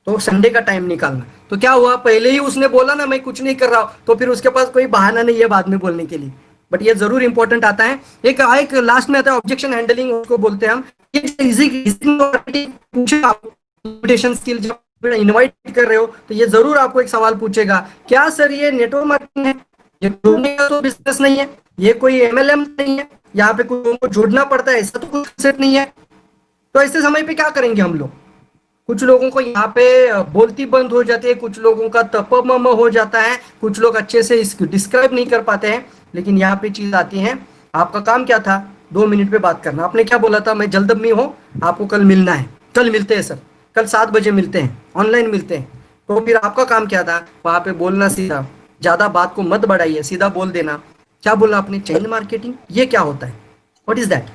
तो संडे का टाइम निकालना। तो क्या हुआ, पहले ही उसने बोला ना मैं कुछ नहीं कर रहा हूँ, तो फिर उसके पास कोई बहाना नहीं है बाद में बोलने के लिए। बट ये जरूर इंपॉर्टेंट आता है। एक लास्ट में आता है ऑब्जेक्शन हैंडलिंग, उसको बोलते हैं हम। इन्विटेशन स्किल जब इनवाइट कर रहे हो तो ये जरूर आपको एक सवाल पूछेगा, क्या सर ये नेटवर्क मार्केटिंग है, ये जोड़ने का तो बिजनेस नहीं है, ये कोई एमएलएम नहीं है, यहाँ पे को जोड़ना पड़ता है, ऐसा तो कुछ सेट नहीं है। तो ऐसे समय पे क्या करेंगे हम लोग, कुछ लोगों को यहाँ पे बोलती बंद हो जाती है, कुछ लोगों का तपम हो जाता है, कुछ लोग अच्छे से इसको डिस्क्राइब नहीं कर पाते हैं। लेकिन यहाँ पे चीज आती है, आपका काम क्या था, 2 मिनट पे बात करना। आपने क्या बोला था, मैं जल्दबाजी में हूँ, आपको कल मिलना है, कल मिलते हैं सर, कल 7 बजे मिलते हैं, ऑनलाइन मिलते हैं। तो फिर आपका काम क्या था, वहां पे बोलना सीधा, ज्यादा बात को मत बढ़ाइए, सीधा बोल देना। क्या बोला आपने, चैनल मार्केटिंग, ये क्या होता है, व्हाट इज दैट।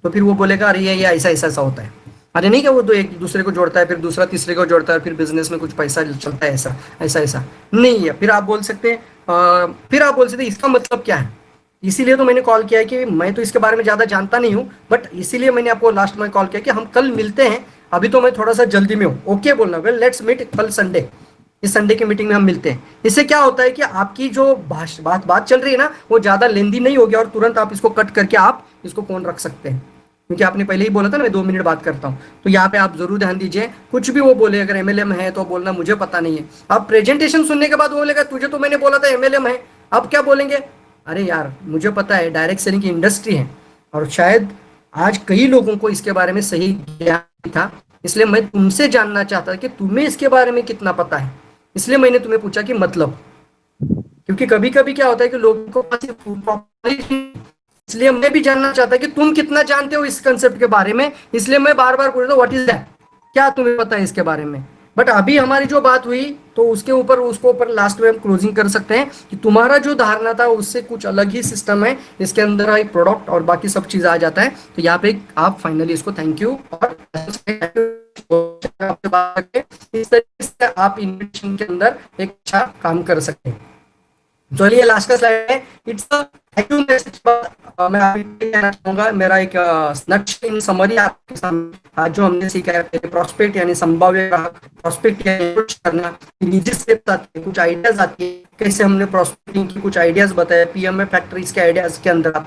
तो फिर वो बोलेगा अरे ये ऐसा ऐसा ऐसा होता है। अरे नहीं क्या वो तो एक दूसरे को जोड़ता है, फिर दूसरा तीसरे को जोड़ता है, फिर बिजनेस में कुछ पैसा चलता है, ऐसा ऐसा ऐसा नहीं है। फिर आप बोल सकते हैं इसका मतलब क्या है। इसीलिए तो मैंने कॉल किया है कि मैं तो इसके बारे में ज्यादा जानता नहीं हूँ, बट इसीलिए मैंने आपको लास्ट में कॉल किया कि हम कल मिलते हैं, अभी तो मैं थोड़ा सा जल्दी में हूँ। ओके बोलना, वेल लेट्स मीट कल संडे, इस संडे की मीटिंग में हम मिलते हैं। इससे क्या होता है कि आपकी जो बात चल रही है ना, वो ज्यादा लेंदी नहीं होगी और तुरंत आप इसको कट करके आप इसको फोन रख सकते हैं। क्योंकि आपने पहले ही बोला था ना मैं 2 मिनट बात करता हूँ, तो यहाँ पे आप जरूर ध्यान दीजिए, कुछ भी वो बोले अगर एमएलएम है तो बोलना मुझे पता नहीं है। अब प्रेजेंटेशन सुनने के बाद वो बोलेगा तुझे तो मैंने बोला था एमएलएम है, अब क्या बोलेंगे, अरे यार मुझे पता है डायरेक्ट सेलिंग की इंडस्ट्री है, और शायद आज कई लोगों को इसके बारे में सही ज्ञान नहीं था, इसलिए मैं तुमसे जानना चाहता कि तुम्हें इसके बारे में कितना पता है, इसलिए मैंने तुम्हें पूछा कि मतलब, क्योंकि कभी कभी क्या होता है कि लोगों को पास इसलिए मैं भी जानना चाहता कि तुम कितना जानते हो इस कंसेप्ट के बारे में, इसलिए मैं बार बार पूछ रहा हूँ व्हाट इज दैट, क्या तुम्हें पता है इसके बारे में। बट अभी हमारी जो बात हुई तो उसको ऊपर लास्ट में हम क्लोजिंग कर सकते हैं कि तुम्हारा जो धारणा था उससे कुछ अलग ही सिस्टम है, इसके अंदर एक प्रोडक्ट और बाकी सब चीज आ जाता है। तो यहाँ पे आप फाइनली इसको थैंक यू और इस तरीके से आप इन्वेस्टिंग के अंदर एक अच्छा काम कर सकते हैं। चलिए लास्ट का स्लाइड है, it's a thank you message. मैं आपको कहना चाहूंगा, मेरा एक नटशेल समरी आपके सामने आज जो हमने सीखा है, प्रोस्पेक्ट यानी संभाव्य ग्राहक, प्रोस्पेक्ट यानी अप्रोच करना, निजी स्टेप्स आते हैं, कुछ आइडियाज आती है, कैसे हमने प्रोस्पेक्टिंग की कुछ आइडियाज बताए, पीएमए फैक्टरीज के आइडियाज के अंदर